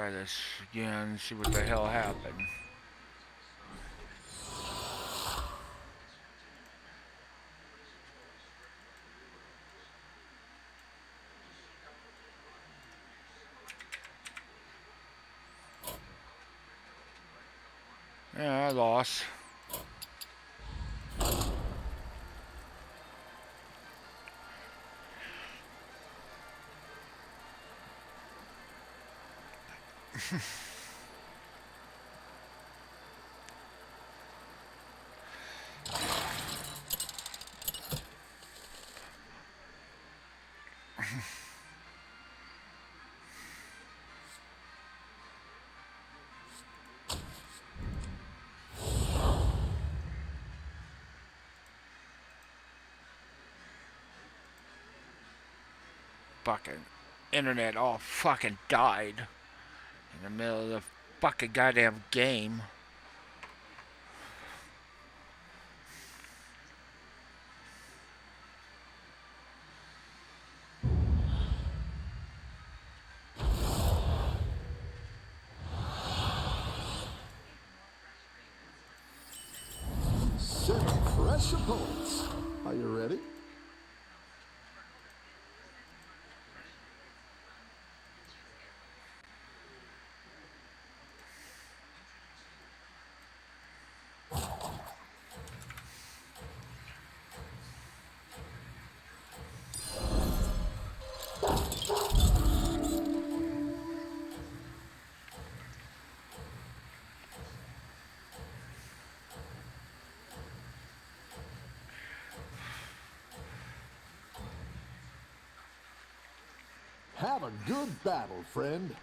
try this again, see what the hell happened. Yeah, I lost. Fucking internet all fucking died in the middle of the fucking goddamn game. Set fresh opponents. Are you ready? Have a good battle, friend.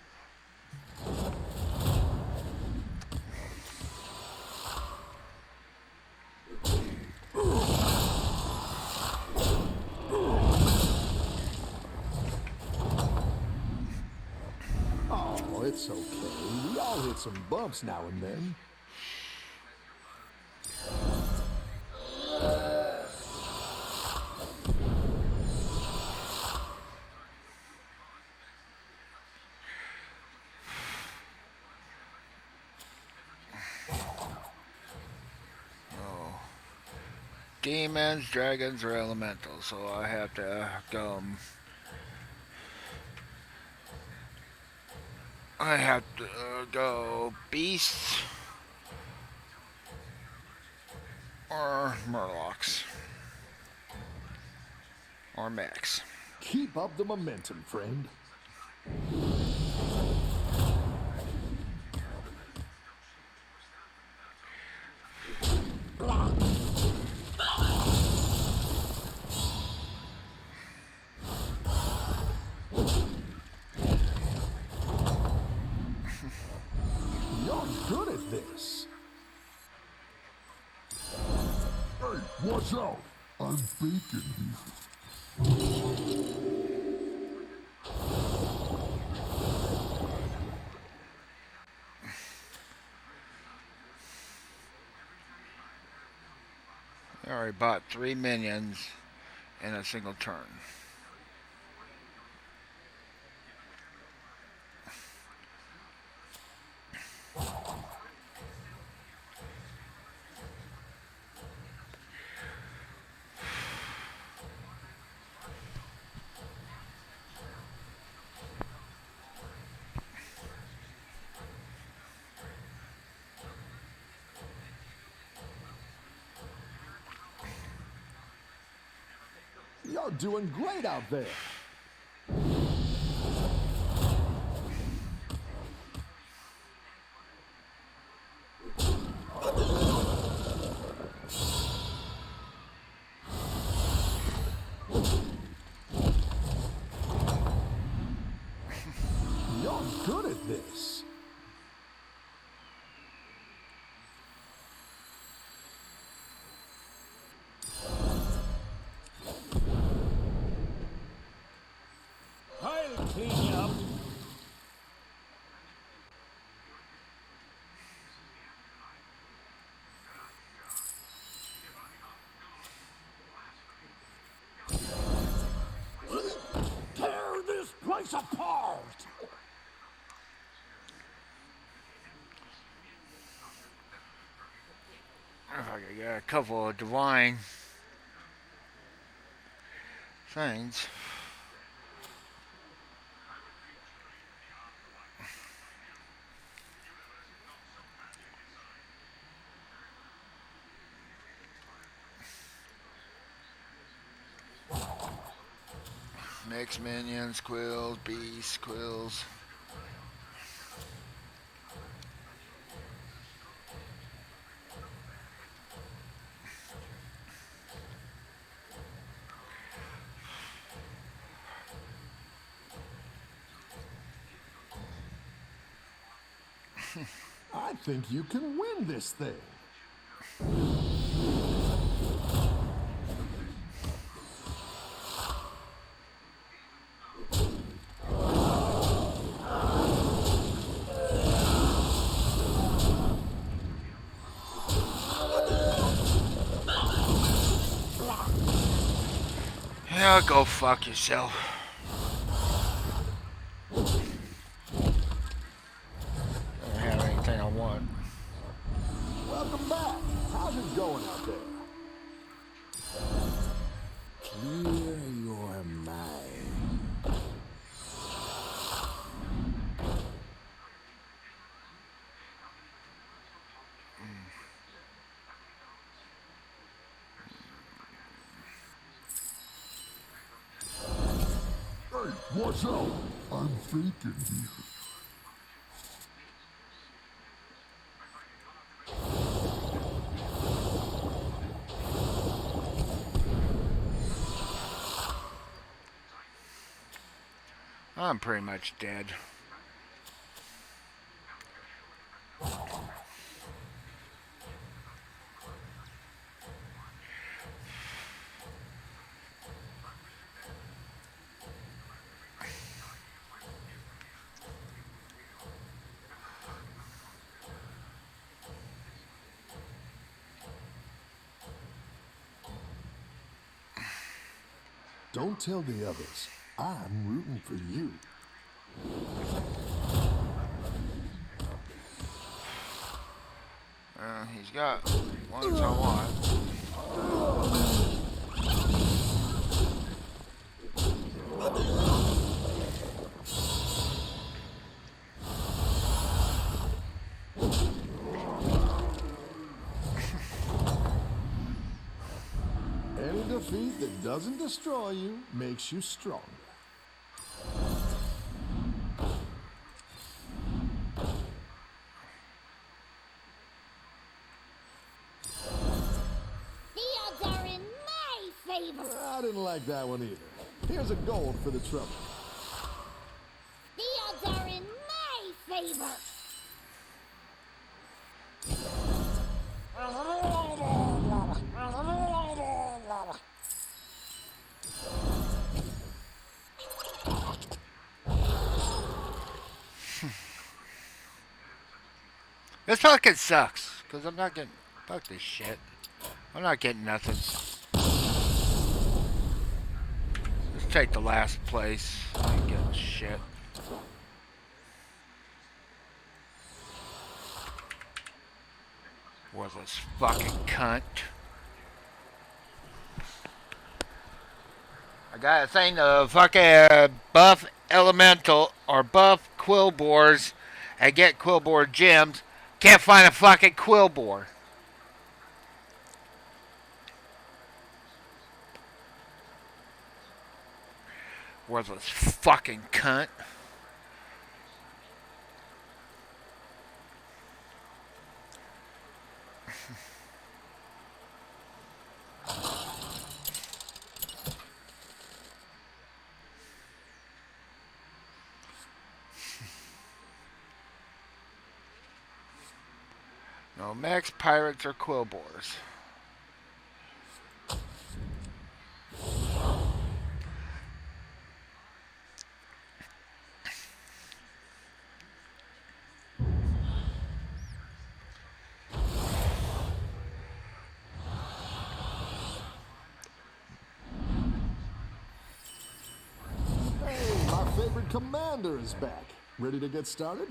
Oh, it's okay. We all hit some bumps now and then. Demons, dragons, or elementals, so I have to go. I have to go beasts or murlocs or mechs. Keep up the momentum, friend. You're good at this. Hey, watch out! I'm bacon here. I already bought 3 minions in a single turn. You're doing great out there. You're good at this. I'll clean you up. Tear this place apart! got a couple of divine things. Mixed minions, quills, beasts, quills. I think you can win this thing. Yeah, go fuck yourself. Don't have anything I want. Welcome back. How's it going out there? Clear your mind. Hey, watch out! I'm faking here. I'm pretty much dead. Don't tell the others. I'm rooting for you. He's got ones I want. Any defeat that doesn't destroy you makes you stronger. The odds are in my favor. I didn't like that one either. Here's a gold for the trouble. The odds are in my favor. This fucking sucks, because I'm not getting... Fuck this shit. I'm not getting nothing. Let's take the last place. I ain't getting shit. Worthless fucking cunt. I got a thing to fucking buff elemental or buff quillbores and get quillbore gems. Can't find a fucking quillbore. Worthless fucking cunt. No mechs, pirates, or quillbores. Hey, my favorite commander is back. Ready to get started?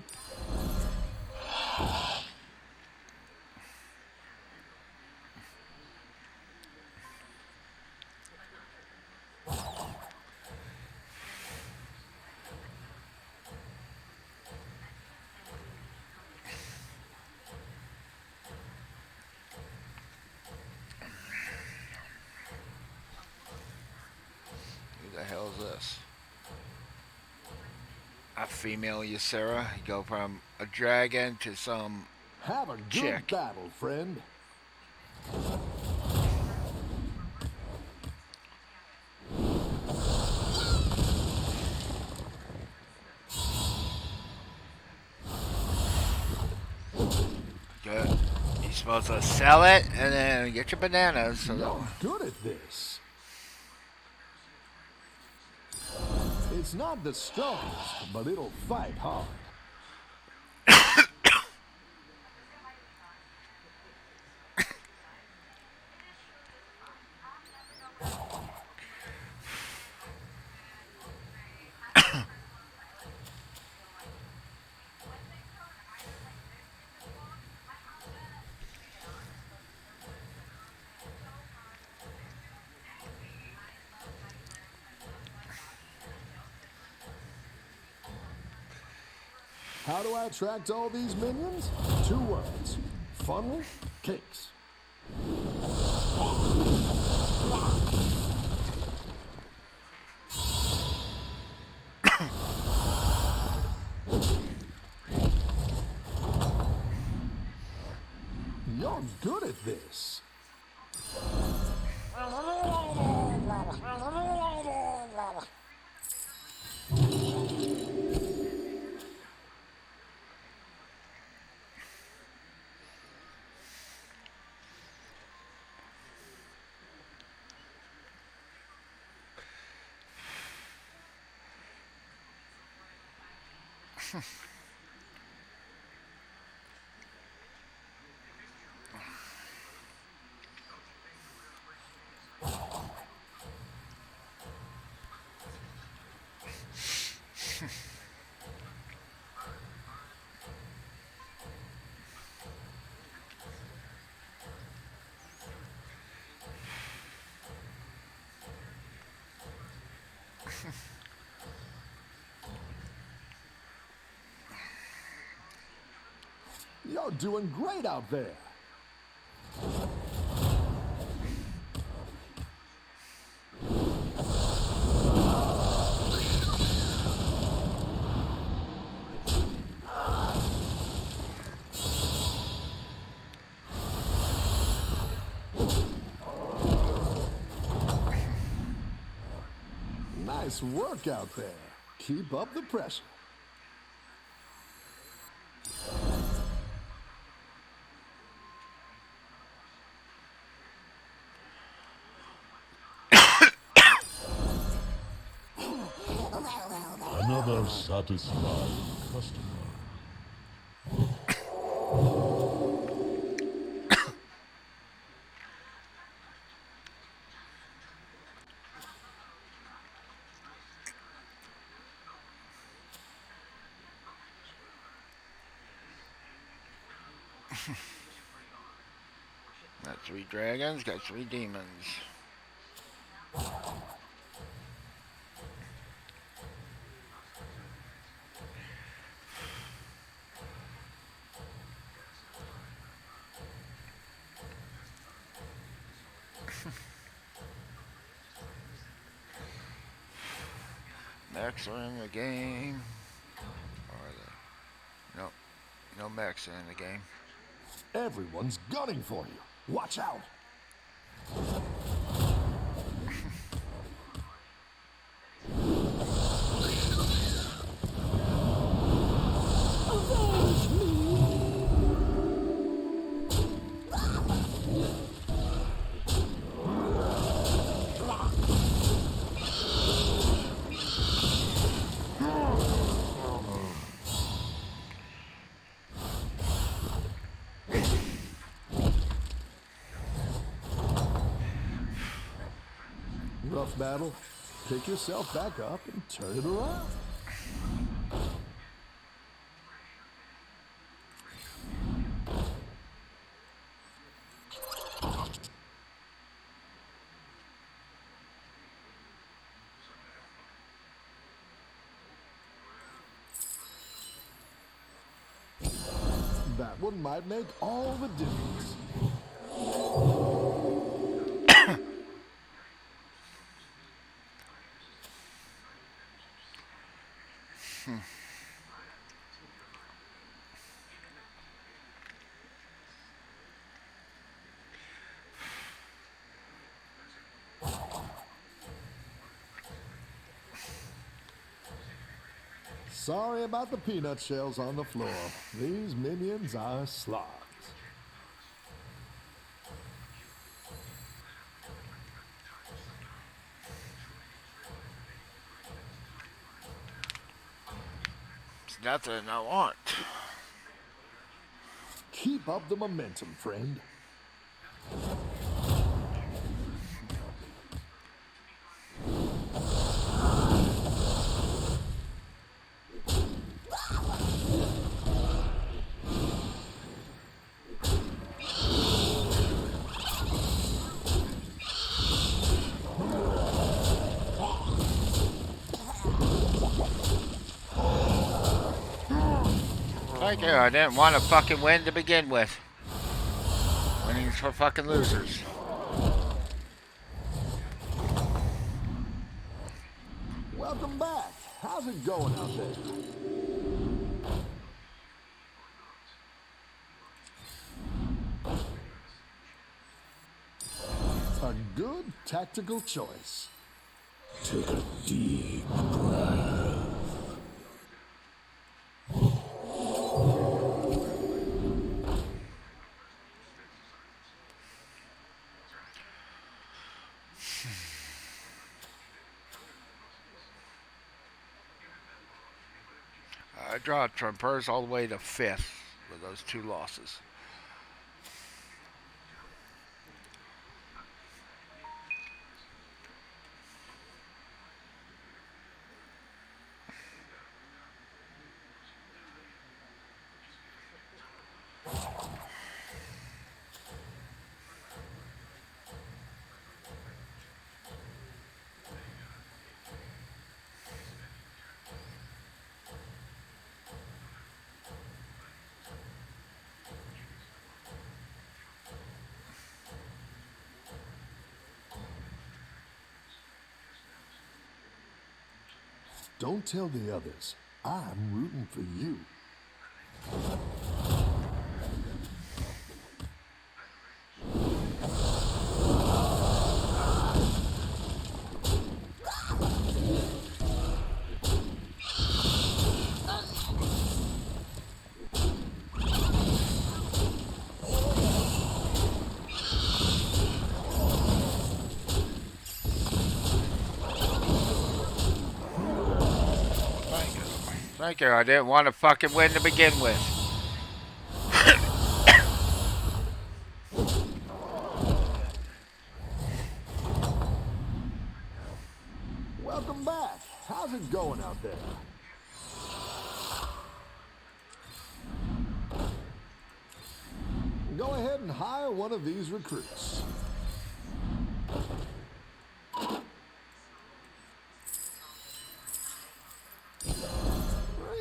this. A female Ysera. You go from a dragon to some Have a good chick. battle, friend. Good. You're supposed to sell it and then get your bananas. So You're good at this. It's not the strongest, but it'll fight hard. How do I attract all these minions? 2 words. Funnel cakes. You're good at this. You're doing great out there. Nice work out there. Keep up the pressure. Another satisfied customer. got 3 dragons, got 3 demons. Mechs are in the game. Or are they? Nope. No mechs are in the game. Everyone's gunning for you. Watch out. Rough battle. Pick yourself back up and turn it around. That one might make all the difference. Sorry about the peanut shells on the floor. These minions are slobs. It's nothing I want. Keep up the momentum, friend. Thank you. I didn't want to fucking win to begin with. Winning's for fucking losers. Welcome back. How's it going out there? A good tactical choice. Take a deep breath. I draw Trumpers all the way to 5th with those 2 losses. Don't tell the others. I'm rooting for you. Thank you. I didn't want to fucking win to begin with. Welcome back. How's it going out there? Go ahead and hire one of these recruits.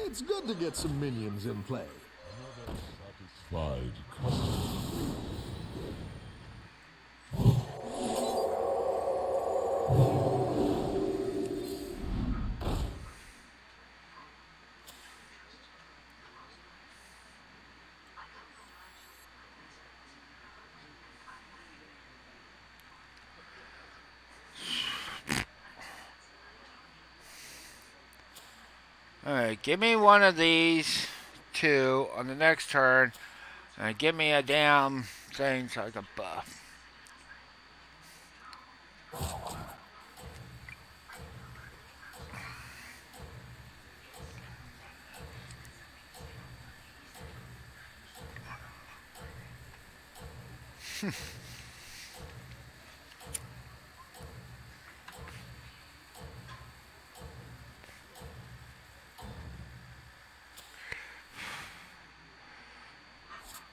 It's good to get some minions in play. Satisfied customer. Alright, give me one of these 2 on the next turn. And give me a damn thing so I can buff.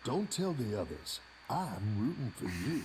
Don't tell the others. I'm rooting for you.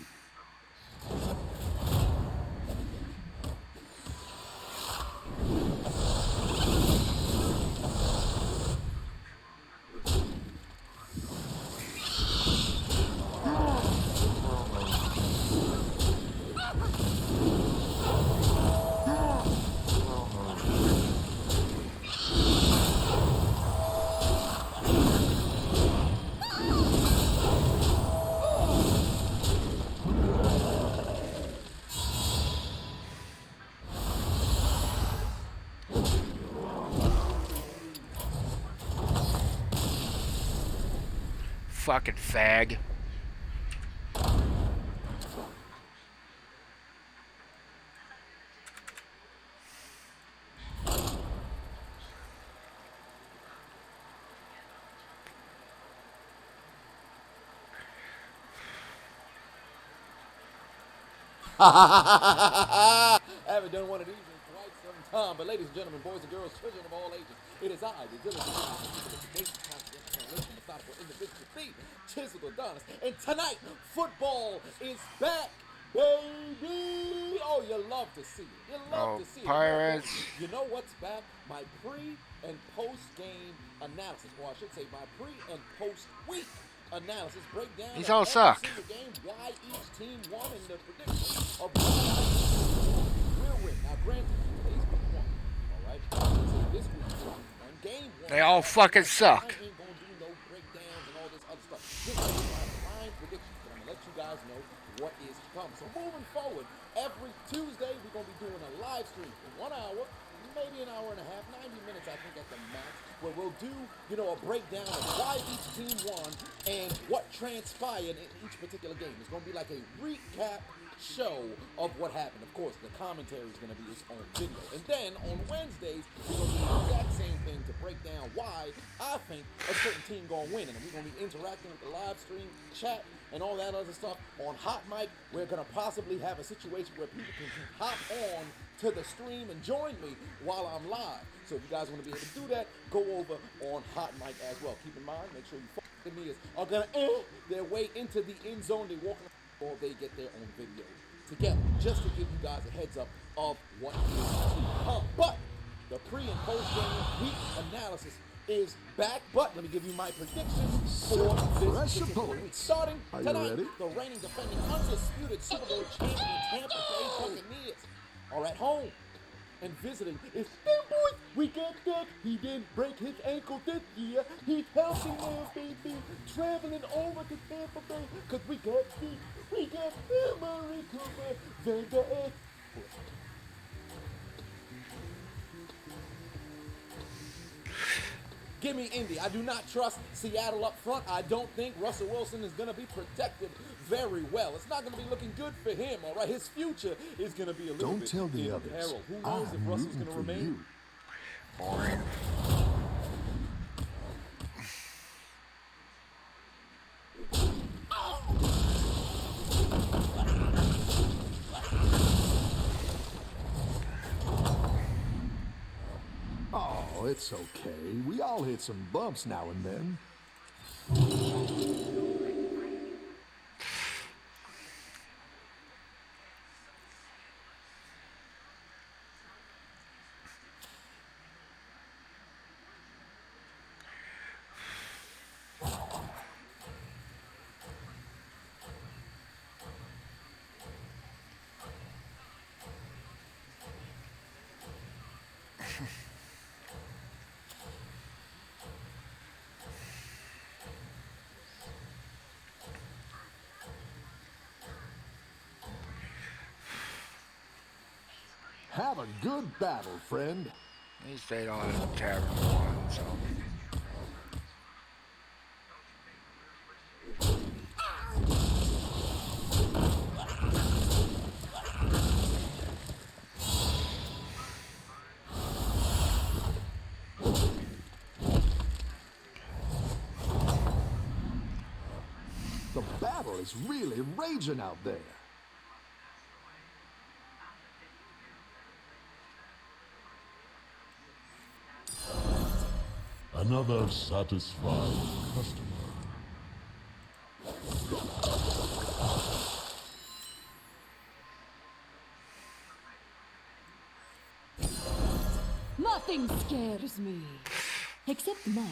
fucking fag. I haven't done one of these in quite some time, but ladies and gentlemen, boys and girls, children of all ages, it is I, the diligent methodical individual, the chiseled Adonis, and tonight, football is back, baby! Oh, you love to see it. You love to see it. Pirates. You know what's back? My pre- and post-game analysis, or I should say my pre- and post-week analysis, breakdown These of all every suck. single game, why each team won, and the prediction of what will win. Now, granted, today's week one, all right? This week's one, game one. They all fucking suck. I ain't gonna do no breakdowns and all this other stuff. Just my blind predictions, but I'm gonna let you guys know what is coming. So moving forward, every Tuesday we're gonna be doing a live stream for 1 hour, maybe an hour and a half, 90 minutes I think at the max, where we'll do, a breakdown of why each team won and what transpired in each particular game. It's gonna be like a recap show of what happened. Of course, the commentary is going to be its own video. And then on Wednesdays, we're going to do the exact same thing to break down why I think a certain team going to win. And we're going to be interacting with the live stream chat and all that other stuff. On Hot Mic, we're going to possibly have a situation where people can hop on to the stream and join me while I'm live. So if you guys want to be able to do that, go over on Hot Mic as well. Keep in mind, make sure you follow me are going to their way into the end zone. They walk or they get their own video together, just to give you guys a heads up of what is to come. But the pre and post game week analysis is back. But let me give you my predictions for this particular week. Starting tonight, the reigning, defending, undisputed Super Bowl champion Tampa Bay Buccaneers are at home and visiting. It's them boys. We got that. He didn't break his ankle this year. He's healthy now, baby. Traveling over to Tampa Bay, cause we got America Van Der Esch. Give me Indy. I do not trust Seattle up front. I don't think Russell Wilson is going to be protected very well. It's not going to be looking good for him, all right? His future is going to be a little bit Don't tell the in others. peril. Who knows if Russell's going to remain? Boring. Oh, it's okay. We all hit some bumps now and then. Have a good battle, friend. At least they don't have tavern one, so. The battle is really raging out there. Another satisfied customer. Nothing scares me. Except mice.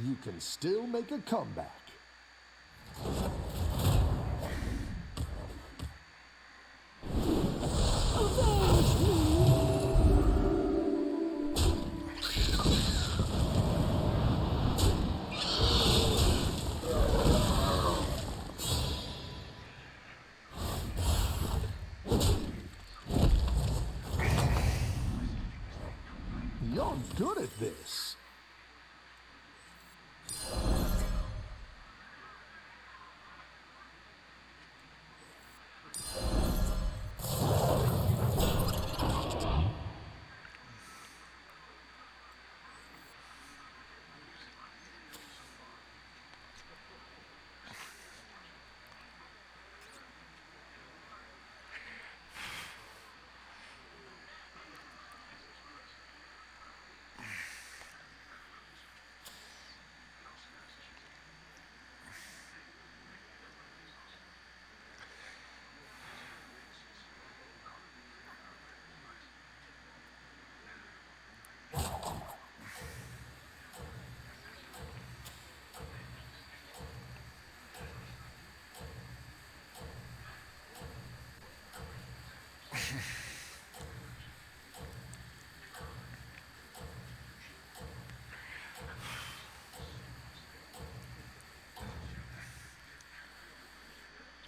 You can still make a comeback. You're good at this.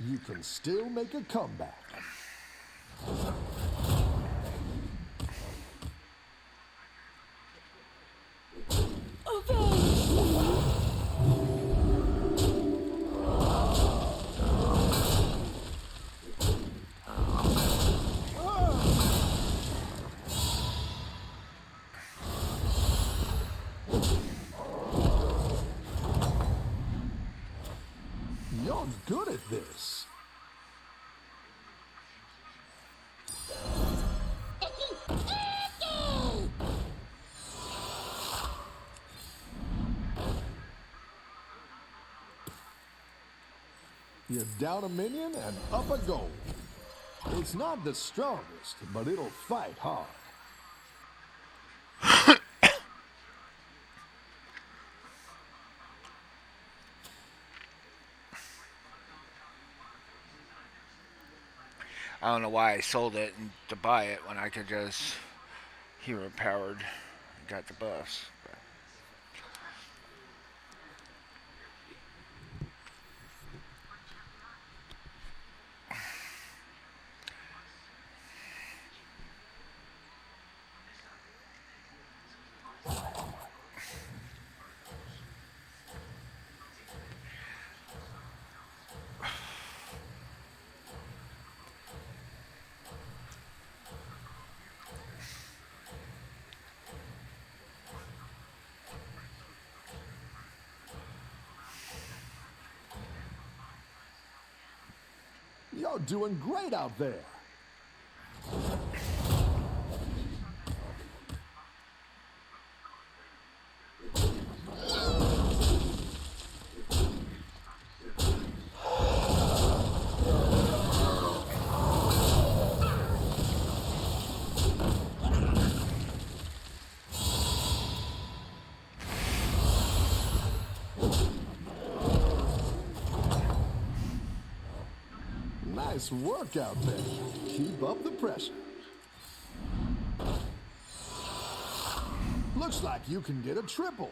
You can still make a comeback. You're good at this. You're down a minion and up a goal. It's not the strongest, but it'll fight hard. I don't know why I sold it to buy it when I could just hero powered got the buffs. But You're doing great out there. Nice work out there. Keep up the pressure. Looks like you can get a triple.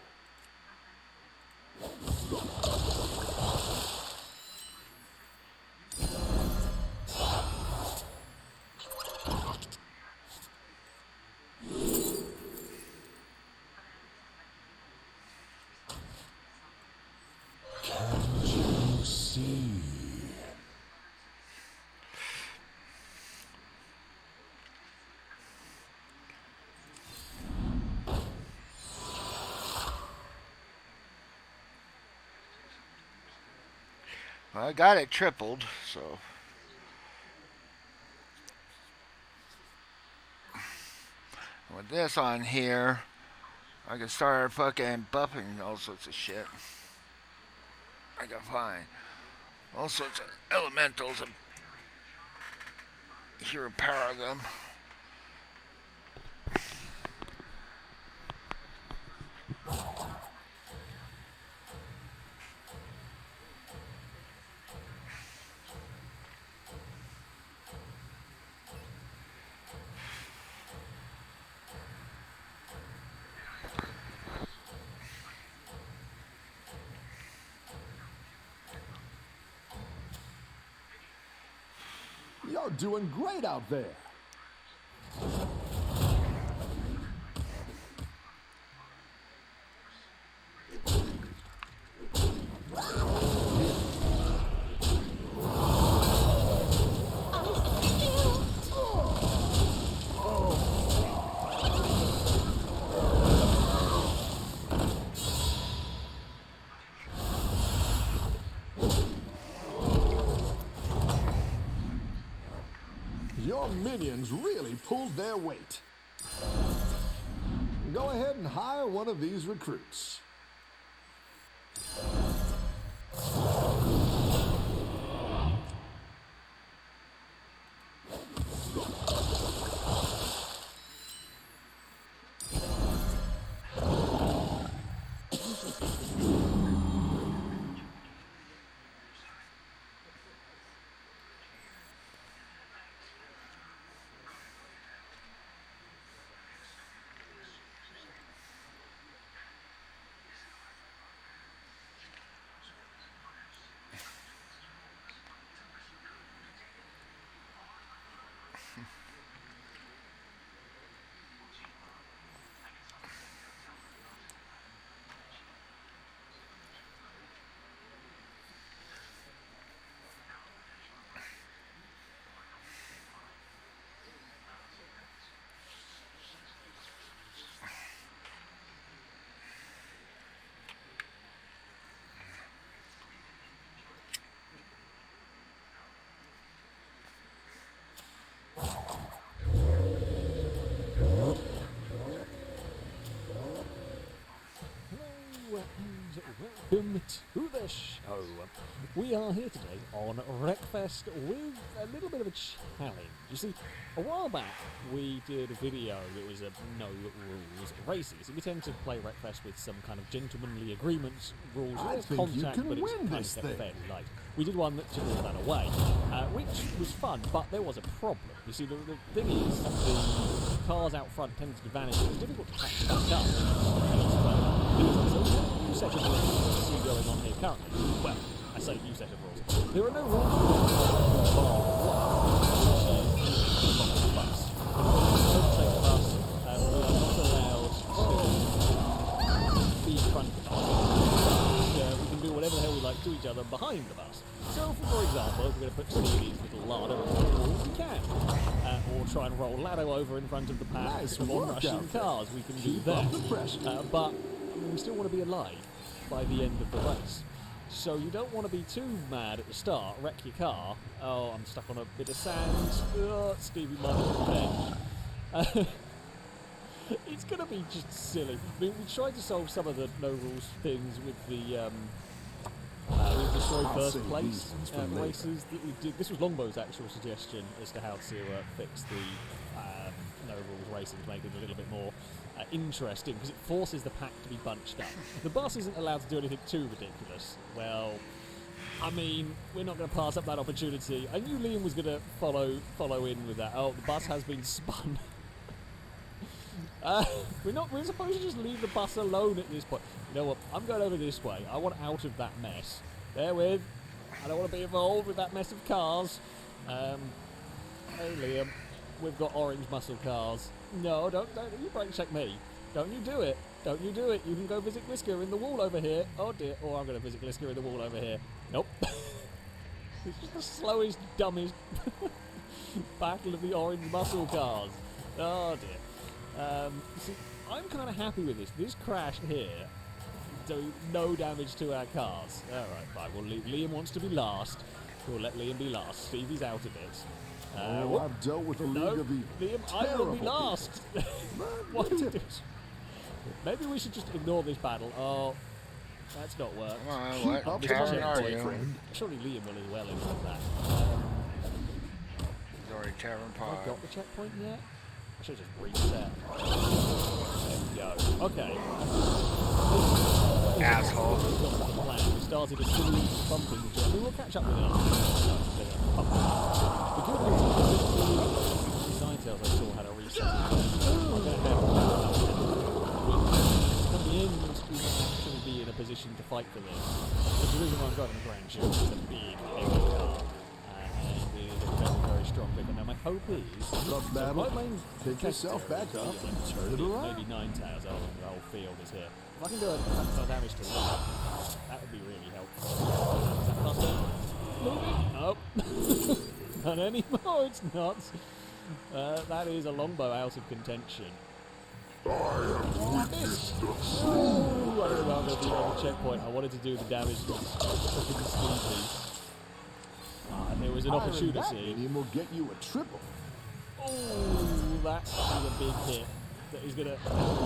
Can't you see? well, I got it tripled, so with this on here, I can start fucking buffing all sorts of shit. I can find all sorts of elementals and hero power them. You're doing great out there. minions really pulled their weight. Go ahead and hire one of these recruits. Welcome to the show. We are here today on Wreckfest with a little bit of a challenge. You see, a while back we did a video that was a no rules races. We tend to play Wreckfest with some kind of gentlemanly agreements, rules, I there's think you contact, can but it's win kind this of kept thing. fairly light. We did one that took all that away, which was fun, but there was a problem. You see, the thing is, the cars out front tended to vanish. It was difficult to catch back up. So there's a new set of rules that we see going on here currently. Well, I say new set of rules. There are no rules for bar one, which is on the bus. Overtake the bus, we are not allowed to be in front of the bus. We can do whatever the hell we like to each other behind the bus. So, for example, if we're going to put Stevie's little larder on the wall, we can. Or try and roll Lado over in front of the pack Nice of work onrushing out there. cars. We can do Keep that. up the pressure. But we still want to be alive by the end of the race. So you don't want to be too mad at the start, wreck your car. Oh, I'm stuck on a bit of sand. Oh, Stevie might have revenge. It's going to be just silly. I mean, we tried to solve some of the no rules things with the we destroyed I'll first save place these ones for later. races that we did. This was Longbow's actual suggestion as to how to fix the no rules racing to make it a little bit more interesting, because it forces the pack to be bunched up. The bus isn't allowed to do anything too ridiculous. Well, I mean, we're not going to pass up that opportunity. I knew Liam was going to follow in with that. Oh, the bus has been spun. We're supposed to just leave the bus alone at this point. You know what? I'm going over this way. I want out of that mess. Bear with. I don't want to be involved with that mess of cars. Hey Liam, we've got orange muscle cars. No, don't you brake check me. Don't you do it. Don't you do it. You can go visit Glisker in the wall over here. Oh dear. Oh, I'm going to visit Glisker in the wall over here. Nope. It's just the slowest, dumbest battle of the orange muscle cars. Oh dear. See, I'm kind of happy with this. This crash here, do no damage to our cars. Alright, fine. Well, Liam wants to be last. We'll let Liam be last. Stevie's out of it. Oh, I've dealt with a no, league of the Liam, I will be terrible last. What are you doing? Maybe we should just ignore this battle. Oh, that's not worked. Come on, Keep what up the town fight, are my you? friend. Surely Liam will as well in that. He's already tearing Have I apart. got the checkpoint yet? I should just reset. There we go. Okay. Asshole. The plan. We started a silly bumping job. We will catch up with it. The good news is that the Ninetales I saw had a reset. I'm going to have coming in to actually be in a position to fight for this. There's the reason why I'm driving a Grand Shield is a big, heavy car. And it is a very, very strong vehicle. Now my hope is... Tough battle. Pick yourself back up and turn it around. Maybe Ninetales, the whole field is here. If I can do a ton of damage to that, that would be really helpful. Is that faster? Moving? Nope. Not anymore, it's not. That is a longbow out of contention. I missed. Oh, I don't know I'm going to be on the checkpoint. I wanted to do the damage to the Stevie. There was an Firing that opportunity. minion will get you a triple. Oh, that is a big hit. That is gonna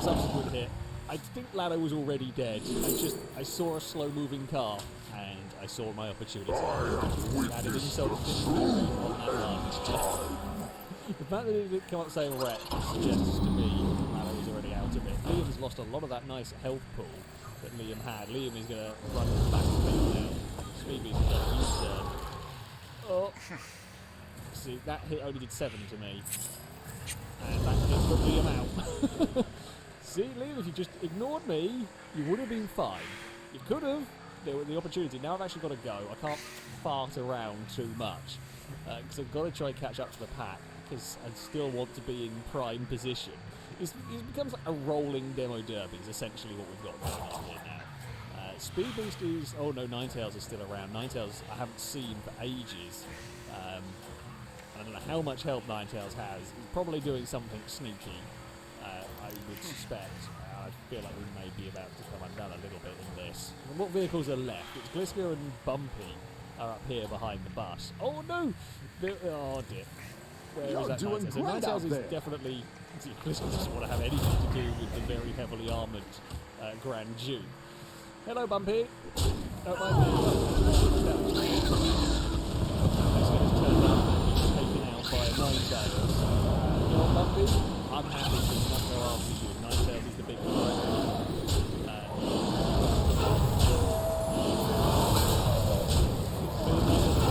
subsequent hit. I think Lado was already dead. I saw a slow-moving car, and I saw my opportunity. Added insult to injury on that line. The fact that it didn't come up saying wreck suggests to me that Lado was already out of it. Liam's lost a lot of that nice health pool that Liam had. Liam is gonna run back to me now. Speedy's gonna U-turn. Oh. See, that hit only did 7 to me. And that hit put Liam out. See, Liam, if you just ignored me, you would have been fine. You could have. There was the opportunity. Now I've actually got to go. I can't fart around too much. Because I've got to try and catch up to the pack. Because I still want to be in prime position. It becomes like a rolling demo derby is essentially what we've got going on here now. Speed Boost is... Oh no, Ninetales is still around. Ninetales I haven't seen for ages. I don't know how much help Ninetales has. He's probably doing something sneaky, I would suspect. I feel like we may be about to come undone a little bit in this. And what vehicles are left? It's Glisker and Bumpy are up here behind the bus. Oh no! Oh dear. Where You're is that doing Ninetales? So great out Ninetales is there. definitely... Glisker doesn't want to have anything to do with the very heavily armoured Grand Duke. Hello, Bumpy. Don't mind me. Taken out by Ninetales. You know what, Bumpy? I'm happy to not go after you. Ninetales is the big one.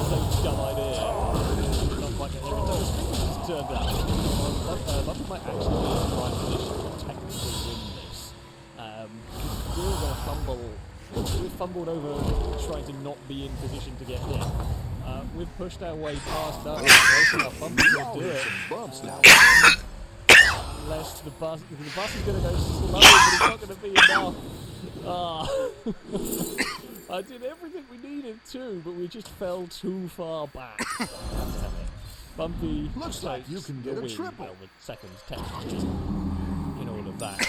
So dumb idea. Not quite get there in time. It's turned out. Bumpy might actually be in the right position to technically win this. We're going to fumble. We've fumbled over trying to not be in position to get hit. We've pushed our way past that. Bumpy's going to do it. Bumps now. Unless the bus is going to go slow, but it's not going to be enough. I did everything we needed to, but we just fell too far back. Damn it. Bumpy Looks like you takes can the get a win, triple. well, with seconds technically in all of that.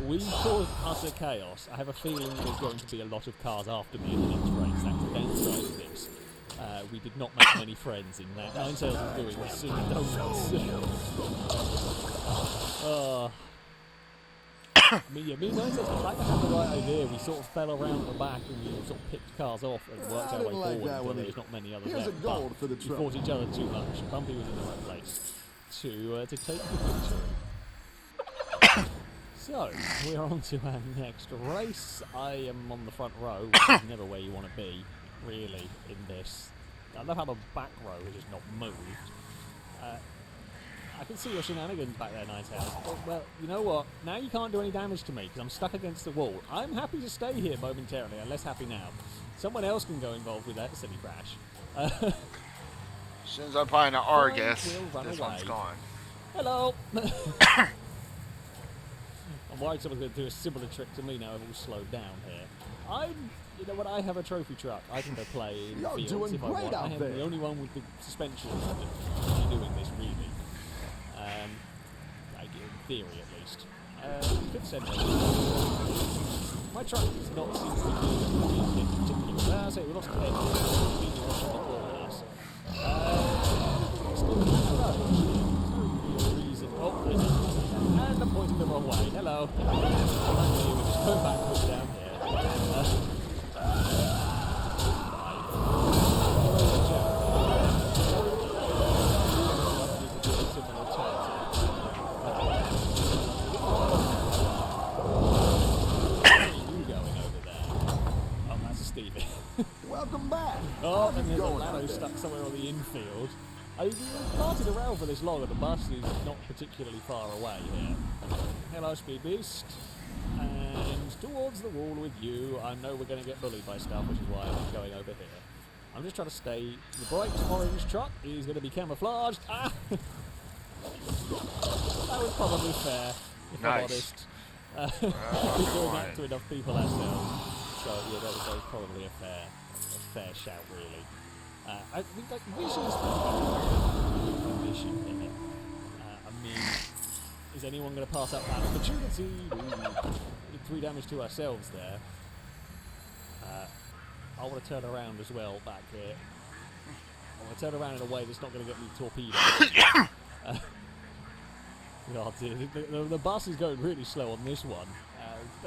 We caused utter chaos. I have a feeling there's going to be a lot of cars after me in the next race. That's the downside of this. We did not make many friends in that. Ninetales is doing silly donuts. Me and Ninetales, I kind of had the right idea. We sort of fell around the back and we sort of picked cars off and worked our way didn't like forward that until one there was either. not many others Here's left. a gold But for the we trouble. fought each other too much. Bumpy was in the right place to take the victory. So, we're on to our next race. I am on the front row, which is never where you want to be, really, in this. I love how the back row has just not moved. I can see your shenanigans back there, Ninetales. Oh, well, you know what? Now you can't do any damage to me, because I'm stuck against the wall. I'm happy to stay here momentarily. I'm less happy now. Someone else can go involved with that silly crash. As soon as I find an Argus, will run this away. one's gone. Hello! I'm worried someone's going to do a similar trick to me now. I've all slowed down here. You know what? I have a trophy truck. I can go play in You're fields doing if I great want. I out am there. the only one with the suspension to be doing this, really. Like in theory, at least. Could send it. My truck does not seem to be doing anything particular. I say we lost 10. And I'm pointing the wrong way. Hello. We're just going backwards down here. Welcome back. Oh, How's and it there's a going Lado out stuck there? somewhere on the infield. We've parted around for this long and the bus is not particularly far away here. Hello, Speed Beast. And towards the wall with you. I know we're going to get bullied by stuff, which is why I'm going over here. I'm just trying to stay... The bright orange truck is going to be camouflaged. Ah! That was probably fair, if I'm Nice. honest. We've been doing that to enough people ourselves. So, yeah, that was probably a fair shout, really. I think that vision's vision in it. I mean, is anyone going to pass up that opportunity? Ooh, did 3 damage to ourselves there. I want to turn around as well back here. I want to turn around in a way that's not going to get me torpedoed. Oh dear, the bus is going really slow on this one.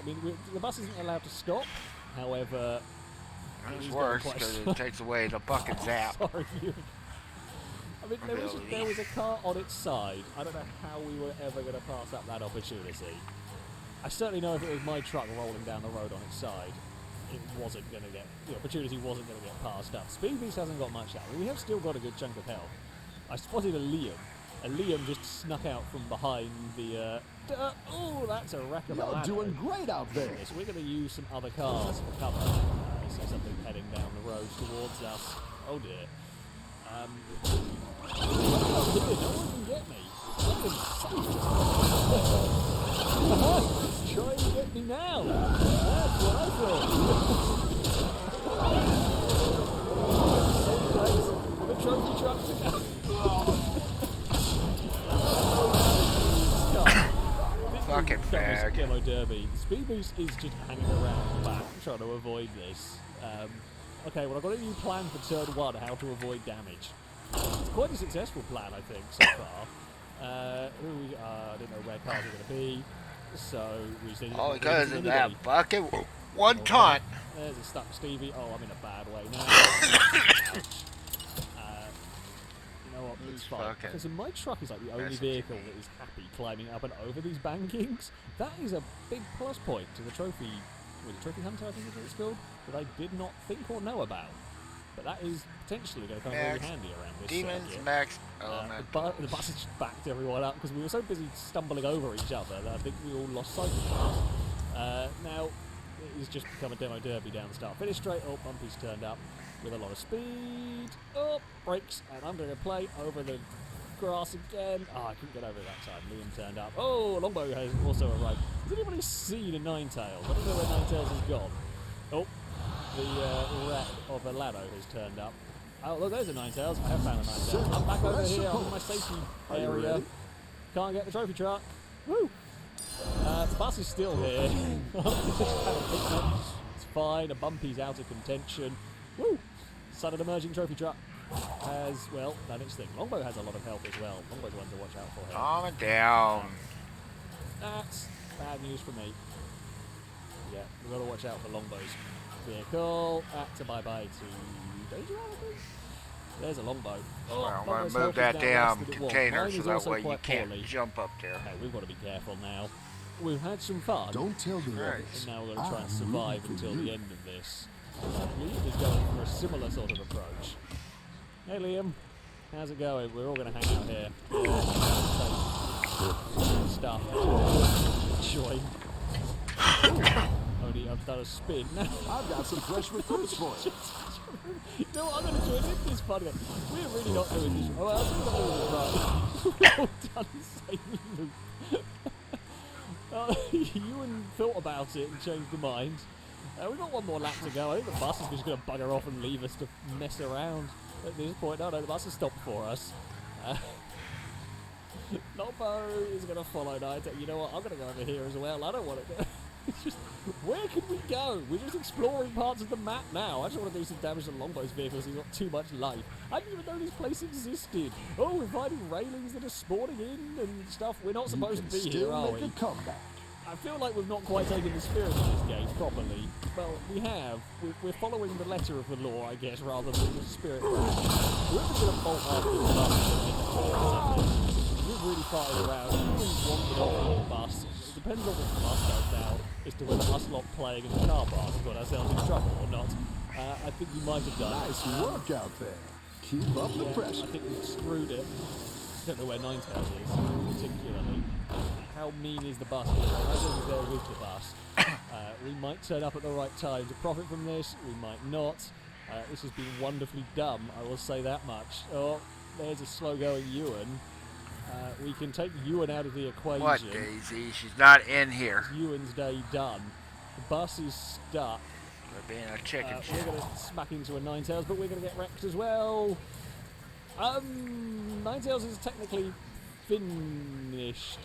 I mean, the bus isn't allowed to stop. However, It's it's worse going quite because slow. it takes away the bucket zap. Sorry, you. I mean, there was a car on its side. I don't know how we were ever going to pass up that opportunity. I certainly know if it was my truck rolling down the road on its side, it wasn't going to get, the opportunity wasn't going to get passed up. Speed Beast hasn't got much out. I mean, we have still got a good chunk of health. I spotted a Liam. A Liam just snuck out from behind the, oh, that's a wreck of a You're ladder. doing great out there. Yes, we're going to use some other cars for cover. I see something heading down the road towards us. Oh dear. Oh dear, no one can get me. Try and get me now. That's what I thought. So close. The trophy truck to go. Fucking fag. Demo Derby. Speed Boost is just hanging around the back, trying to avoid this. Okay, well, I've got a new plan for turn 1, how to avoid damage. It's quite a successful plan, I think, so far. I didn't know where cars are going to be, so we just All because of that bucket. One taunt. There's a stuck Stevie. Oh, I'm in a bad way now. Ouch. You know what? It's fine. fucking Because my truck is like the only message vehicle that is happy climbing up and over these bankings. That is a big plus point to the trophy. Was it Trophy Hunter, I think is what it's called, that I did not think or know about. But that is potentially going to come really Max, handy around this Demons, circuit. Max, The Elemental. bus has just backed everyone up because we were so busy stumbling over each other that I think we all lost sight of it. Now, it has just become a demo derby down the start finish straight. Oh, Bumpy's turned up with a lot of speed. Oh, brakes, and I'm going to play over the grass again. Oh, I couldn't get over it that time. Liam turned up. Oh, Longbow has also arrived. Has anybody seen a Ninetales? I don't know where Ninetales has gone. Oh, the wreck of a Lado has turned up. Oh, look, there's a Ninetales. I have found a Ninetales. I'm back over here. I'm in my safety area. Can't get the trophy truck. Woo! The bus is still here. It's fine. A Bumpy's out of contention. Woo! Sudden emerging trophy truck has, well, done its thing. Longbow has a lot of health as well. Longbow's one to watch out for here. Calm it down. That's bad news for me. Yeah, we've got to watch out for Longbow's vehicle. That's a bye-bye to Danger, I think. There's a Longbow. Oh, Well, I'm Longbow's going to move health that is now less damn than it was. container Mine so is that also way you quite can't poorly. jump up there. Okay, we've got to be careful now. We've had some fun. Don't tell the Right. others. And now we're going to try and I'm survive rooting for until the you. end of this. Liam is going for a similar sort of approach. Hey Liam, how's it going? We're all going to hang out here. Stuff. Join. Only I've done a spin. I've got some fresh recruits for you. You know what? I'm going to join in this fun. We're really not doing this. Oh, I think I'm doing this right. We've all done the same loop. Ewan thought about it and changed the mind. We've got one more lap to go. I think the bus is just going to bugger off and leave us to mess around at this point. No, the bus has stopped for us. Longbow is going to follow now. You know what? I'm going to go over here as well. I don't want to go. It's just, where can we go? We're just exploring parts of the map now. I just want to do some damage to Longbow's vehicles. He's got too much life. I didn't even know this place existed. Oh, we're finding railings that are spawning in and stuff. We're not supposed to be here, Still are make we? a comeback. I feel like we've not quite taken the spirit of this game properly. Well, we have. We're following the letter of the law, I guess, rather than the spirit. Whoever's going to bolt after the bus, we've really farted around. We've wandered off the bus. It depends on what the bus does now as to whether us lot playing in the car park has got ourselves in trouble or not. I think we might have done. Nice work out there. Keep up the Yeah, pressure. I think we've screwed it. Don't know where Ninetales is, particularly. How mean is the bus? Ninetales is there with the bus. We might turn up at the right time to profit from this. We might not. This has been wonderfully dumb, I will say that much. Oh, there's a slow-going Ewan. We can take Ewan out of the equation. What, Daisy? She's not in here. Ewan's day done. The bus is stuck. For being a chicken We're shit. going to smack into a Ninetales, but we're going to get wrecked as well. Ninetales is technically finished.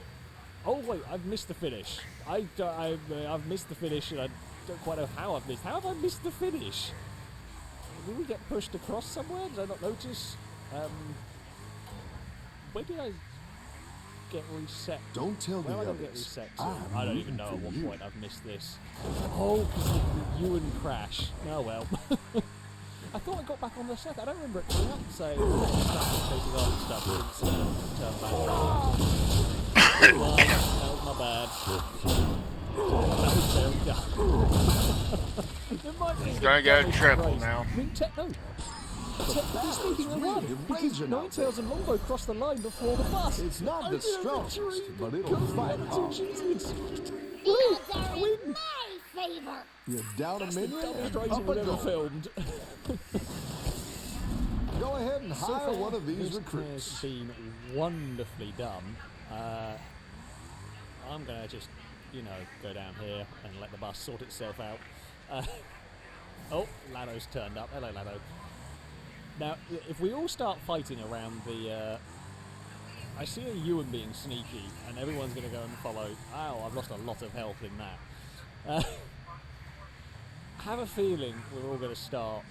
Oh wait, I've missed the finish. I've missed the finish, and I don't quite know how I've missed. How have I missed the finish? Did we get pushed across somewhere? Did I not notice? Where did I get reset? Don't tell Where the am I going to get others. reset to? I'm I don't rooting even know for at what you. point I've missed this. Oh, because of the Ewan crash. Oh well. I thought I got back on the set. I don't remember it coming up saying start chasing after stuff since turn back. Well, that was my bad. That was very dumb. There might be He's the gonna get a dumbest triple race. now. I mean, Techno. Technically speaking, I won really because raging out Ninetales and Longbow crossed the line before the bus. It's not I the did a strongest, victory but it'll because fight the hard. two cheeses. The odds are win. in my favor. You down a That's the minion dumbest and race up we've a ever go. filmed. Go ahead and So hire far, one of these this recruits. has been wonderfully done. I'm gonna just, go down here and let the bus sort itself out. Oh, Lado's turned up. Hello, Lado. Now, if we all start fighting around the, I see a Ewan being sneaky, and everyone's gonna go and follow. Ow, I've lost a lot of health in that. I have a feeling we're all gonna start.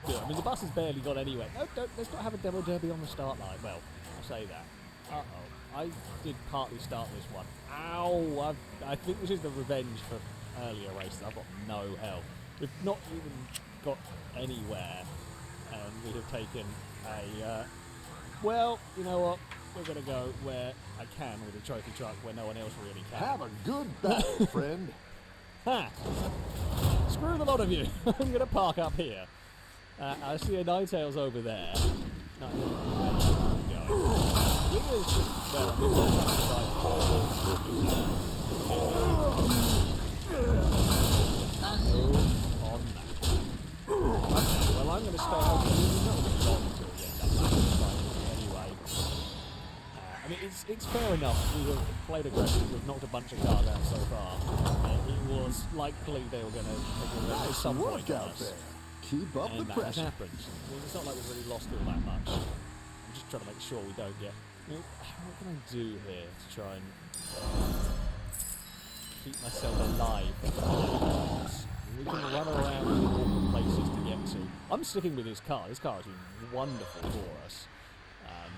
I mean, the bus has barely gone anywhere. No, don't. Let's not have a demo derby on the start line. Well, I say that. Uh-oh. I did partly start this one. Ow! I think this is the revenge for earlier races. I've got no health. We've not even got anywhere, and we have taken a... well, you know what? We're going to go where I can with the trophy truck, where no one else really can. Have a good battle, friend. Ha! Screw the lot of you. I'm going to park up here. I see a Ninetales over there. No, well, I'm going to stay out there. It's not going to be long until we end up anyway. I mean, it's fair enough. We have played aggressive. We've knocked a bunch of cars out so far. It was likely they were going to at Nice some point work on out us. there. Keep up And the that has pressure. happened. I mean, it's not like we've really lost all that much. I'm just trying to make sure we don't get... what can I do here to try and keep myself alive? We can run around in awkward places to get to. I'm sticking with this car. This car has been wonderful for us.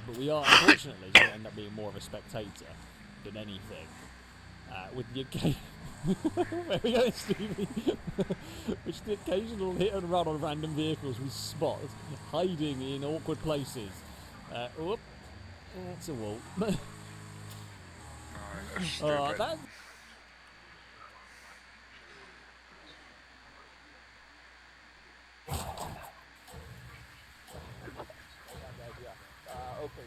But we are, unfortunately, going to end up being more of a spectator than anything. With the occasion... Where we go, Stevie? Which the occasional hit and run on random vehicles we spot hiding in awkward places. Whoop. That's a wall. Stupid. That... Okay,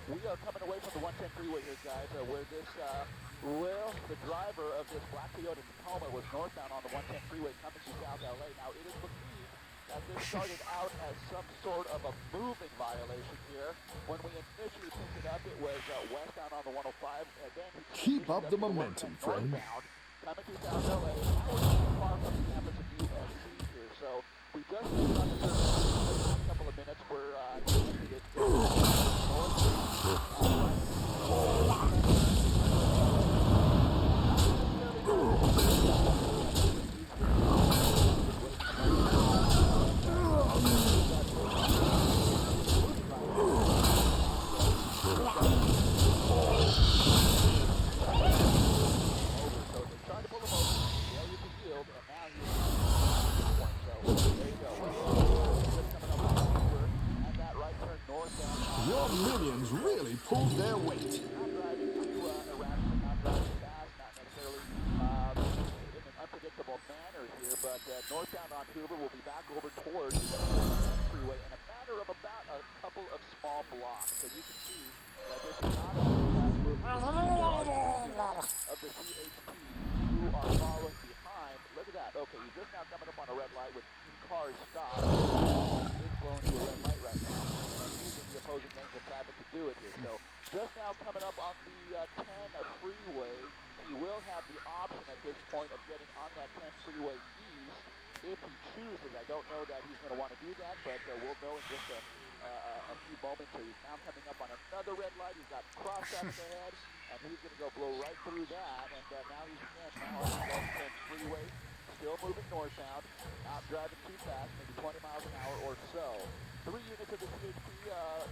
we are coming away from the 110 freeway here, guys, where this, the driver of this black Toyota Tacoma was northbound on the 110 freeway coming to South LA. Now, it is believed that this started out as some sort of a moving violation here. When we initially picked it up, it was westbound on the 105, and then Keep up the momentum, friend. Northbound, coming to South LA, far from the campus of USC here. So we just moved on the surface in the last couple of minutes. We're connected it Your minions really pulled their weight. not driving too erratic, not driving fast, not necessarily in an unpredictable manner here, but northbound on Hoover will be back over towards the freeway in a matter of about a couple of small blocks. So you can see that this is not only of the CHP who are following behind. Look at that. Okay, he's just now coming up on a red light with cars stopped. He's blowing to a red light right now. Using the opposing lanes of traffic to do it here. So just now coming up on the 10 freeway, he will have the option at this point of getting on that 10 freeway east if he chooses. I don't know that he's going to want to do that, but we'll know in just a few moments. So he's now coming up on another red light. He's got cross traffic ahead, and he's going to go blow right through that. And now he's again now on the 10 freeway. Still moving northbound, not driving too fast, maybe 20 miles an hour or so. 3 units of the CHP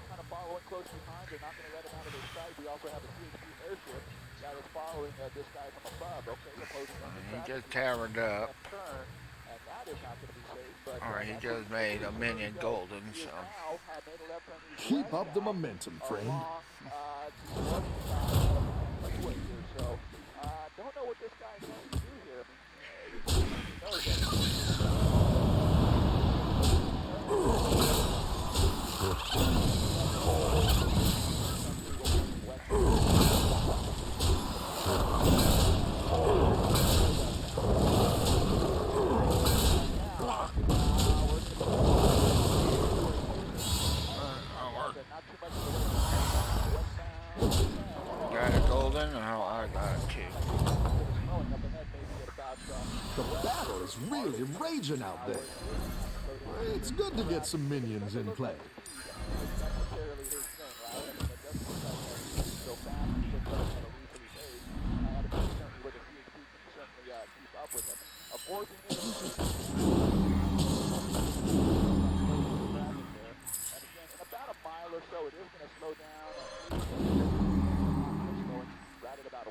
kind of following close behind. They're not going to let him out of their sight. We also have a CHP airship that is following this guy from above. Okay, opposing lanes of He traffic. just towered up. Left turn, and that is not going to be safe. But Or he that's what just made a so there minion you go. golden, He so. is now made a left turn. He's Keep up the westbound momentum, friend. along the north side of the freeway here. So don't know what this guy is going to do here. I mean, he knows that. Got a golden? Oh, I got it too. The battle is really raging out there. It's good to get some minions in play.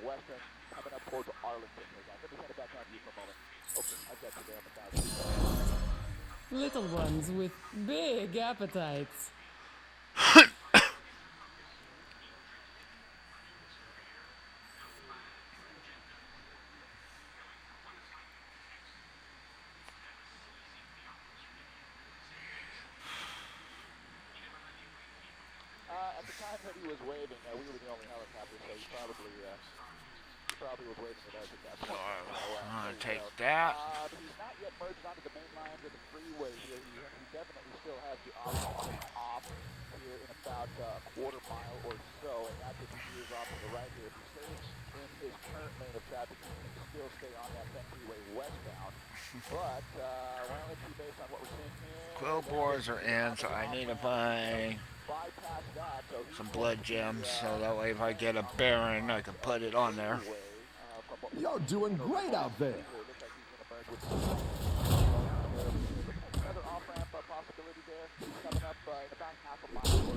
Western, coming up towards Arlington. Let me send it back on you for a moment. Okay, I've got you there, Little ones with big appetites. At the time that he was waving, we were the only helicopter, so he probably was waving at us at that point. I'm gonna take that. He's not yet merged onto the main lines of the freeway here. He definitely still has the option to take off here in about a quarter mile or so, and that's if he veers off to the right here. If he stays in his current lane of traffic, he can still stay on that freeway westbound. But, well, let's see, based on what we're seeing here. Quill bores are in, so I need to buy Bypass that, so some blood gems, so that way if I get a Baron, I can put it on there. You're doing great out there. Another off-ramp possibility there. He's coming up in about half a mile or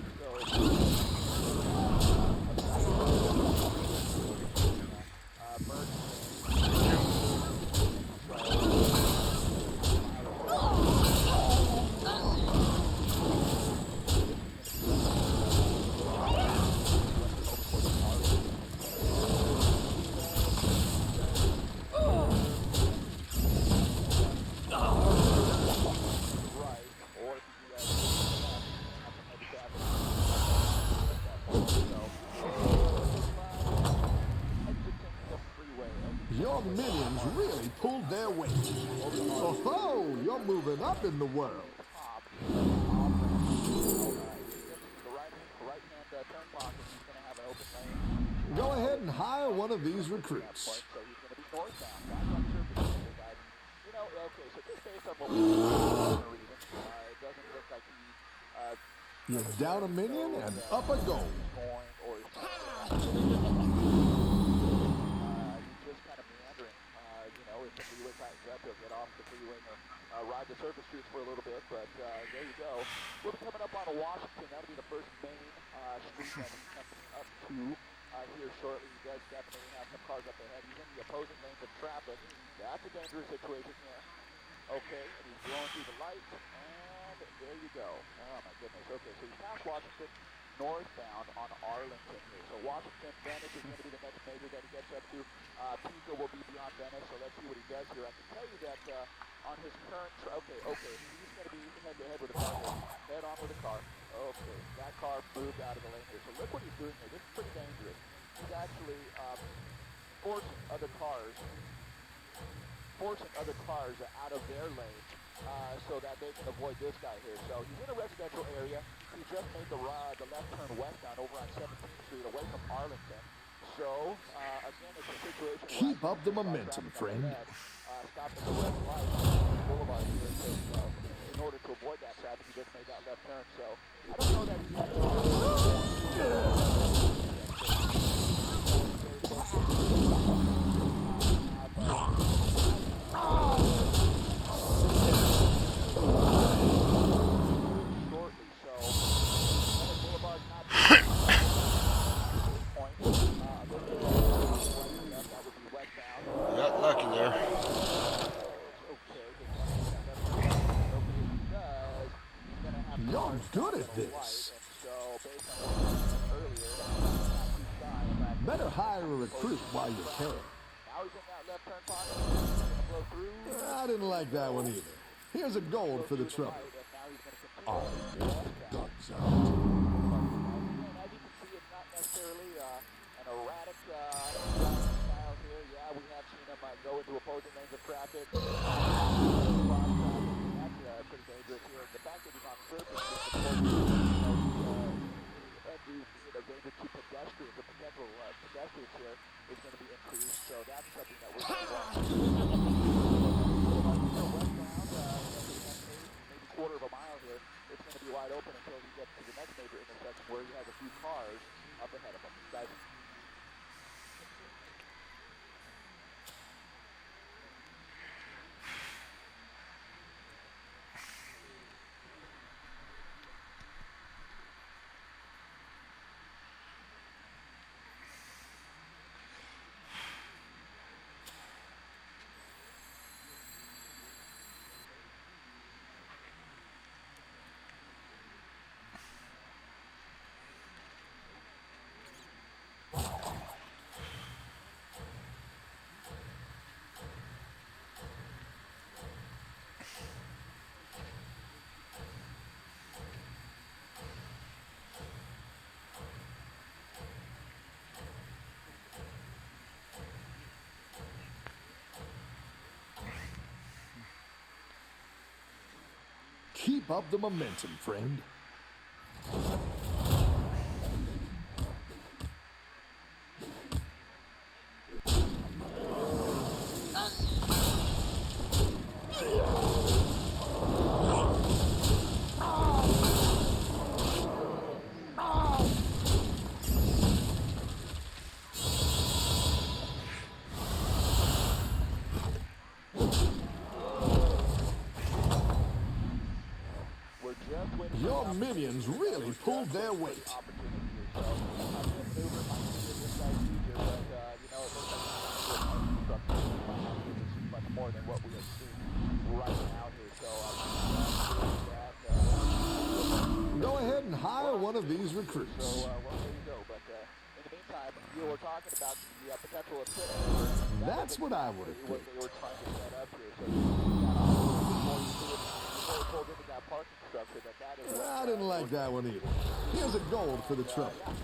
Your minions really pulled their weight. Oh, you're moving up in the world. Go ahead and hire one of these recruits. You're down a minion and up a goal. Ride the surface streets for a little bit, but there you go. We'll be coming up on Washington. That'll be the first main street that he comes up to here shortly. He does definitely have some cars up ahead. He's in the opposing lanes of traffic. That's a dangerous situation here. Okay, and he's blowing through the lights, and there you go. Oh my goodness. Okay, so he's past Washington, northbound on Arlington here. So Washington, Venice is going to be the next major that he gets up to. Pico will be beyond Venice, so let's see what he does here. I can tell you that on his current, okay, he's going to be head-to-head with a car here. Head on with a car. Okay, that car moved out of the lane here. So look what he's doing here. This is pretty dangerous. He's actually forcing other cars out of their lane so that they can avoid this guy here. So he's in a residential area. He just made the left turn westbound over on 17th Street away from Arlington. So, again, it's a situation where Keep up the momentum, friend. Stop at the red light boulevard here in order to avoid that traffic. He just made that left turn. So I don't know that there. You're good at this. Better hire a recruit while you can. I didn't like that one either. Here's a gold for the trouble. Oh, guns out. As you can see, it's not necessarily an erratic style here. Yeah, we have seen them go into opposing lanes of traffic. That's pretty dangerous here. The fact that he's on surface is danger to pedestrians, the potential pedestrians here is going to be increased. So that's something that we're going to watch. Maybe quarter of a mile here. It's going to be wide open until he gets to the next major intersection where he has a few cars up ahead of him. Guys. Keep up the momentum, friend. Your minions really pulled their weight. More than what we are seeing right now here. Go ahead and hire one of these recruits. Well, there you go. But in the meantime, you were talking about the potential of pit. That's what I would have what picked. they were trying to set up here. So pulled into that parking structure. That is. I didn't like that one either. Here's a gold for the trouble. At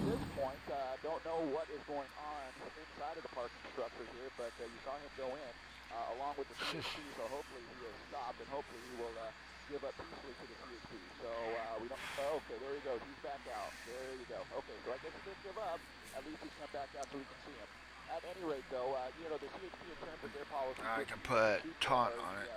this point, don't know what is going on inside of the parking structure here, but you saw him go in along with the CHP, so hopefully he has stopped, and hopefully he will give up peacefully to the CHP. So we don't. Oh, okay, there he goes. He's back out. There you go. Okay, so I guess he didn't give up. At least he's come back out so we can see him. At any rate, though, the CHP in terms of their policy. I can put taunt on it.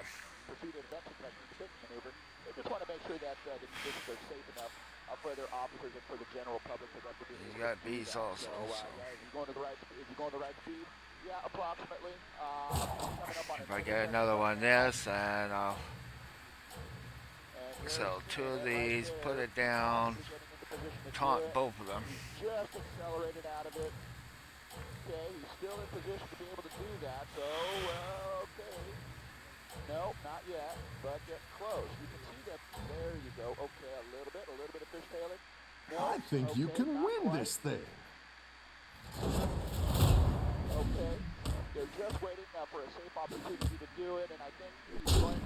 Pursue the adventure technique maneuver. They just want to make sure that the conditions are safe enough for their officers and for the general public for them to be able to He's got do beats that. also. So, is he going to the right? Is he going the right speed? Yeah, approximately. Coming up on If I get another one this, and I'll sell two of these, put it down, taunt both of them. Just accelerated out of it. Okay, he's still in position to be able to do that. So, okay. No, not yet, but get close. You can see that. There you go. Okay, a little bit of fishtailing. No, I think you can win quite. this thing. Okay, they're just waiting for a safe opportunity to do it, and I think he's going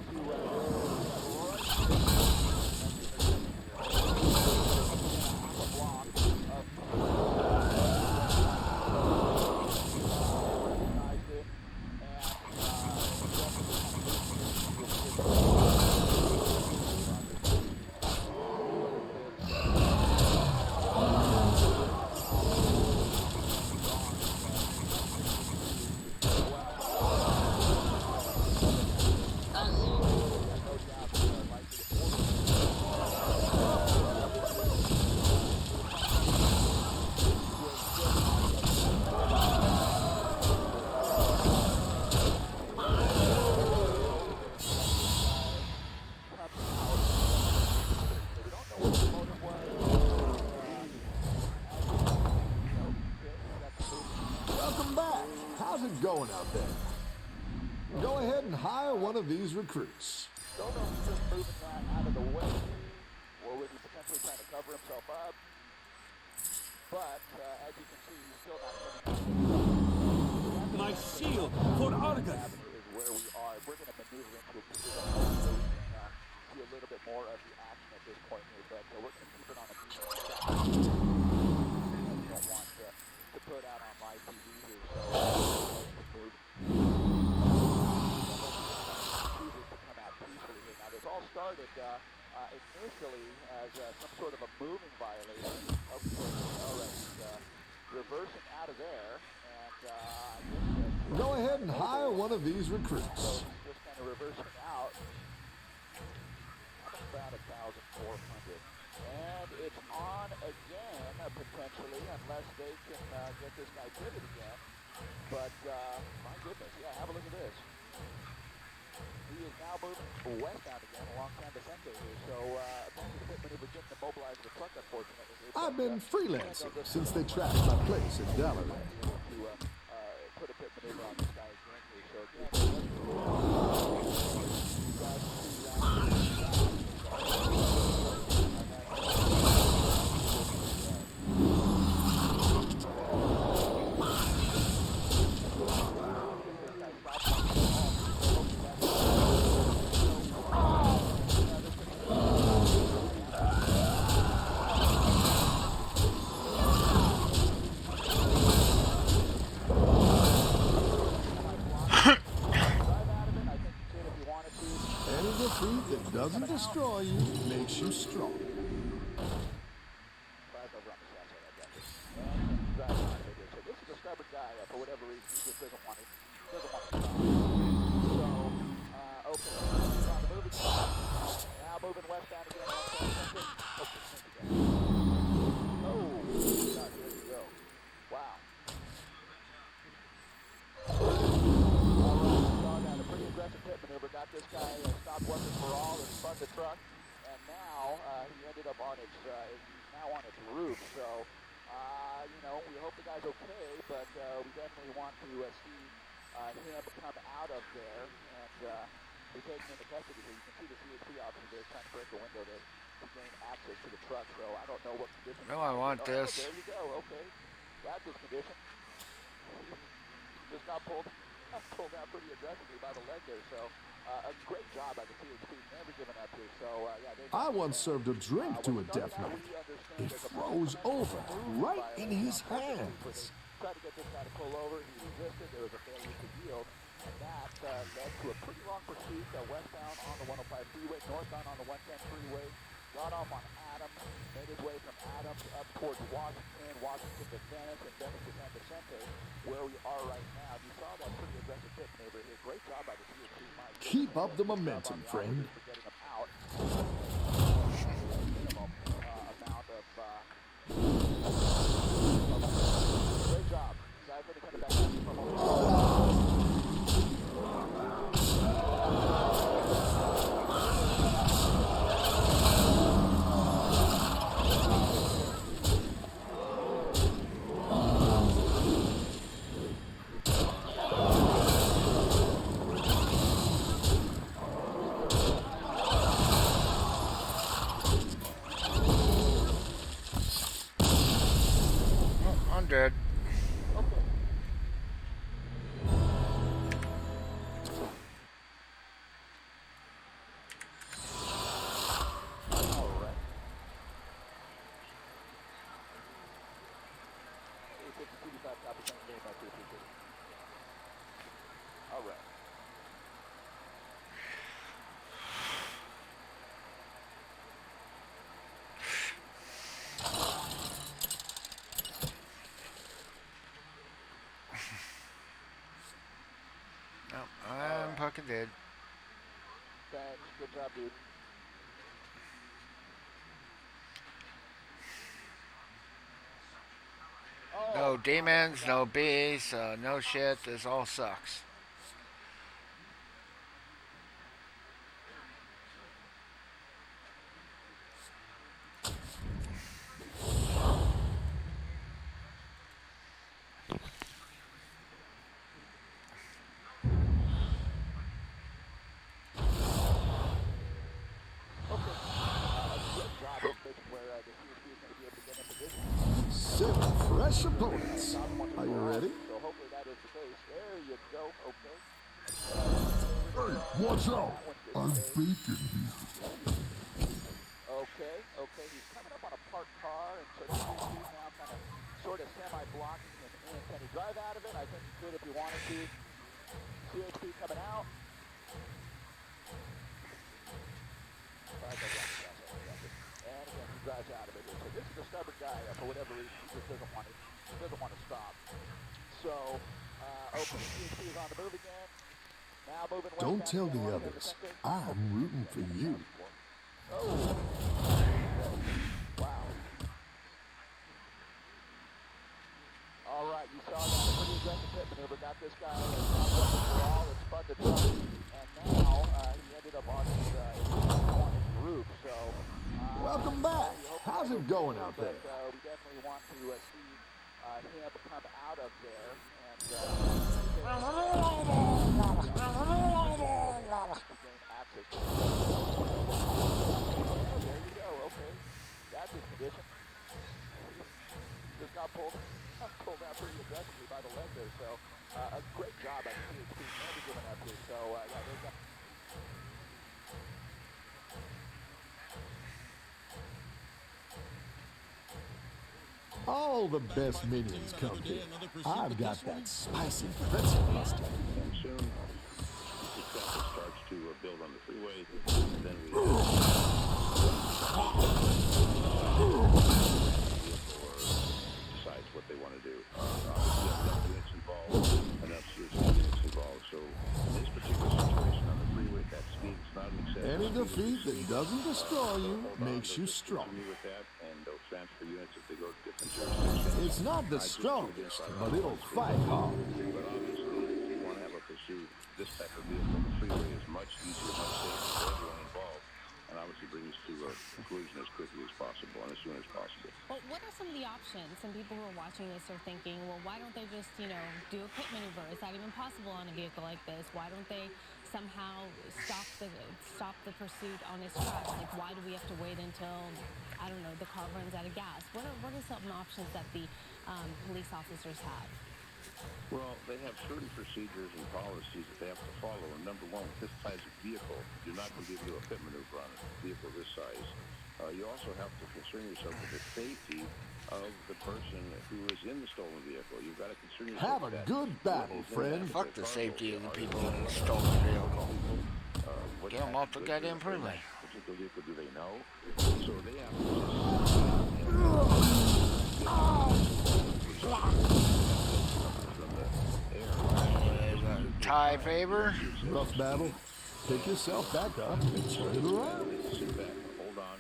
going out there? Go ahead and hire one of these recruits. Don't know if he's just moving that out of the way, or was he potentially trying to cover himself up? But as you can see, he's still not coming out. My shield for Argus! Is where we are. We're going to maneuver into a position where we can see a little bit more of the action at this point here, but we're going to keep it on a medium shot. We don't want to put out on live TV here, so move. Chooses to come out peacefully here. Now, this all started initially as some sort of a moving violation. Of course, already reversing out of there, and Go ahead and hire one of these recruits. so he's just kind of reversing out about 1,400. And it's on again, potentially, unless they can get this guy pitted again. But, my goodness, yeah, have a look at this. He is now moving westbound again along San Vicente here. So, apparently the pit maneuver didn't immobilize the truck, unfortunately. I've been freelancing since they trashed my place in Delaware. To put a pit maneuver on this guy again here. So, again, Any defeat that doesn't destroy you makes you strong. So this is a stubborn guy for whatever reason. He just doesn't want it. So, okay, he's on the moving side. Now moving westbound again. Oh, God, here we go. Wow. All right, a pretty aggressive pit maneuver. Got this guy stopped once and for all and spun the truck. And now he ended up on its, he's now on its roof. So, you know, we hope the guy's okay, but we definitely want to see him come out of there, and we're taking him into custody here. You can see the CHP officer there trying to break the window to gain access to the truck, so I don't know what condition. No, I want this. There you go, okay. That's his condition. Just got pulled out pretty aggressively by the leg there, so a great job by the CHP, never giving up here. So, yeah, I once served a drink to a deaf man. It froze over right in his hands. Tried to get this guy to pull over. He resisted. There was a failure to yield. And that led to a pretty long pursuit westbound on the 105 freeway, northbound on the 110 freeway. Got off on Adams, made his way from Adams up towards Washington, Washington to Venice, and Venice to San Vicente, where we are right now. You saw that pretty aggressive pit maneuver here. Great job by the CHP. Keep up the momentum, friend. For getting him out. Minimum amount of great job. Guys, let me come back from I'm dead. All right. No, I'm fucking dead. Thanks. Good job, dude. No demons, no bees, no shit. This all sucks. fresh opponents. Are you ready? So hopefully that is the case. There you go. Okay. Hey, watch out! I'm bacon here. Okay. Okay. He's coming up on a parked car, and so he's now kind of sort of semi-blocking him in. Can he drive out of it? I think he could if he wanted to. CHP coming out. And again, he drives out of it. So this is a stubborn guy for whatever reason. He just doesn't want to. He doesn't want to stop. So, opening CHP is on the move again. Now moving west. Don't tell the others. I'm rooting for you. Oh. Wow. All right, you saw that. A pretty aggressive pit maneuver. Got this guy overall. It's spun the truck. And now he ended up on his roof. So. Welcome back. How's it going out there? We definitely want to see him come out of there. And gain access. There you go. Okay. That's his condition. Just got pulled out pretty aggressively by the leg there. So a great job by CHP. Never giving up here. So yeah, they've got. All the best minions come here. I've got that spicy pretzel mustard. And soon, the traffic starts to build on the freeway, then we decides what they want to do. Obviously, enough units involved, enough CHP units involved. So in this particular situation on the freeway, that speed is not an acceptable. Any defeat that doesn't destroy you makes you strong. With that, and they'll transfer units if they go to different jurisdictions. It's not the strongest, but it'll fight hard. But obviously, if you want to have a pursuit, this type of vehicle, the freeway is much easier, much safer for everyone involved, and obviously brings to a conclusion as quickly as possible and as soon as possible. Well, what are some of the options? Some people who are watching this are thinking, well, why don't they just, do a pit maneuver? Is that even possible on a vehicle like this? Why don't they somehow stop the pursuit on its tracks? Like, why do we have to wait until, I don't know, the car runs out of gas? What are some options that the police officers have? Well, they have certain procedures and policies that they have to follow. And number one, with this size of vehicle, you're not going to be able to do a pit maneuver on a vehicle this size. You also have to concern yourself with the safety of the person who is in the stolen vehicle. You've got to concern yourself Have with a that. good battle, friend. Fuck the safety of the people in the stolen vehicle. Get them off the goddamn freeway. Particular vehicle, do they know? So they have to Tie favor. Rough battle. Pick yourself back up and turn it around. sit back, hold on.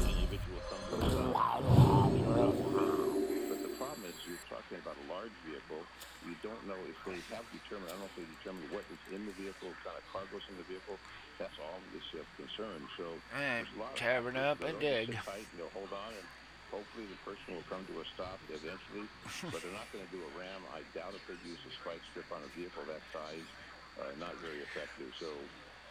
The individual comes to a stop. But the problem is, you're talking about a large vehicle. You don't know if they have determined. I don't know if they determined what is in the vehicle, what kind of cargo's in the vehicle. That's all this concern. So And there's a lot of tavern up and dig. sit tight, hold on, and hopefully the person will come to a stop eventually. But they're not going to do a ram. I doubt if they'd use a spike strip on a vehicle that size. Not very effective. So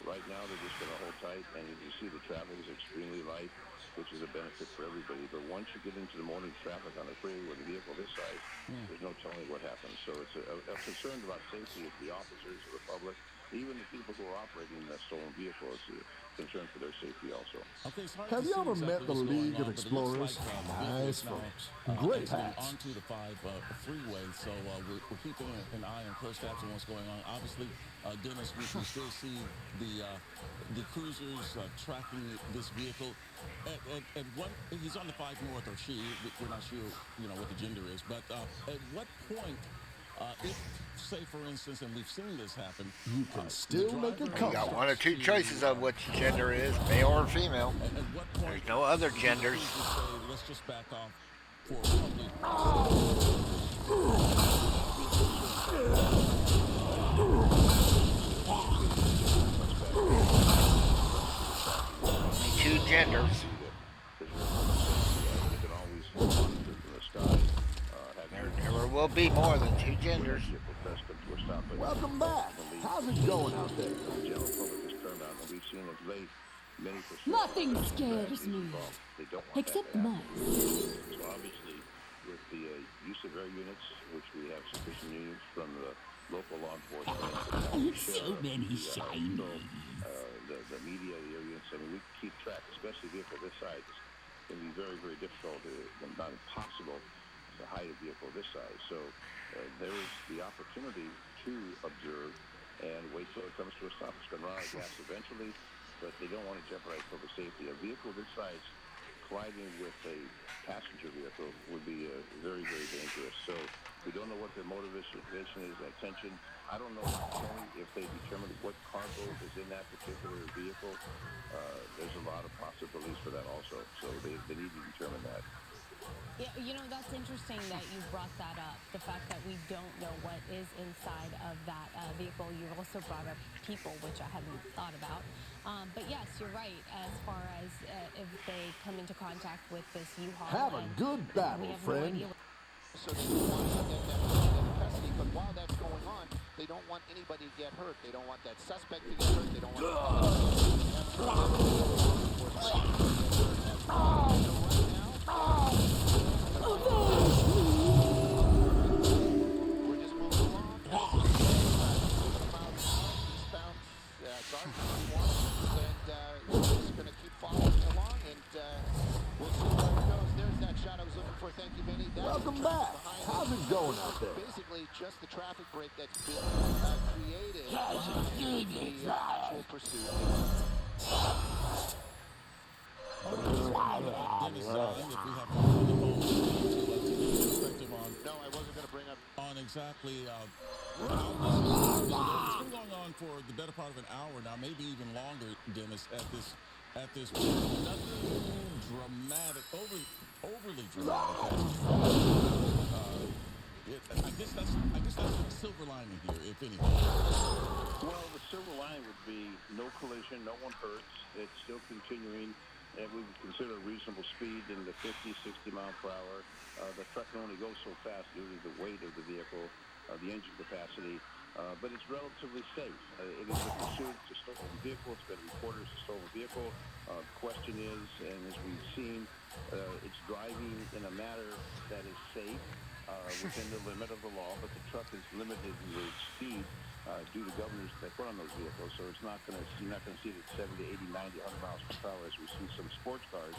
right now they're just going to hold tight, and you see the traffic is extremely light, which is a benefit for everybody. But once you get into the morning traffic on the freeway with a vehicle this size, there's no telling what happens. So it's a concern about safety of the officers, of the public, even the people who are operating that stolen vehicle. It's a concern for their safety also. Okay, it's hard Have to you see ever met exactly the what's going League of on, but it looks Explorers? like, the Nice vehicle is now, folks. Great exiting hats. onto the freeway, so we're keeping an eye on close tabs on what's going on. Obviously, Dennis, we can still see the cruisers tracking this vehicle. At what he's on the 5 North, or she, we're not sure, what the gender is, but at what point, if, say, for instance, and we've seen this happen, You can still make a You comeback. got one or two choices of which gender is, male or female. at what point There's no other genders. the cruisers say, let's just back off for public. Only two genders. There never will be more than two genders. Welcome back. How's it going out there? Nothing scares me. Except mice. So obviously, with the use of air units, which we have sufficient units from the local law enforcement, the county sheriff, the media, the air units. I mean, we can keep track, especially a vehicle this size. It's going to be very, very difficult, not impossible, to hide a vehicle this size. So there is the opportunity to observe and wait till it comes to a stop. It's going to run out of gas eventually, but they don't want to jeopardize public safety. A vehicle this size colliding with a passenger vehicle would be very, very dangerous. So we don't know what their motivation is, intention. I don't know if they determined what cargo is in that particular vehicle. There's a lot of possibilities for that also. So they need to determine that. Yeah, you know, that's interesting that you brought that up, the fact that we don't know what is inside of that vehicle. You also brought up people, which I hadn't thought about. But yes, you're right, as far as if they come into contact with this U-Haul. Have a good battle, we have friend. No idea So they want to get that person into custody, but while that's going on, they don't want anybody to get hurt. They don't want that suspect to get hurt. They don't want the public we're just moving along. Eastbound, and we're just going to keep following along, and we'll see where it goes. There's that shot I was looking for. Thank you, Vinny. That's Welcome back. How's it going out there? basically just the traffic break that's been created in the actual pursuit. No, I wasn't going to bring up On exactly it's been going on for the better part of an hour now, maybe even longer, Dennis, at this point. Nothing dramatic, overly dramatic. I guess that's the silver lining here, if anything. Well, the silver lining would be no collision, no one hurts. It's still continuing, and we would consider a reasonable speed in the 50, 60 mile per hour. The truck can only go so fast due to the weight of the vehicle, the engine capacity, but it's relatively safe. It is a pursuit to stolen vehicle. It's been reported as a stolen vehicle. The question is, and as we've seen, it's driving in a manner that is safe within the limit of the law, but the truck is limited in the speed due to governors that put on those vehicles. So it's not going to, you're not going to see it at 70, 80, 90, 100 miles per hour as we see some sports cars,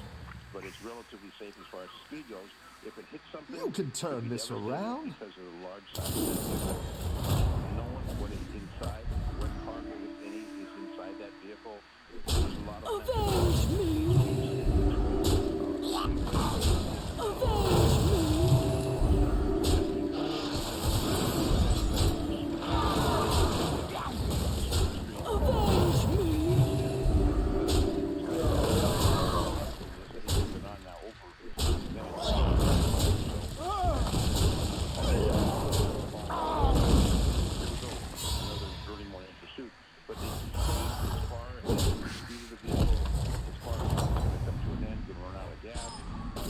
but it's relatively safe as far as speed goes. If it hits something, You can turn this around. because of the large size of that vehicle. Knowing what is inside, what cargo, if any, is inside that vehicle, there's a lot of Avenge me! Avenge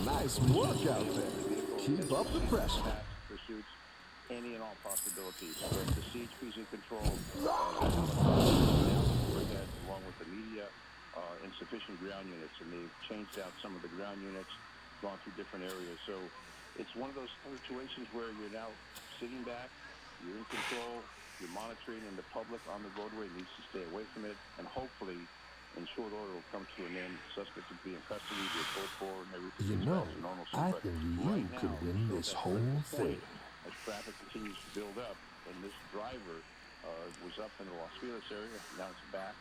Nice work out there. Keep up the pressure. Pursuits, any and all possibilities. But the CHP's in control. That, along with the media, insufficient ground units, and they've changed out some of the ground units, gone through different areas. So it's one of those situations where you're now sitting back, you're in control, you're monitoring, and the public on the roadway needs to stay away from it, and hopefully in short order will come to an end. Suspect will be in custody, be code for, and everything. You know, I think you could win this whole thing. As traffic continues to build up, and this driver was up in the Los Feliz area, now it's back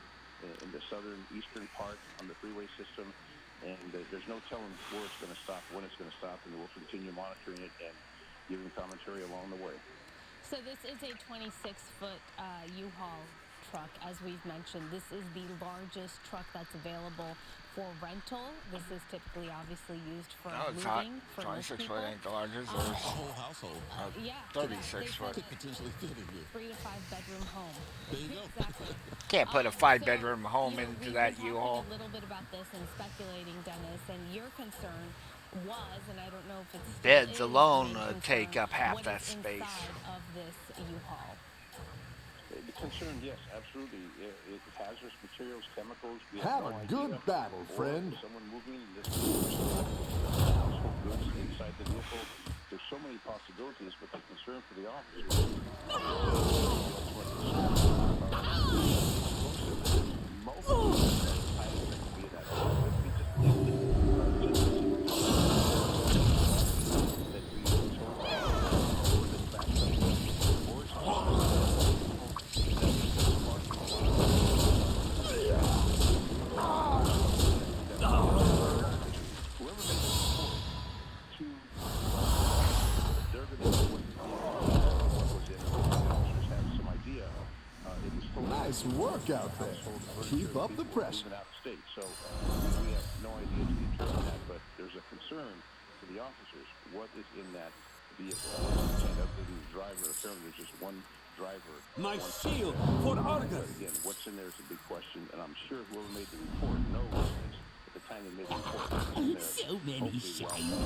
in the southern eastern part on the freeway system, and there's no telling where it's going to stop, when it's going to stop, and we'll continue monitoring it and giving commentary along the way. So this is a 26-foot U-Haul truck, as we've mentioned. This is the largest truck that's available for rental. This is typically obviously used for moving for most 26 people. foot ain't the largest. A There's whole household. Yeah, 36 foot. Could potentially fit in here. 3 to 5 bedroom home. There you go. Exactly. Can't put a So, 5-bedroom home you know, into we've that been U-Haul. talking a little bit about this and speculating, Dennis, and your concern was, and I don't know if it's still Beds is, alone the main take concern, up half what that is space. inside of this U-Haul. The concern, yes, absolutely. It hazardous materials, chemicals. We Have no a good idea. battle, Or friend. someone moving this household goods inside the vehicle. there's so many possibilities, but the concern for the officers, multiple titles that could be in that office. Let me just name them. That we told this back or whoever made the report to they're going to know what was in it. The officers have some idea. It was stolen. Nice work out there. Keep up the pressure. Moving out of state, so we have no idea to determine that. But there's a concern for the officers. What is in that vehicle? And other than the driver, apparently there's just one driver. My shield for Argus. But again, what's in there is a big question, and I'm sure whoever made the report knows this. At the time they made the report, what's in there. So many shiny.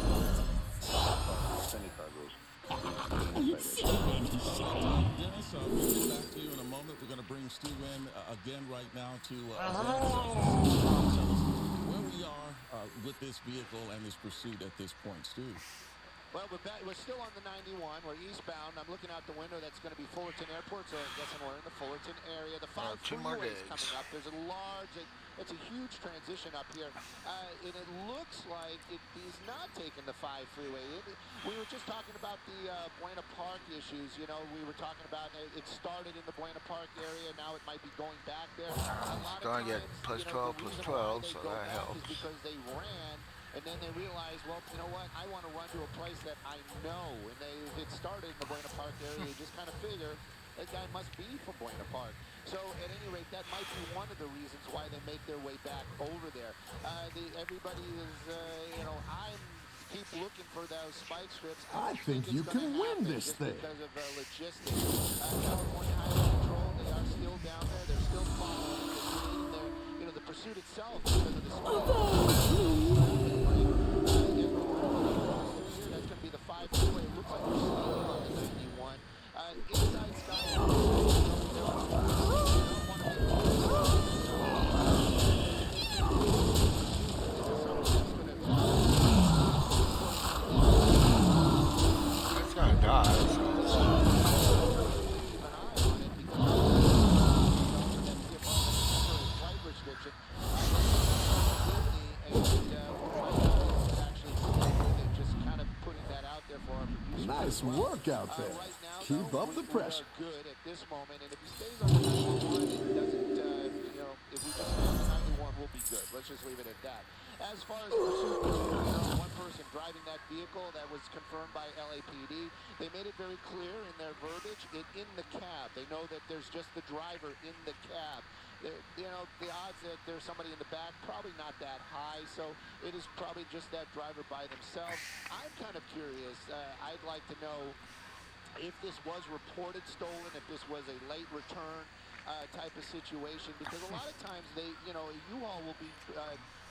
Penny cargoes. So many shiny. Dennis, we'll get back to you in a moment. We're going to bring Stu in again right now to where we are with this vehicle and this pursuit at this point. Stu. Well, we're still on the 91. We're eastbound. I'm looking out the window. That's going to be Fullerton Airport, so I'm guessing we're in the Fullerton area. The 5 freeway is coming up. There's a it's a huge transition up here. And it looks like he's not taking the 5 freeway. We were just talking about the Buena Park issues. You know, we were talking about it started in the Buena Park area. Now it might be going back there. A lot of Going to get times, plus 12, so that helps. is because they ran. And then they realize, well, you know what? I want to run to a place that I know. And it started in the Buena Park area. You just kind of figure that guy must be from Buena Park. So at any rate, that might be one of the reasons why they make their way back over there. Everybody is, I keep looking for those spike strips. I think you can win this thing. Because of logistics. California Highway Patrol, they are still down there. They're still following. The pursuit itself because of the that's going to be the 5 freeway. It looks like we're still on the 91. Inside It's gonna die. Nice work out there. Keep up the pressure. Good at this moment, and if he stays on the 91, it doesn't, if we just stay on the 91, we'll be good. Let's just leave it at that. As far as pursuit goes, one person driving that vehicle that was confirmed by LAPD. They made it very clear in their verbiage, in the cab. They know that there's just the driver in the cab. The odds that there's somebody in the back, probably not that high, so it is probably just that driver by themselves. I'm kind of curious. I'd like to know if this was reported stolen, if this was a late return type of situation, because a lot of times a U-Haul will be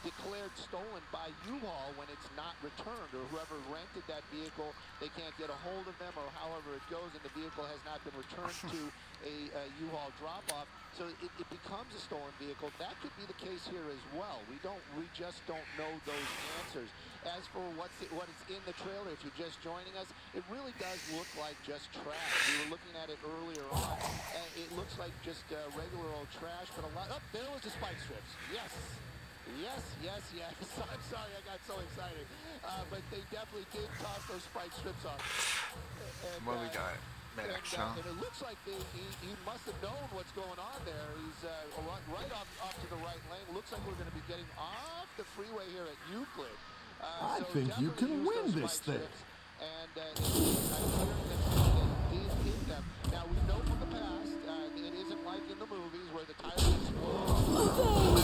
declared stolen by U-Haul when it's not returned, or whoever rented that vehicle, they can't get a hold of them, or however it goes, and the vehicle has not been returned to a U-Haul drop-off, so it becomes a stolen vehicle. That could be the case here as well. We just don't know those answers. As for what is in the trailer, if you're just joining us, it really does look like just trash. We were looking at it earlier on, and it looks like just regular old trash, but there was the spike strips. Yes. Yes. I'm sorry, I got so excited. But they definitely did toss those spike strips off. What we got? Max, huh? And it looks like he must have known what's going on there. He's right off to the right lane. Looks like we're going to be getting off the freeway here at Euclid. I think you can win this thing. And I hear that they did hit them. Now, we know from the past, it isn't like in the movies where the tires explode.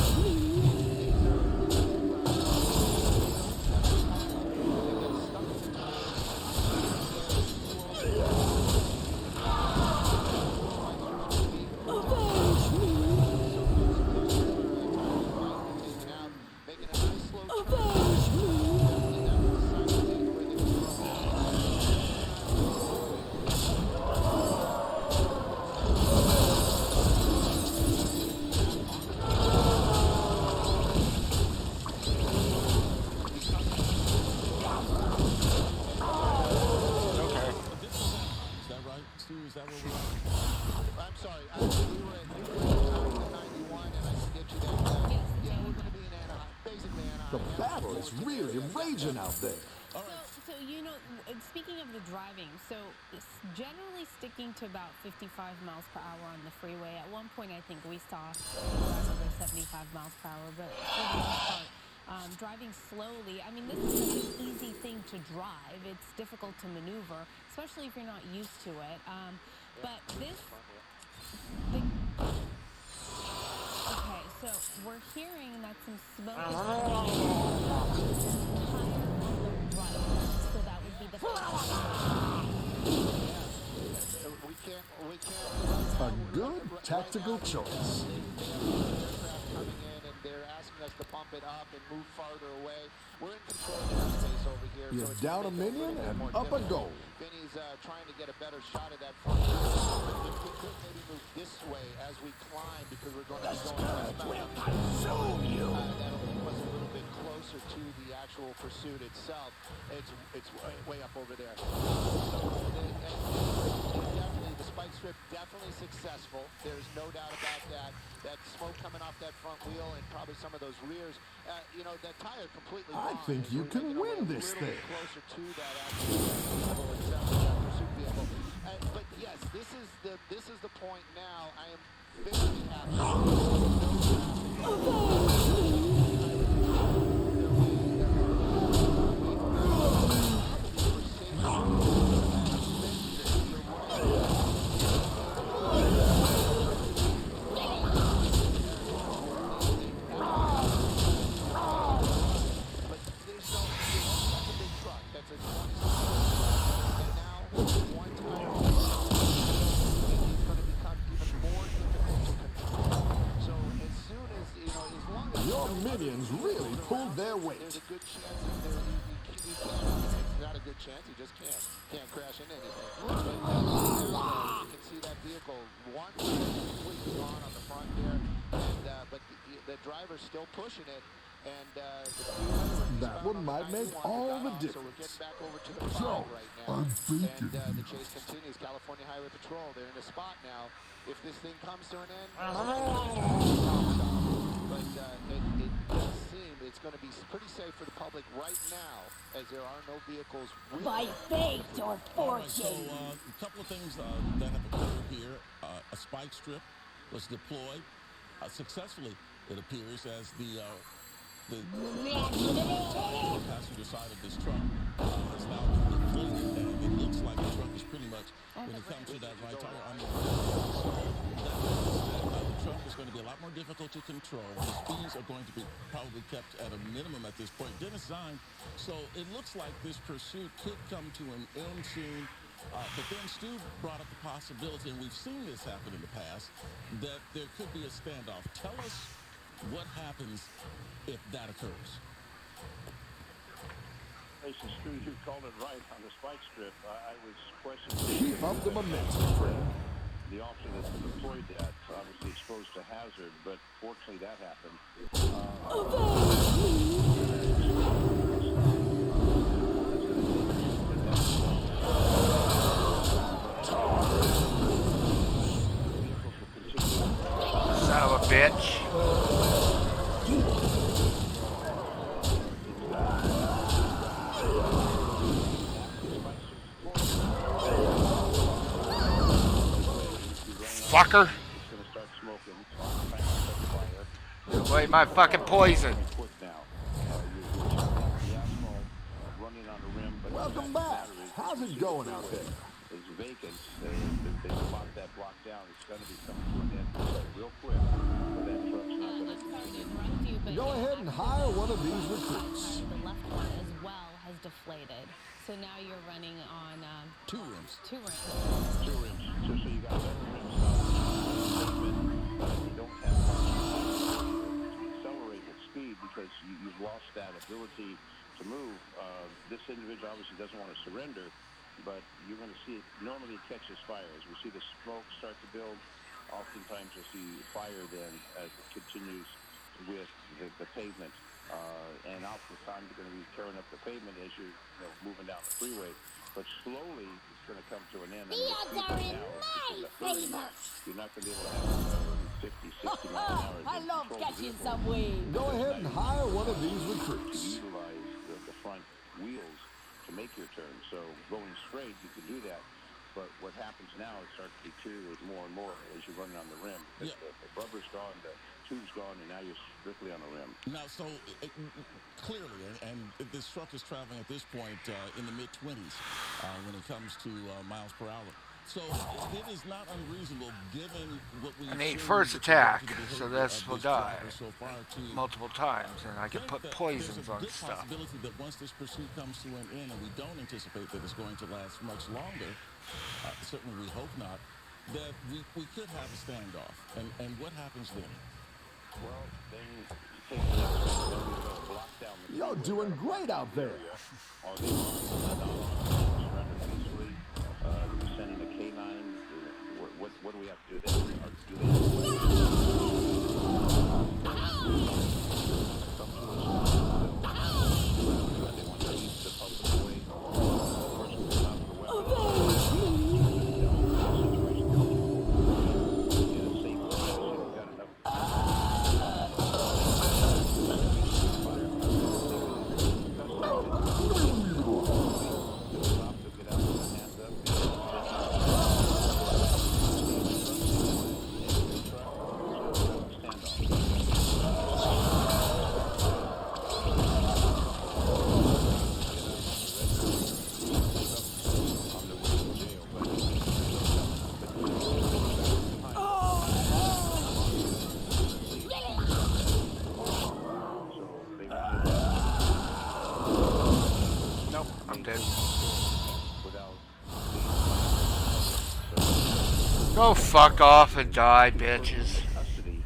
vehicle is really raging out there. So you know, speaking of the driving, so it's generally sticking to about 55 miles per hour on the freeway. At one point, I think we saw drivers go 75 miles per hour, but for the most part, driving slowly. I mean, this is an easy thing to drive. It's difficult to maneuver, especially if you're not used to it. But this, okay, so we're hearing that some smoke is coming in higher on the right. So that would be the A good tactical choice. Coming in and they're asking us to bump it up and move farther away. We're in control of the airspace over here. You're so it's down a gonna make it minion little bit and more up a difficult. goal. Vinny's trying to get a better shot of that front. If we could maybe move this way as we climb because we're going to be going westbound. That'll move us a little bit closer to the actual pursuit itself. It's way up over there. Definitely, the spike strip definitely successful. There's no doubt about that. That smoke coming off that front wheel and probably some of those rears. You know, that tire completely I gone. think you can win this thing. Closer to that actual vehicle itself, that pursuit vehicle. But yes, this is the point now. I am very happy. Your minions really pulled their weight. There's a good chance he can't. It's not a good chance. He just can't crash into anything. You can see that vehicle one completely gone on the front there, and but the driver's still pushing it. And that one might make all the difference. So we're getting back over to the Joe, right now. I'm thinking And the here. chase continues. California Highway Patrol, they're in a spot now. If this thing comes to an end, but it does seem it's going to be pretty safe for the public right now, as there are no vehicles. By fate or All right, so fortune. a couple of things that have occurred here. A spike strip was deployed successfully, it appears, as the passenger side of this truck has now been deflated, and it looks like the truck is pretty much, when it comes to that right tire, on the so that means that the truck is going to be a lot more difficult to control. The speeds are going to be probably kept at a minimum at this point. Dennis Zine, so it looks like this pursuit could come to an end soon. But then Stu brought up the possibility, and we've seen this happen in the past, that there could be a standoff. Tell us what happens if that occurs. Stu, you called it right on the spike strip. I was questioning. Keep up the momentum, friend. The officer that deployed that, obviously exposed to hazard, but fortunately that happened. Son of a bitch. Fucker. Wait, my fucking poison. Welcome back. How's it going out there? It's vacant. They locked that block down. It's going to be coming to an end real quick. That truck's not going I'm sorry to interrupt you, but Go ahead and hire one of these recruits. the left one as well has deflated. So now you're running on Two rims. two rims. Two rims. So you got that rims you don't have to accelerate with speed because you've lost that ability to move. This individual obviously doesn't want to surrender, but you're going to see it. Normally it catches fire. As we see the smoke start to build, oftentimes you'll see fire then as it continues with the pavement. And oftentimes you're going to be tearing up the pavement as you're moving down the freeway. But slowly it's going to come to an end. The odds are in my favor. You're not going to be able to have 50, 60 miles an hour. I then love control the catching vehicle. some waves. Go ahead and hire one of these You recruits. utilize the front wheels to make your turn. So going straight, you can do that. But what happens now, it starts to deteriorate more and more as you're running on the rim. Because the rubber's gone, the tube's gone, and now you're strictly on the rim. Now, so clearly, and this truck is traveling at this point in the mid-20s when it comes to miles per hour. So it is not unreasonable, given what we've I need seen first with regard attack, to the so behavior this of will this die driver so far, to multiple times, and I can think put that there's poisons a on good stuff. possibility that once this pursuit comes to an end, and we don't anticipate that it's going to last much longer, certainly we hope not, that we could have a standoff. And what happens then? Well, then you take the next step. Then we go block down the You're freeway, doing try to block great down out the there. area. Are they armed? Are they not armed? Surrender peacefully. Do we send in a K9? What do we have to do then? Or do they have to wait? Some suicide. They want to keep the public away. The person goes out with a weapon. In a safe location, you've got enough. Nope, I'm dead. Go fuck off and die, bitches. Custody,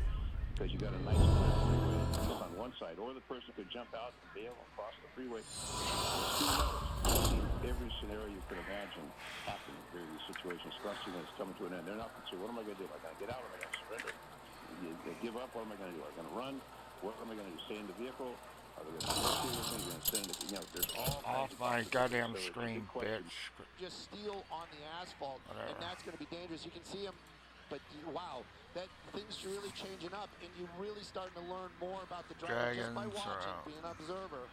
because you got a nice clear freeway on one side, or the person could jump out and bail and cross the freeway. Who knows? I've seen every scenario you could imagine happen during these situations, especially when it's coming to an end. They're not concerned. What am I going to do? Am I going to get out? Am I going to surrender? You give up? What am I going to do? Am I going to run? What am I going to do? Stay in the vehicle? Are they going to negotiate with me? Are they going to stay in the, there's all Off kinds of my possibilities. goddamn So it's a screen, good question. bitch. Just steel on the asphalt, Whatever. and that's going to be dangerous. You can see him, but wow, that thing's really changing up, and you're really starting to learn more about the driver just by Dragons are watching, out. being an observer.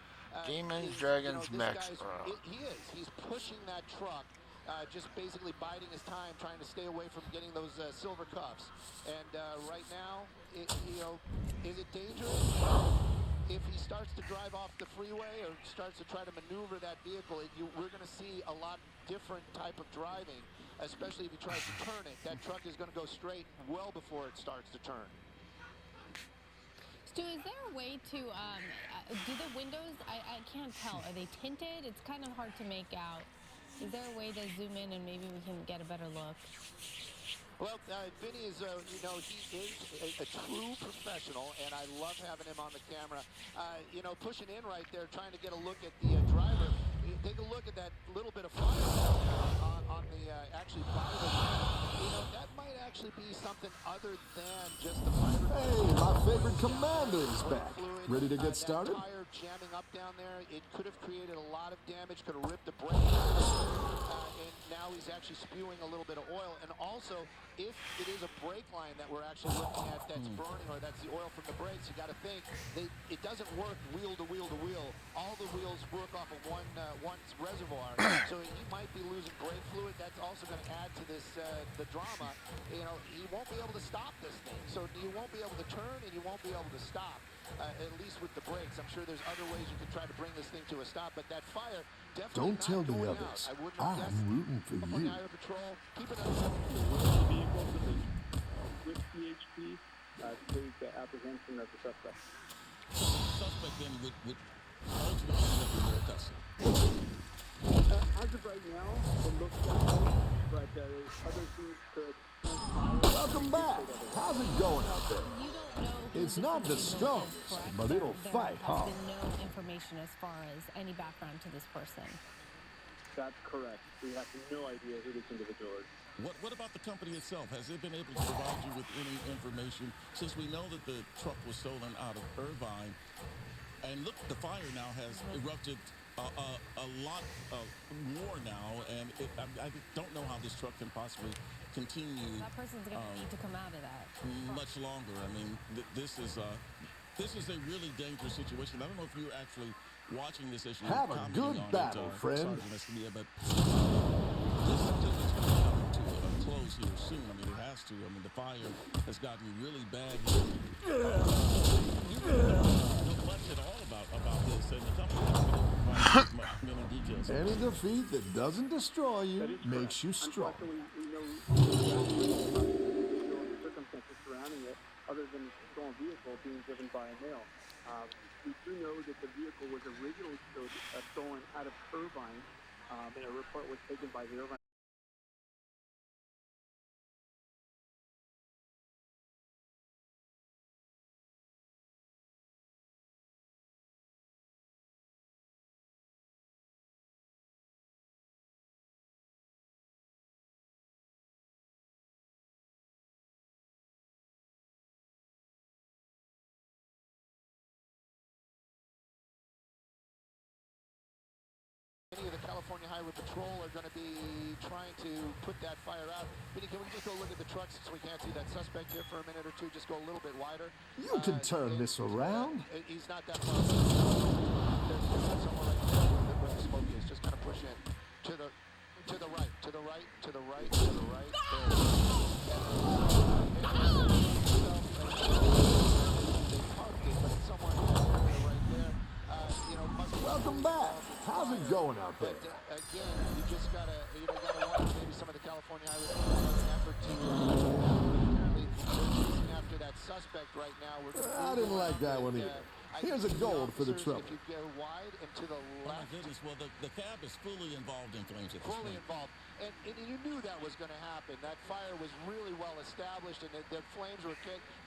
Demons, Is, dragons, this mechs guy's, are out. he is. He's pushing that truck, just basically biding his time, trying to stay away from getting those silver cuffs. And right now, is it dangerous? If he starts to drive off the freeway or starts to try to maneuver that vehicle, we're going to see a lot different type of driving, especially if he tries to turn it. That truck is going to go straight well before it starts to turn. Stu, is there a way to, do the windows, I can't tell, are they tinted? It's kind of hard to make out. Is there a way to zoom in and maybe we can get a better look? Well, Vinny is, he is a true professional, and I love having him on the camera. Pushing in right there, trying to get a look at the driver. Take a look at that little bit of fire on the, actually, by the rim. That might actually be something other than just the fire. Hey, my favorite commander is back. Ready to get started? That tire jamming up down there, it could have created a lot of damage, could have ripped the brake. And now he's actually spewing a little bit of oil. And also, if it is a brake line that we're actually looking at that's burning, or that's the oil from the brakes, you got to think it doesn't work wheel to wheel to wheel. All the wheels work off of one reservoir, so he might be losing brake fluid. That's also going to add to this the drama. He won't be able to stop this thing, so you won't be able to turn and you won't be able to stop. At least with the brakes, I'm sure there's other ways you can try to bring this thing to a stop. But that fire definitely Don't tell not the going others. out. I wouldn't have guessed. I'm rooting for On you. the Iowa Patrol, keep it up. With PHP, state the apprehension of the suspect. So the suspect then would ultimately end up in their custody. As of right now, it looks that way, but other things could transpire. Welcome back. How's it going out there? You don't know who It's this not the individual is, strongest, correct? but it'll There fight has hard. been no information as far as any background to this person. That's correct. We have no idea who this individual is. What about the company itself? Has it been able to provide you with any information, since we know that the truck was stolen out of Irvine? And look, the fire now has erupted a lot more now, and I don't know how this truck can possibly continue That person's going to need to come out of that. much longer. I mean, this is a really dangerous situation. I don't know if you're actually watching this as you're Have a commenting good on battle, it, friend. Sergeant Escamilla, but this is going to come to a close here soon. I mean, it has to. I mean, the fire has gotten really bad here. You really don't know much at all about this, and the company hasn't provide many details. Any defeat that doesn't destroy you makes you strong. Unfortunately, we know the circumstances surrounding it, other than a stolen vehicle being driven by a male. We do know that the vehicle was originally stolen out of Irvine, and a report was taken by the Irvine. Any of the California Highway Patrol are going to be trying to put that fire out. Vinny, can we just go look at the truck since we can't see that suspect here for a minute or two? Just go a little bit wider. You can turn this around. He's not that far. There's somewhere right there where the smoke is. Just kind of push in. To the right, to the right, to the right, to the right. There. They parked it, but it's somewhere in that area right there. Welcome back. How's it going out there? But again, you just gotta wonder maybe some of the California Highway Patrol have an effort to apparently they're chasing after that suspect right now. I didn't like that one either. Here's a gold for the trouble. If you go wide and to the Oh my left. goodness! Well, the cab is fully involved in flames at this Fully point. involved. And you knew that was going to happen. That fire was really well established, and the flames were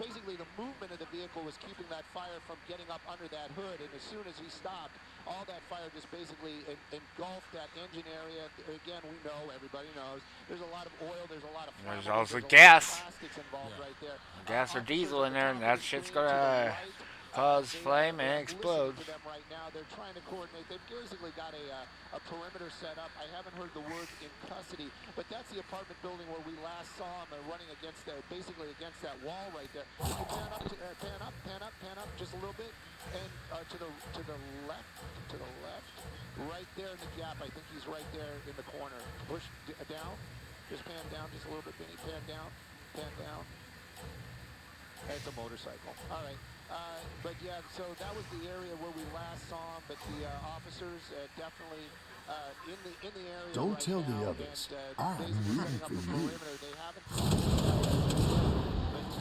basically the movement of the vehicle was keeping that fire from getting up under that hood. And as soon as he stopped, all that fire just basically engulfed that engine area. Again, we know, everybody knows, there's a lot of oil, there's a lot of There's flammable, also there's a lot of gas. plastics involved right there. Gas or Officers diesel at in the there, top and of that the shit's screen to the gonna right, cause they flame and listening explode. to them right now. They're trying to coordinate. They've basically got a perimeter set up. I haven't heard the word in custody, but that's the apartment building where we last saw them running against basically against that wall right there. Can you pan up just a little bit, and to the left, right there in the gap. I think he's right there in the corner. Push down, just pan down just a little bit, Vinny. Pan down. It's a motorcycle. All right. But yeah, so that was the area where we last saw him. But the officers definitely in the area. Don't right tell now, the others. And, I'm basically rooting setting up for a you. perimeter. They haven't. But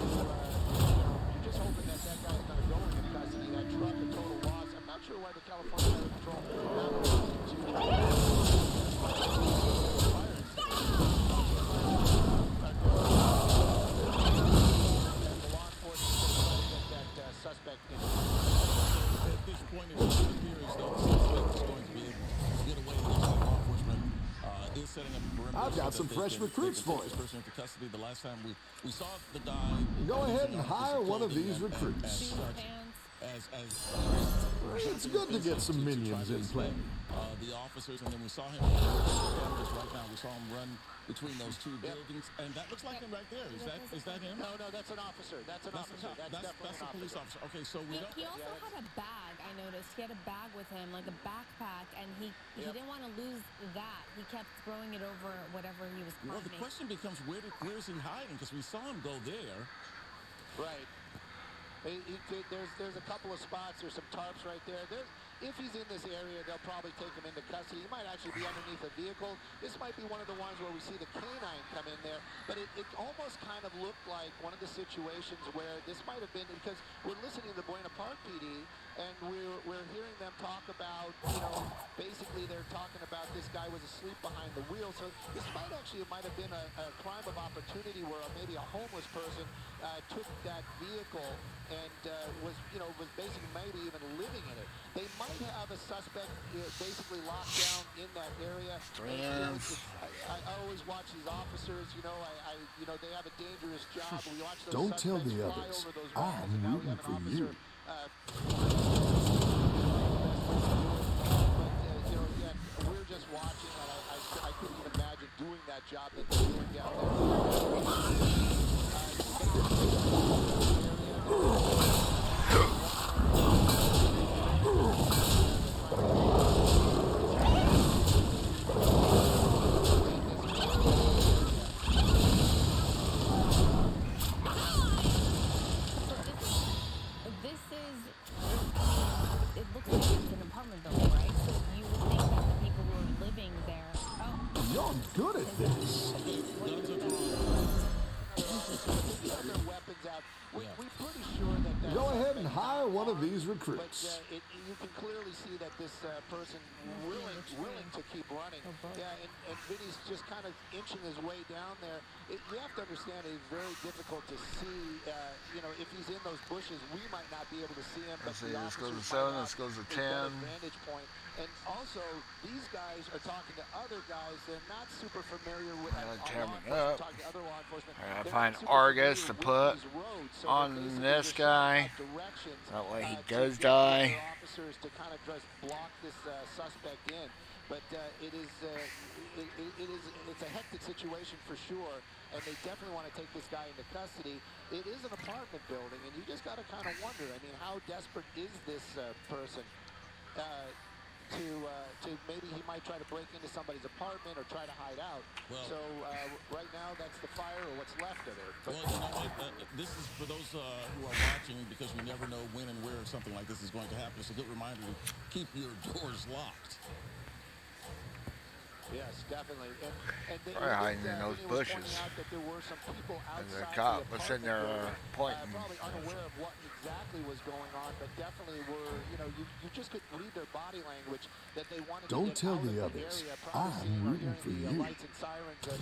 you're just hoping that guy's going to go into custody. That truck, a total loss. I'm not sure why the California Highway Patrol haven't looked suspect in At this point, it appears that the suspect is going to be able to get away. It looks like law enforcement is setting up a perimeter. I've got so some that fresh recruits they can for take you. this person into custody. The last time we saw the guy. Go ahead and using hire his one of clothing these recruits. as Shoes, such, pants. It's good to get some minions in play. The officers, and then we saw him cameras right now. We saw him run between those two buildings, and that looks like him right there. Is that him? No, that's an officer. That's an officer. That's definitely a police officer. Okay, so we don't. He also had a bag, I noticed. He had a bag with him, like a backpack, and he didn't want to lose that. He kept throwing it over whatever he was Well, the climbing. question becomes, where is he hiding? Because we saw him go there. right. There's a couple of spots. There's some tarps right there. If he's in this area, they'll probably take him into custody. He might actually be underneath a vehicle. This might be one of the ones where we see the canine come in there. But it almost kind of looked like one of the situations where this might have been, because we're listening to the Buena Park PD, and we're hearing them talk about, basically they're talking about this guy was asleep behind the wheel. So this might have been a crime of opportunity where maybe a homeless person took that vehicle and was basically maybe even living in it. They might have a suspect basically locked down in that area. And, I always watch these officers. They have a dangerous job. We watch those Don't tell suspects the fly others. over those walls, I'm and now we rooting have an for officer. you. But watching, and I couldn't even imagine doing that job that they're doing down This is, it looks like it's an apartment building, right? So you would think that the people who are living there, You're good at this. got their weapons out. We're pretty sure that that's Go ahead and suspect hire one of armed, these But recruits. you can clearly see that this person willing to keep running. Yeah, and Vinny's just kind of inching his way down there. You have to understand it's very difficult to see. If he's in those bushes, we might not be able to see him. But Let's see, the this goes to officers 7, might this goes to have a better 10. vantage point. And also, these guys are talking to other guys they're not super familiar with. Tear me up. Talking to other law enforcement. I gotta They're find not super Argus to familiar with put these roads, so on they're basically this just shouting guy. out directions, That way he to does get the die. other officers to kind of just block this suspect in. But it's a hectic situation for sure, and they definitely want to take this guy into custody. It is an apartment building, and you just got to kind of wonder. I mean, how desperate is this person? To maybe he might try to break into somebody's apartment or try to hide out. Well, so right now that's the fire or what's left of it. But well, you know what? This is for those who are watching, because we never know when and where something like this is going to happen. It's a good reminder to keep your doors locked. yes, definitely. And Probably hiding in those Vinny was bushes. pointing out that there were some people And the outside cop the was sitting there apartment building, pointing. probably unaware of what exactly was going on, but definitely were, you just could read their body language that they wanted Don't to get tell out the of the others. area, probably I'm seeing or rooting hearing for the you. lights and sirens. The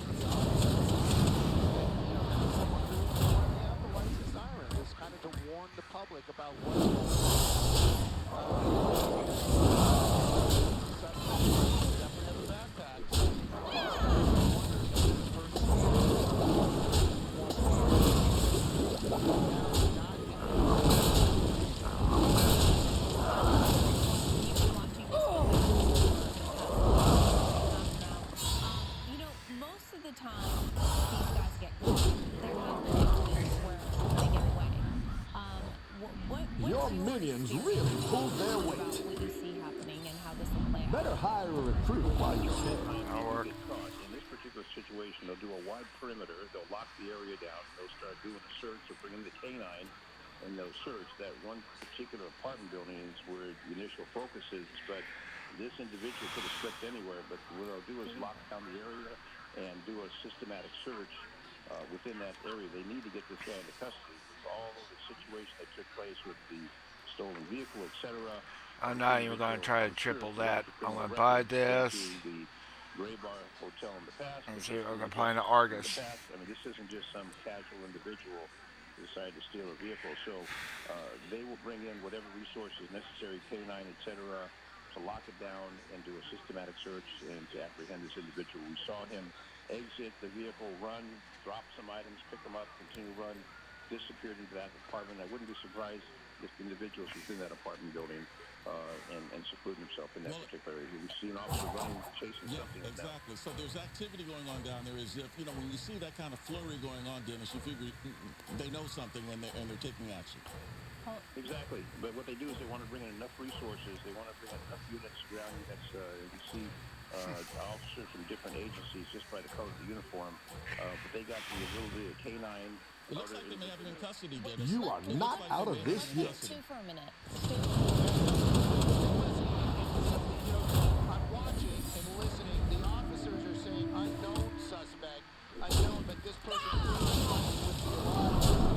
lights and sirens is kind of to warn the public about what's going on. Definitely have a backpack. Most of the time, these guys get caught. There have been instances where they get away. What's Your your minions experience really pulled their about weight. what you see happening and how this will play out? Better hire a recruit while you can. That'll work. Get caught. In this particular situation, they'll do a wide perimeter. They'll lock the area down. They'll start doing a search. They'll bring in the canine, and they'll search. That one particular apartment building is where the initial focus is. But this individual could have slipped anywhere. But what they'll do is lock down the area and do a systematic search within that area. They need to get this guy into custody. With all of the situation that took place with the stolen vehicle, etc. I'm not even going to try to triple that. I'm going to buy this. The Gray Bar Hotel in the past. And see if I can find an Argus. I mean, this isn't just some casual individual who decided to steal a vehicle. So they will bring in whatever resources necessary, canine, etc., to lock it down and do a systematic search and to apprehend this individual. We saw him exit the vehicle, run, drop some items, pick them up, continue run, disappeared into that apartment. I wouldn't be surprised if the individuals within that apartment building and seclude himself in that particular area. We see an officer running, chasing something. Exactly. So there's activity going on down there. Is if when you see that kind of flurry going on, Dennis, you figure they know something and they're taking action. Exactly. But what they do is they want to bring in enough resources. They want to bring in enough units, ground units. You see officers from different agencies just by the color of the uniform. But they got the ability of canine. It looks like they may have him in custody, Dennis. You are not out of this yet. Stu for a minute. I'm watching and listening. The officers are saying unknown suspect. Unknown, but this person is with the alarm.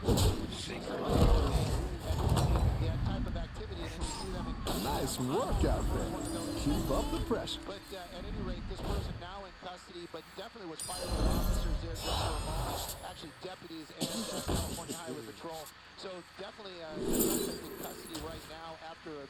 When we see the crowd stand up, Nice work out there. Keep up the pressure. But at any rate, this person now in custody, but definitely was fighting with officers there just for a moment. Actually, deputies and California Highway Patrol. So definitely suspect in custody right now after a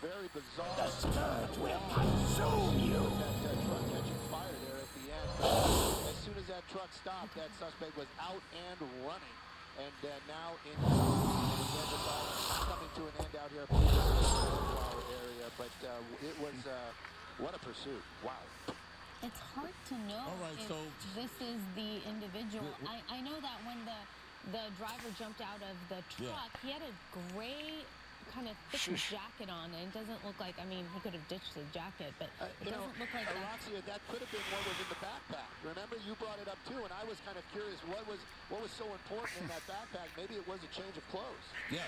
very bizarre... The spirit will consume you. That truck catching fire there at the end. But as soon as that truck stopped, that suspect was out and running. And now in custody. And again, it's all coming to an end out here in the area. But it was... what a pursuit. Wow. It's hard to know if this is the individual. I know that when the driver jumped out of the truck, he had a gray kind of thick jacket on, and it doesn't look like, I mean, he could have ditched the jacket, but it doesn't look like that. Roxy, that could have been what was in the backpack. Remember, you brought it up too, and I was kind of curious what was so important in that backpack. Maybe it was a change of clothes. Yeah,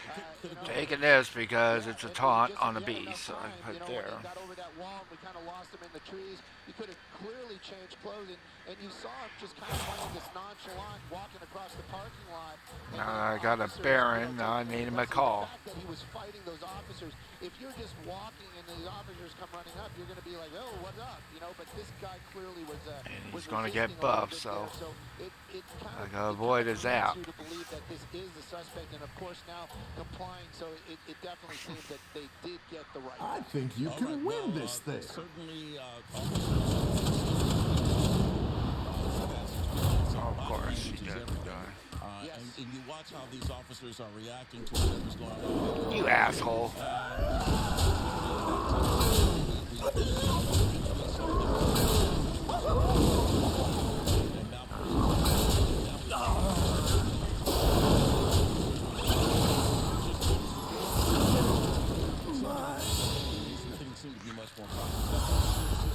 Taking this because it's a taunt on the beast, so I put it there. When he got over that wall, and we kind of lost him in the trees. He could have clearly changed clothes, and you saw him just kind of playing this nonchalant, walking across the parking lot. I got a Baron. Now I need him a call. That he was fighting those officers. If you're just walking and the officers come running up, you're going to be like, oh, what's up? You know, but this guy clearly was. And he's going to get buffed, so I got to avoid his app. To believe that this is the suspect, and of course now complying. So it definitely seems that they did get the right. I think you can win this thing. Certainly, of course, he doesn't die. And you watch how these officers are reacting to whatever's going on. You asshole. Things seem to be much more complicated.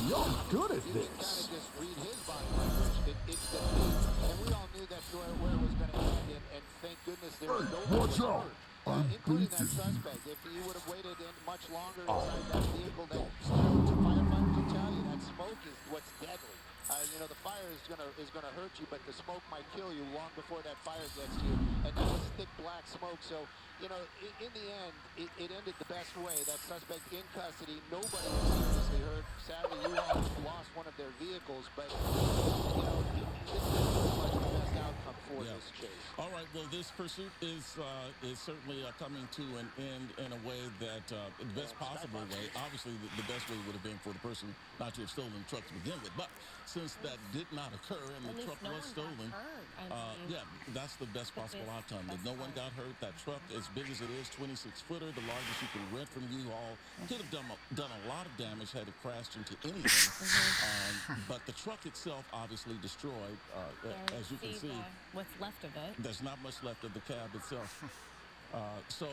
You're good at You can this. kind of just read his body language. It's defeat. And we all knew that's where it was going to end. And thank goodness there was no one Watch out! I'm including that beacon you. suspect. If he would have waited in much longer inside that vehicle, that firefighters will tell you that smoke is what's deadly. You know, the fire is gonna hurt you, but the smoke might kill you long before that fire gets to you. And that was thick black smoke. So, you know, in the end, it ended the best way. That suspect in custody, nobody was seriously hurt. Sadly, you all lost one of their vehicles, but you know, this is pretty much the best outcome for this chase. All right. Well, this pursuit is certainly coming to an end in a way that the best possible way. Obviously, the best way would have been for the person not to have stolen the truck to begin with, but since that did not occur and the truck was stolen, yeah, that's the best possible outcome. That no one got hurt. That truck, as big as it is, 26-footer, the largest you can rent from U-Haul, could have done a lot of damage had it crashed into anything. But the truck itself obviously destroyed, as you can see. What's left of it. There's not much left of the cab itself. So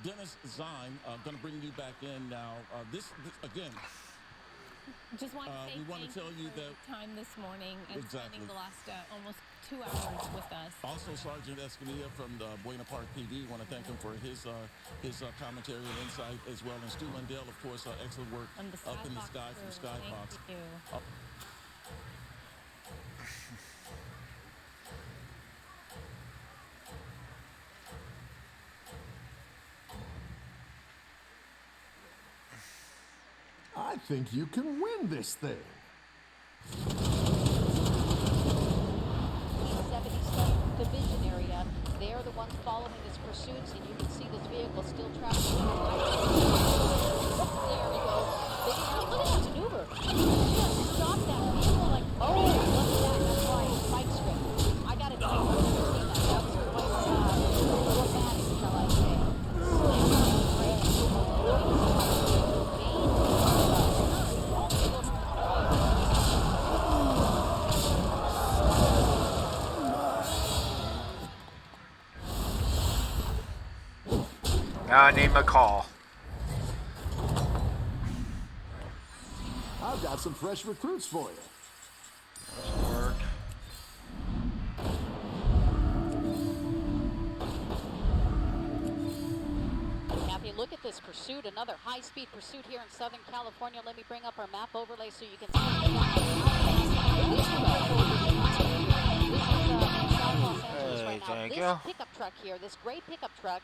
Dennis Zine, going to bring you back in now. This again. Just want to say we want to tell you that time this morning and spending the last almost 2 hours with us. Also, Sergeant Escamilla from the Buena Park PD, want to thank him for his commentary and insight as well. And Stu Lundell, of course, excellent work up in the sky from Skybox. Thank you. I think you can win this thing. 77th Division area. They're the ones following his pursuits, and you can see this vehicle still traveling. There we go. Look at that maneuver. Just stop that vehicle like, oh, look at that. That's right. Fight script. I got it. That was dramatic, shall I say. Now I need my call. I've got some fresh recruits for you. Doesn't work. Now, if you look at this pursuit, another high-speed pursuit here in Southern California. Let me bring up our map overlay so you can see. This is South Los Angeles right Okay, Now, thank this you. pickup truck here, this gray pickup truck,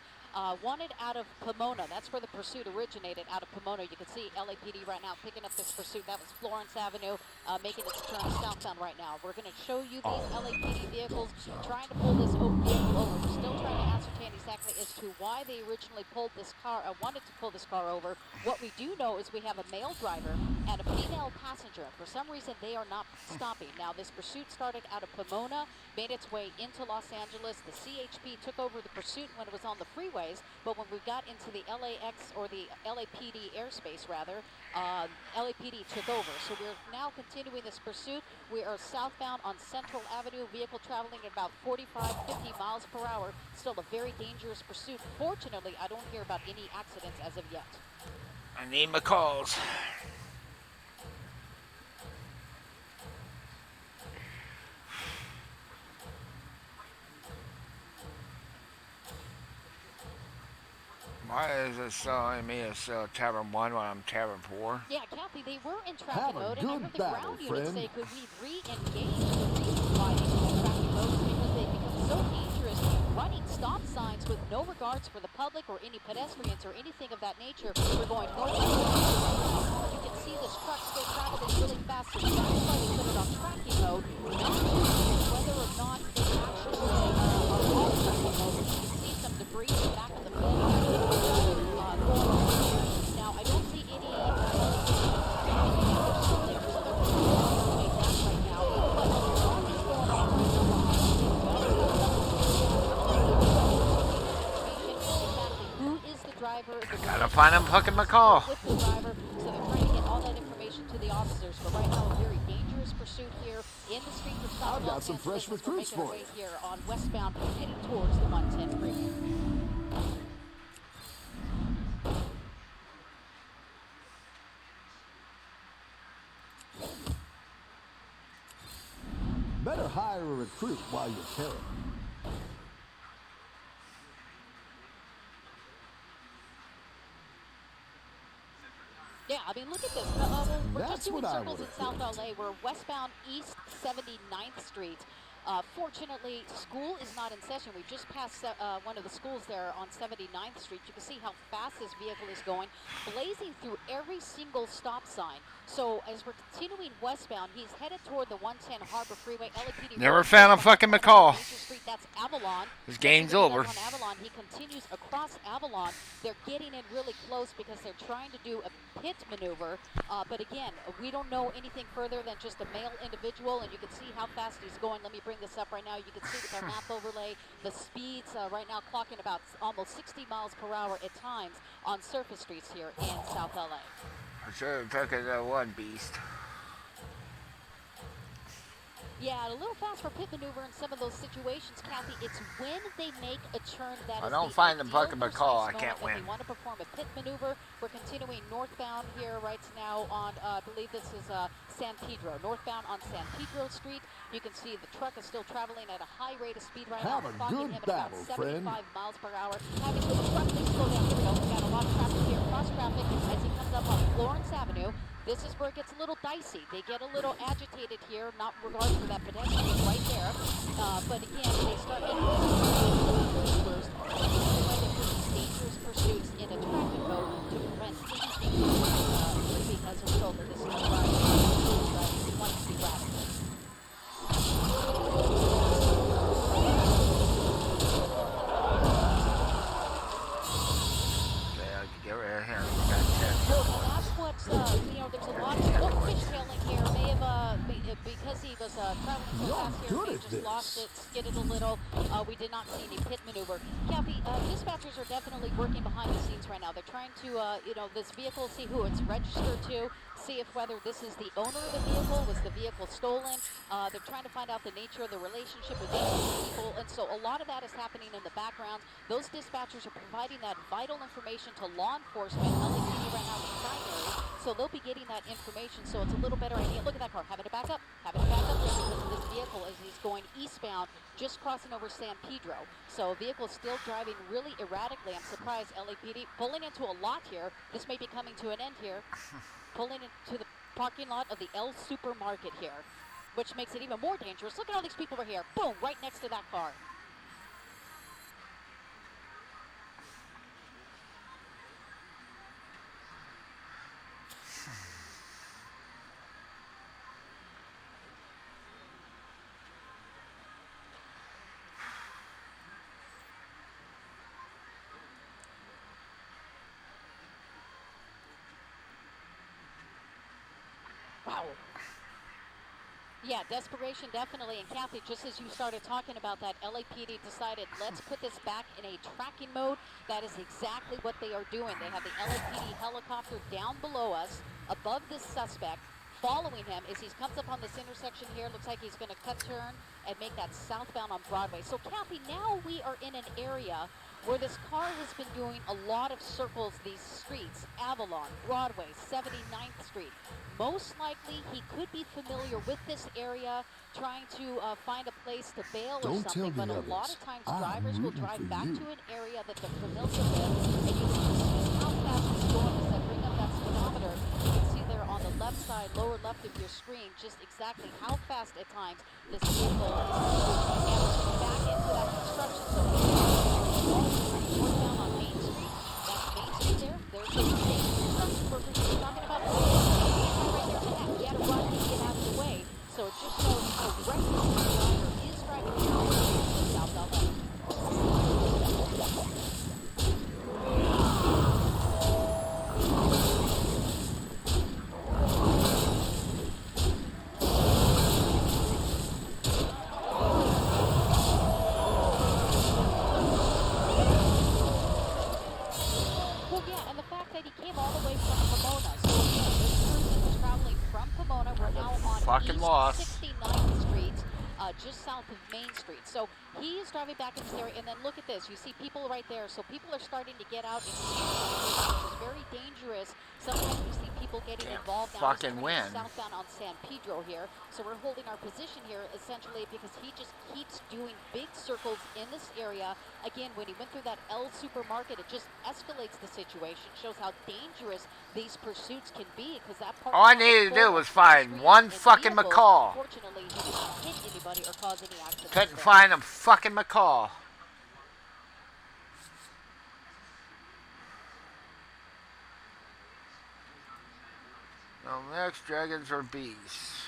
wanted out of Pomona. That's where the pursuit originated, out of Pomona. You can see LAPD right now picking up this pursuit. That was Florence Avenue, making its turn southbound right now. We're going to show you these LAPD vehicles trying to pull this vehicle over. We're still trying to ascertain exactly as to why they originally pulled this car, wanted to pull this car over. What we do know is we have a male driver and a female passenger. For some reason, they are not stopping. Now, this pursuit started out of Pomona, made its way into Los Angeles. The CHP took over the pursuit when it was on the freeways, but when we got into the LAX, or the LAPD airspace rather, LAPD took over. So we're now continuing this pursuit. We are southbound on Central Avenue, vehicle traveling at about 45, 50 miles per hour. Still a very dangerous pursuit. Fortunately, I don't hear about any accidents as of yet. I need my calls. Why is it showing me as Tavern 1 when I'm Tavern 4? Yeah, Kathy, they were in Have tracking a mode, and I good heard the battle, ground unit friend. say, could we re-engage? The reason why they were in tracking mode is because they become so dangerous, running stop signs with no regards for the public or any pedestrians or anything of that nature. We're going north. You can see this truck still traveling really fast, so that's why they put it on tracking mode, not sure whether or not they actually are on tracking mode. You can see some debris in the back of the fence. Now, I don't see any still there, so they're going to investigate that right now. But a lot is going on right now behind the scenes. Exactly who is the driver? Gotta find him fucking McCall. With the driver, so they're trying to get all that information to the officers. But right now, a very dangerous pursuit here in the streets of South I've got Los some Angeles. fresh As we're recruits making our for way you. here on westbound, heading towards the 110 freeway. Better hire a recruit while you can. Yeah, I mean, look at this. We're just That's doing what I circles in would've South LA. We're westbound East 79th Street. Fortunately, school is not in session. We just passed one of the schools there on 79th Street. You can see how fast this vehicle is going, blazing through every single stop sign. So as we're continuing westbound, he's headed toward the 110 Harbor Freeway. LAPD Never found a fucking McCall. Street, that's Avalon. This game's over. On Avalon, he continues across Avalon. They're getting in really close because they're trying to do a pit maneuver. But again, we don't know anything further than just a male individual, and you can see how fast he's going. Let me bring this up right now. You can see with our map overlay the speeds right now clocking about almost 60 miles per hour at times on surface streets here in South LA. I should have taken that one beast. Yeah, a little fast for pit maneuver in some of those situations, Kathy. It's when they make a turn that I is don't the find the ideal fucking McCall, I precise can't moment that win. they want to perform a pit maneuver. We're continuing northbound here right now on, I believe this is San Pedro. Northbound on San Pedro Street. You can see the truck is still traveling at a high rate of speed right now. Have a Clocking good him at about battle, 75 friend. miles per hour. Having to abruptly slow down. Here we go. We got a lot of traffic here. Cross traffic as he comes up on Florence Avenue. This is where it gets a little dicey. They get a little agitated here, not regard for that pedestrian right there. But again, they start making maneuvers dangerous pursuits in a tracking mode to prevent anything as a result of this driving wanting to be radical. Yeah, I could get rid of him. Well, that's what's, there's a lot of fishtailing here. May have, because he was traveling so fast here, may have just lost it, skidded a little. We did not see any pit maneuver. Kathy, dispatchers are definitely working behind the scenes right now. They're trying to, this vehicle, see who it's registered to, see if whether this is the owner of the vehicle, was the vehicle stolen. They're trying to find out the nature of the relationship with these people, and so a lot of that is happening in the background. Those dispatchers are providing that vital information to law enforcement. LAPD right now is primary, so they'll be getting that information, so it's a little better idea. Look at that car, having to back up there because of this vehicle as he's going eastbound, just crossing over San Pedro. So a vehicle still driving really erratically. I'm surprised LAPD pulling into a lot here. This may be coming to an end here. Pulling into the parking lot of the El Supermarket here, which makes it even more dangerous. Look at all these people over here. Boom, right next to that car. Yeah, desperation definitely. And Kathy, just as you started talking about that, LAPD decided let's put this back in a tracking mode. That is exactly what they are doing. They have the LAPD helicopter down below us, above this suspect, following him as he comes up on this intersection here. Looks like he's going to cut turn and make that southbound on Broadway. So Kathy, now we are in an area where this car has been doing a lot of circles, these streets, Avalon, Broadway, 79th Street. Most likely, he could be familiar with this area, trying to find a place to bail or Don't something. tell the But a lot others. of times, I'm drivers will rooting drive for back you. to an area that they're familiar with. And you can see how fast it's going as I bring up that speedometer. You can see there on the left side, lower left of your screen, just exactly how fast at times this vehicle is moving. And back into that construction zone. Northbound on Main Street. That's Main Street there. There's the construction workers we were talking about before. Right there in the back. He had to run and get out of the way. So it just shows how reckless the driver is driving down South LA. Well, yeah, and the fact that he came all the way from Pomona. So again, this person was traveling from Pomona. We're now on Fucking East lost. 69th Street, just south of Main Street. So he is driving back in this area, and then look at this. You see people right there. So people are starting to get out into these circles. It was very dangerous. Sometimes you see people getting involved. Now he's fucking turning win. southbound on San Pedro here. So we're holding our position here essentially because he just keeps doing big circles in this area. Again, when he went through that L supermarket, it just escalates the situation, shows how dangerous these pursuits can be because that part. All I needed to do was find one fucking McCall. Fortunately, he didn't hit anybody or cause any accidents. Couldn't find a fucking McCall. No, next dragons or beasts.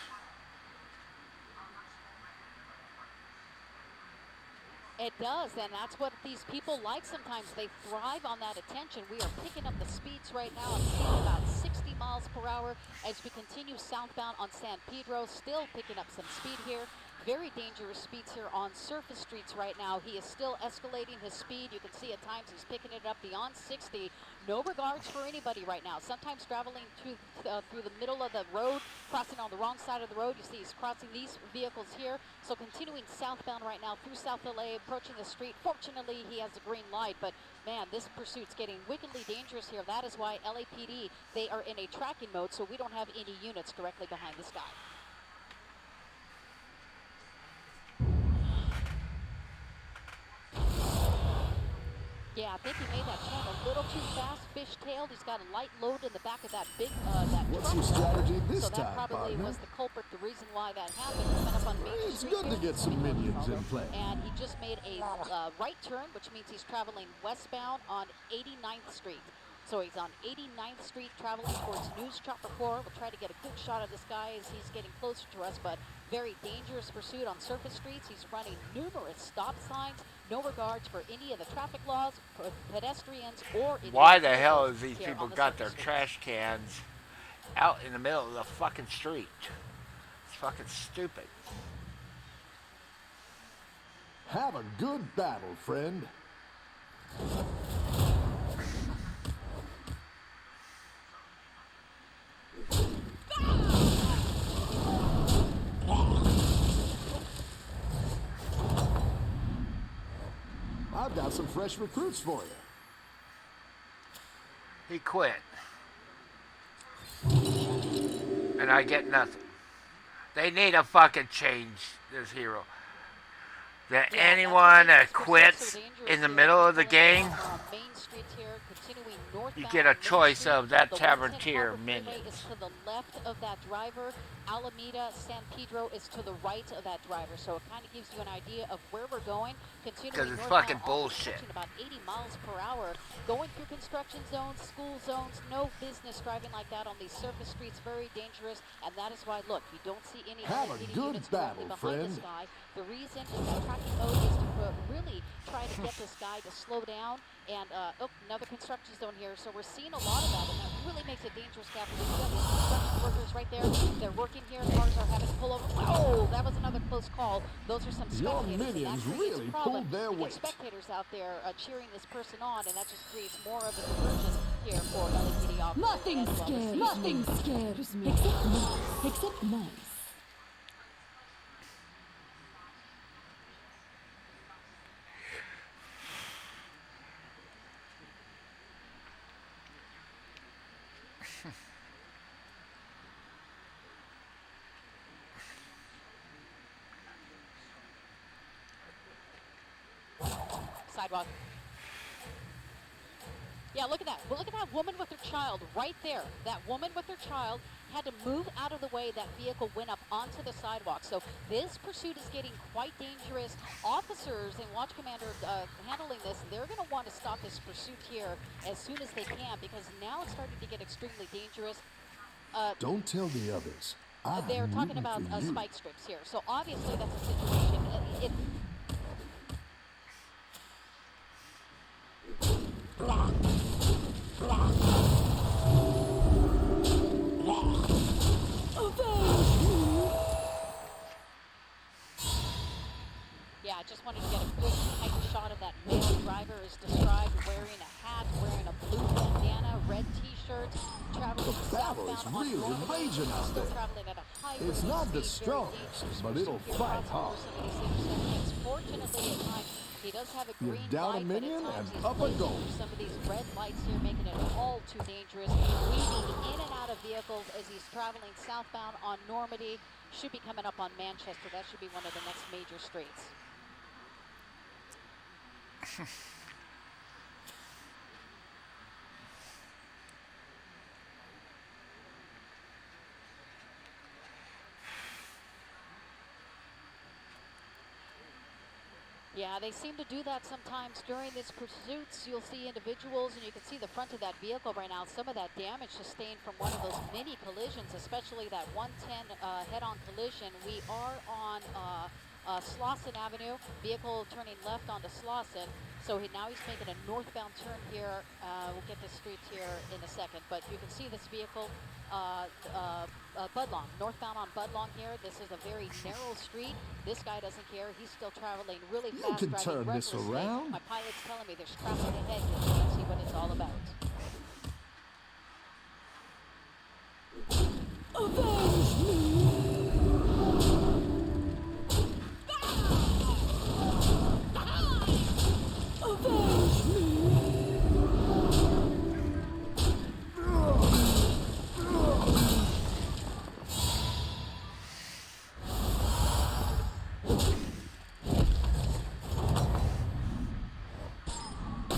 It does, and that's what these people like sometimes. They thrive on that attention. We are picking up the speeds right now. I'm seeing about 60 miles per hour as we continue southbound on San Pedro. Still picking up some speed here. Very dangerous speeds here on surface streets right now. He is still escalating his speed. You can see at times he's picking it up beyond 60. No regards for anybody right now. Sometimes traveling through the middle of the road, crossing on the wrong side of the road. You see he's crossing these vehicles here. So continuing southbound right now through South LA, approaching the street. Fortunately, he has a green light, but man, this pursuit's getting wickedly dangerous here. That is why LAPD, they are in a tracking mode, so we don't have any units directly behind this guy. Yeah, I think he made that turn a little too fast, fish-tailed. He's got a light load in the back of that big, that What's truck. your strategy this so that time, probably partner? was the culprit, the reason why that happened. Coming up on Major It's Street good to here, get some minions in play. and he just made a right turn, which means he's traveling westbound on 89th Street. So he's on 89th Street traveling towards News Chopper 4. We'll try to get a good shot of this guy as he's getting closer to us, but very dangerous pursuit on surface streets. He's running numerous stop signs, no regards for any of the traffic laws, pedestrians, or any Why of the hell vehicles have these here people on the got their surface trash cans out in the middle of the fucking street? It's fucking stupid. Have a good battle, friend. I've got some fresh recruits for you. He quit. And I get nothing. They need to fucking change this hero. That anyone that quits in the middle of the game, you get a choice of that tavern tier minion. Is to the left of that driver. Alameda, San Pedro is to the right of that driver. So it kind of gives you an idea of where we're going. Because it's fucking bullshit. About 80 miles per hour, going through construction zones, school zones. No business driving like that on these surface streets. Very dangerous, and that is why, look, you don't see any Have a good units directly battle, behind this friend. guy. The reason is that tracking mode is to really try to get this guy to slow down. And another construction zone here, so we're seeing a lot of that, and that really makes it dangerous, Captain. You have these construction workers right there. They're working here. Cars are having to pull over. Oh, that was another close call. Those are some Your spectators, and that minions creates really a problem. pulled their You get weight. spectators out there cheering this person on, and that just creates more of a diversion here for LAPD officers. Nothing as well. scares Nothing scares me. Except mice. Except mice. Sidewalk. Yeah, look at that. Well, look at that woman with her child right there. That woman with her child had to move out of the way that vehicle went up onto the sidewalk. So this pursuit is getting quite dangerous. Officers and watch commander handling this, they're going to want to stop this pursuit here as soon as they can, because now it's starting to get extremely dangerous. Don't tell the others. They're talking about spike strips here. So obviously that's a situation. Yeah, I just wanted to get a good tight shot of that male driver as described, wearing a hat, wearing a blue bandana, red t-shirt, traveling battle's southbound on really Normandy, raging out still there. traveling at a high It's rate of not the speed, very strongest, dangerous but it'll pursuit here. fight Crossing hard. over some of these intersections. Fortunately, at times, he does have a You green down a light, but at minion times and he's up a blazing goal. through some of these red lights here, making it all too dangerous. Weaving in and out of vehicles as he's traveling southbound on Normandy. Should be coming up on Manchester. That should be one of the next major streets. Yeah, they seem to do that sometimes during these pursuits. You'll see individuals, and you can see the front of that vehicle right now, some of that damage sustained from one of those mini collisions, especially that 110 head-on collision. We are on Slauson Avenue, vehicle turning left onto Slauson. So now he's making a northbound turn here. We'll get the streets here in a second, but you can see this vehicle, Budlong, northbound on Budlong here. This is a very narrow street. This guy doesn't care. He's still traveling really fast, can driving turn this recklessly. around. My pilot's telling me there's traffic ahead here, so let's see what it's all about. Avenge me! Avenge me!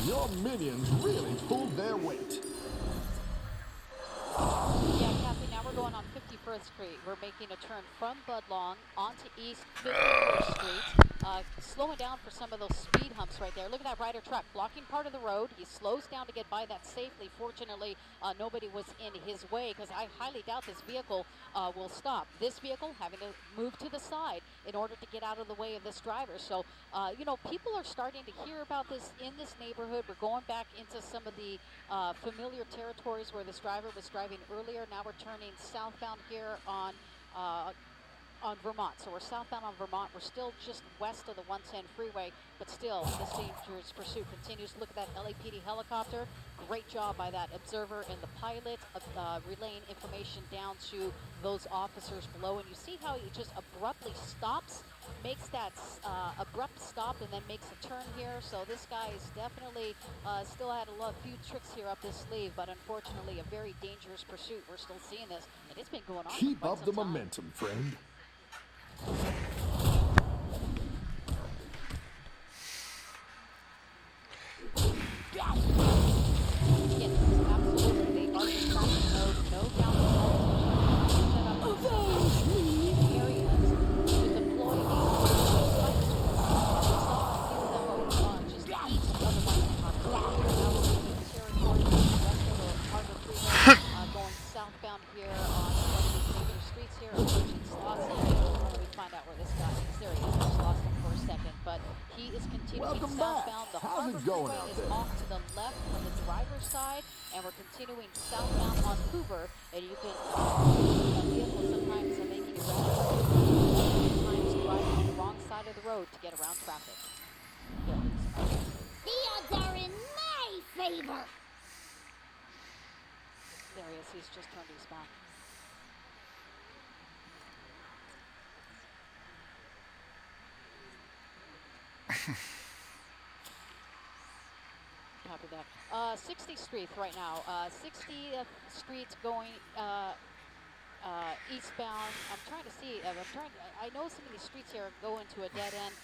Your minions really pulled their weight. Yeah, Kathy, now we're going on 51st Street. We're making a turn from Budlong onto East 51st Street. Slowing down for some of those speed humps right there. Look at that Ryder truck blocking part of the road. He slows down to get by that safely. Fortunately, nobody was in his way, because I highly doubt this vehicle will stop. This vehicle having to move to the side in order to get out of the way of this driver. So, you know, people are starting to hear about this in this neighborhood. We're going back into some of the familiar territories where this driver was driving earlier. Now we're turning southbound here on Vermont. So we're southbound on Vermont. We're still just west of the 110 freeway, but still this dangerous pursuit continues. Look at that LAPD helicopter. Great job by that observer and the pilot relaying information down to those officers below. And you see how he just abruptly stops, makes that abrupt stop, and then makes a turn here. So this guy is definitely still had a few tricks here up his sleeve, but unfortunately a very dangerous pursuit. We're still seeing this, and it's been going on Keep for quite up some the time. momentum, friend. Yes, absolutely. They are just trying to no down set up Avenge me! areas to deploy these spike strips. We saw a few of them just east of the Western Continental. Now we're moving the territory west of the Harbor Freeway, going southbound here on one of these major streets here, approaching Slauson. Let me find out where this guy is. There he is. I just lost him for a second, but he is continuing Welcome southbound. back. The How's Harbor it going Freeway out is there? off to the left on the driver's side, and we're continuing southbound on Hoover, and you can vehicle sometimes making a sometimes driving the wrong side of the road to get around traffic. Here, The odds are in my favor. there he is. He's just turned eastbound. Copy that. 60th Street right now. 60th Street going eastbound. I'm trying to see. I know some of these streets here go into a dead end.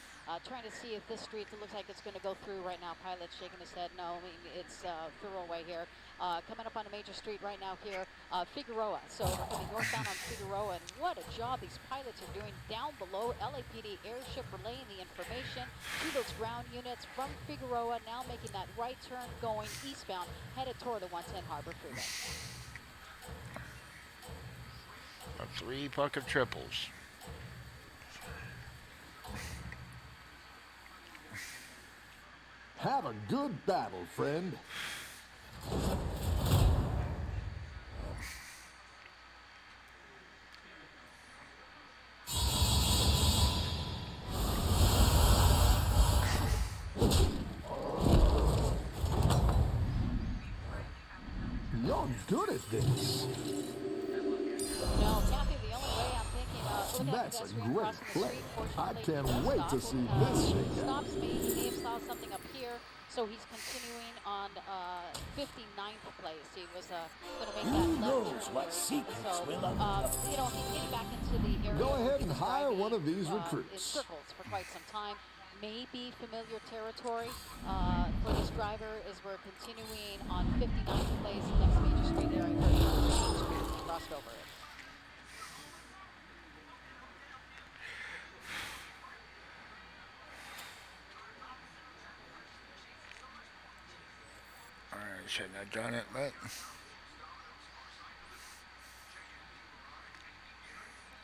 Trying to see if this street, it looks like it's going to go through right now. Pilot's shaking his head. No, I mean, it's Thoroughway here. Coming up on a major street right now here, Figueroa. So we're coming northbound on Figueroa, and what a job these pilots are doing down below. LAPD airship relaying the information to those ground units from Figueroa, now making that right turn going eastbound, headed toward the 110 Harbor Freeway. 3 fucking triples. Have a good battle, friend. You're good at this. No, Kathy, the only way I'm thinking That's a pedestrian great crossing the play. street. I Fortunately, can't he does wait stop. to see this shake out. Stops me. He may have saw something up here, so he's continuing on 59th place. He was going to make that left knows turn what here. secrets So, will uncover? you know, he's getting back into the area. Go where ahead he and was hire driving, one of these in recruits. circles for quite some time. May be familiar territory for this driver as we're continuing on 59th place, next major street there. I heard crossed over it. I shouldn't have done it, but It's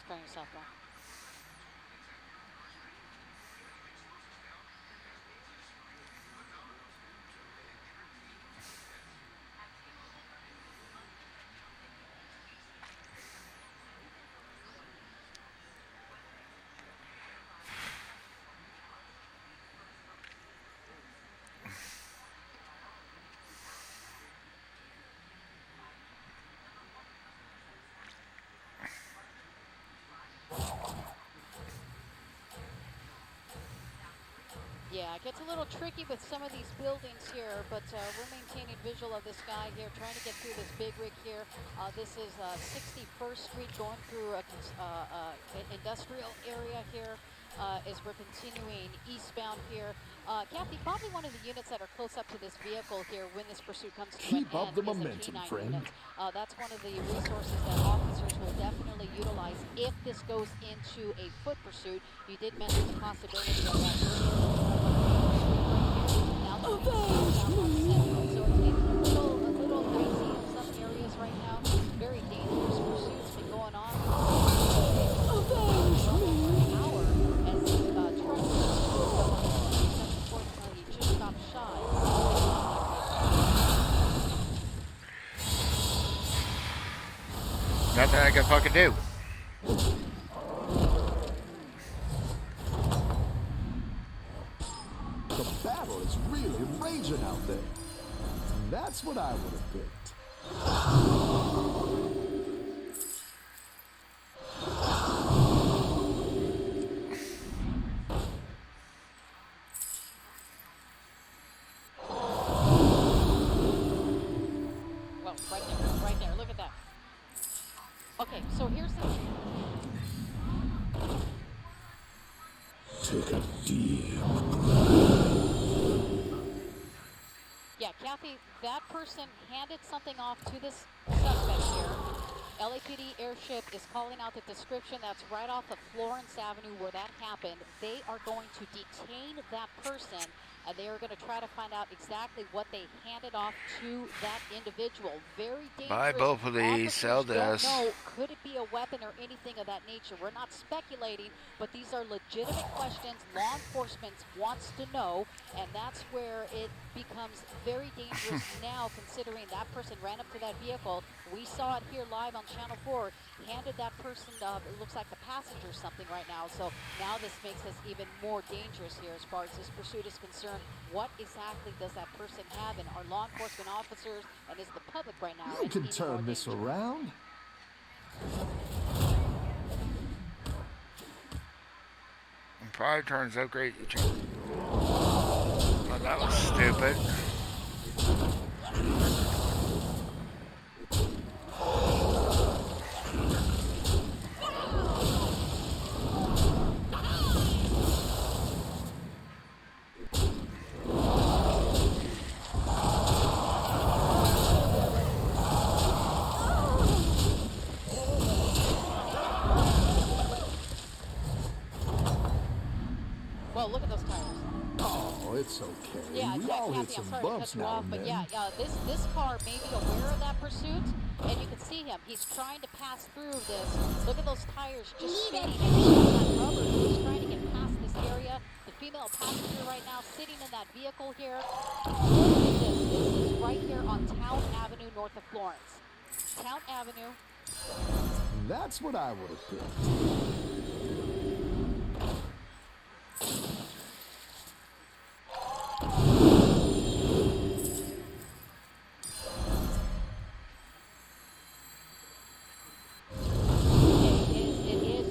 going southbound. Yeah, it gets a little tricky with some of these buildings here, but we're maintaining visual of this guy here, trying to get through this big rig here. This is 61st Street going through an industrial area here as we're continuing eastbound here. Kathy, probably one of the units that are close up to this vehicle here when this pursuit comes to Keep an up end the is a momentum, K9 friend. unit. That's one of the resources that officers will definitely utilize if this goes into a foot pursuit. You did mention the possibility of that earlier. So it's a little dicey in some areas right now. Very dangerous pursuits been going on. Hour as the truck unfortunately just stopped shy. nothing I can fucking do. The battle is really raging out there. That's what I would have picked. Well, right there, look at that. Okay, so here's the... Take a deep Yeah, Kathy, that person handed something off to this suspect here. LAPD airship is calling out the description that's right off of Florence Avenue where that happened. They are going to detain that person and they are going to try to find out exactly what they handed off to that individual. Very dangerous. Buy both of these, sell this. Don't know, could it be a weapon or anything of that nature? We're not speculating, but these are legitimate questions law enforcement wants to know, and that's where it becomes very dangerous now, considering that person ran up to that vehicle. We saw it here live on Channel 4, handed that person, it looks like the passenger something right now. So now this makes us even more dangerous here as far as this pursuit is concerned. What exactly does that person have? And our law enforcement officers and is the public right now? You can turn this around. It probably turns out great. Oh, that was stupid. Well, look at those tires. Oh, it's okay. Yeah, we all hit some sorry to bumps cut you now off, and but then. yeah, this car may be aware of that pursuit, and you can see him. He's trying to pass through this. Look at those tires just spinning. That rubber. He's trying to get past this area. The female passenger right now sitting in that vehicle here. Look at this. This is right here on Town Avenue, north of Florence. Town Avenue. That's what I would have picked.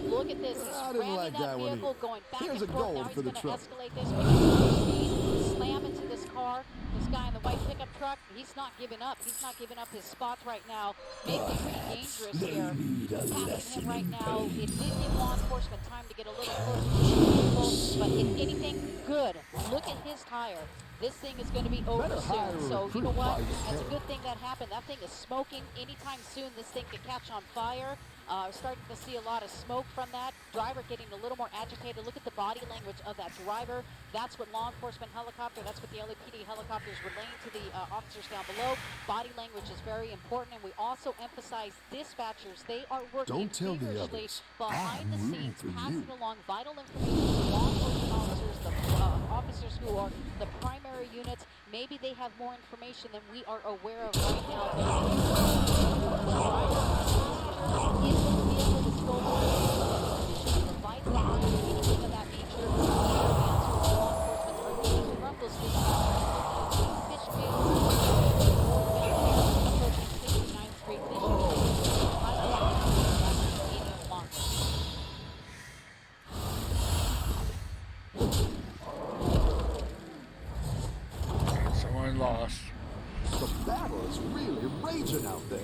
Look at this. He's ramming that vehicle, going back Here's and a forth. gold Now for he's the going to truck. escalate this. He's slam into this car. This guy in the white pickup truck, he's not giving up. He's not giving up his spots right now. Making it pretty dangerous here. Passing him right now. It did give law enforcement time to get a little closer to the vehicle, but if anything, good. Look at his tire. This thing is going to be over soon. So you know what? That's a good thing that happened. That thing is smoking. Anytime soon, this thing could catch on fire. Starting to see a lot of smoke from that. Driver getting a little more agitated. Look at the body language of that driver. That's what law enforcement helicopter, that's what the LAPD helicopter is relaying to the officers down below. Body language is very important, and we also emphasize dispatchers. They are working feverishly behind the scenes, passing along vital information to law enforcement officers, the officers who are the primary units. Maybe they have more information than we are aware of right now. If the vehicle is still the vital anything of that nature, law enforcement are getting from those fish approaching 69th Street. Someone lost. The battle is really raging out there.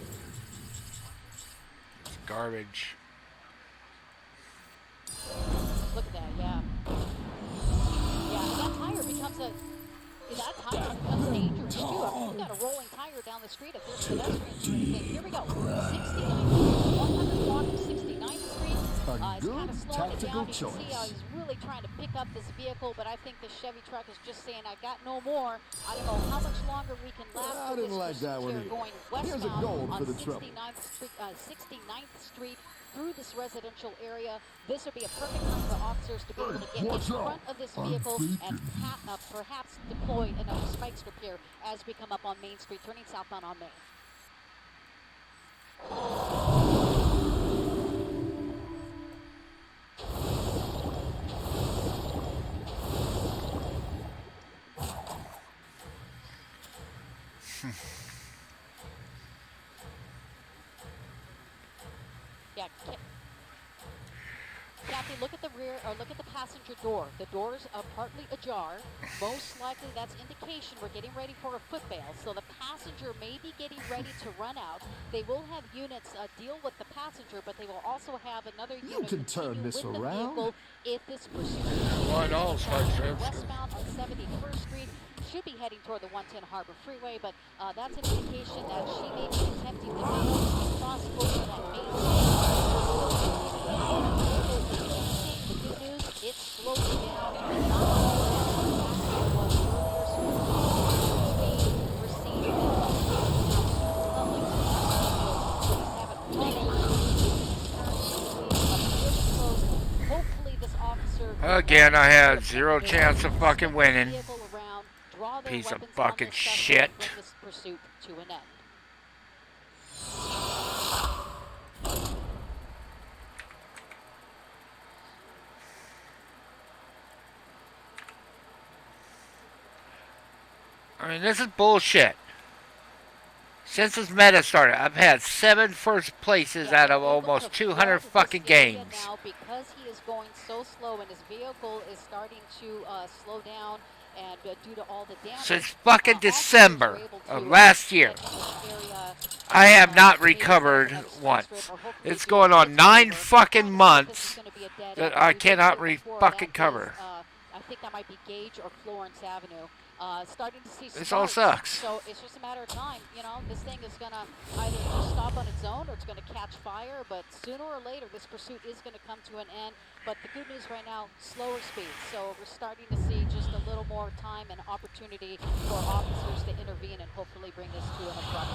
It's garbage. Look at that, yeah. Yeah, that tire becomes dangerous too. I mean, you got a rolling tire down the street if there's pedestrians or anything. Here we go. 101 69th Street. It's kind of slowing it down. You can see he's really trying to pick up this vehicle, but I think the Chevy truck is just saying, I got no more. I don't know how much longer we can last I with didn't this like that one here either. going Here's a westbound gold on for the trouble. 69th Street through this residential area. This would be a perfect time for officers to be able to get in front of this vehicle and perhaps deploy another spike strip here as we come up on Main Street, turning southbound on Main. Yeah, Kathy, look at the rear, or look at the passenger door. The doors are partly ajar. Most likely that's indication we're getting ready for a foot bail. So the passenger may be getting ready to run out. They will have units deal with the passenger, but they will also have another unit can turn this with around. the vehicle if this pursuit westbound on 71st Street. Should be heading toward the 110 Harbor Freeway, but that's an indication that she may be attempting to cross over that main The good news, it's slowing down. Not Again, I had zero chance of fucking Spin the winning. vehicle around, draw their Piece of weapons on fucking this suspect, shit. bring this pursuit to an end. I mean, this is bullshit. Since this meta started, I've had 7 first places out of almost 200 fucking games. Now, because he is going so slow and his vehicle is starting to slow down, and due to all the damage, Since fucking December of last year, I have not recovered once. It's going on 9 fucking months that I cannot fucking cover. I think that might be Gage or Florence Avenue. Starting to see This all sucks. So it's just a matter of time. You know, this thing is going to either just stop on its own or it's going to catch fire. But sooner or later, this pursuit is going to come to an end. But the good news right now, slower speed. So we're starting to see just a little more time and opportunity for officers to intervene and hopefully bring this to an abrupt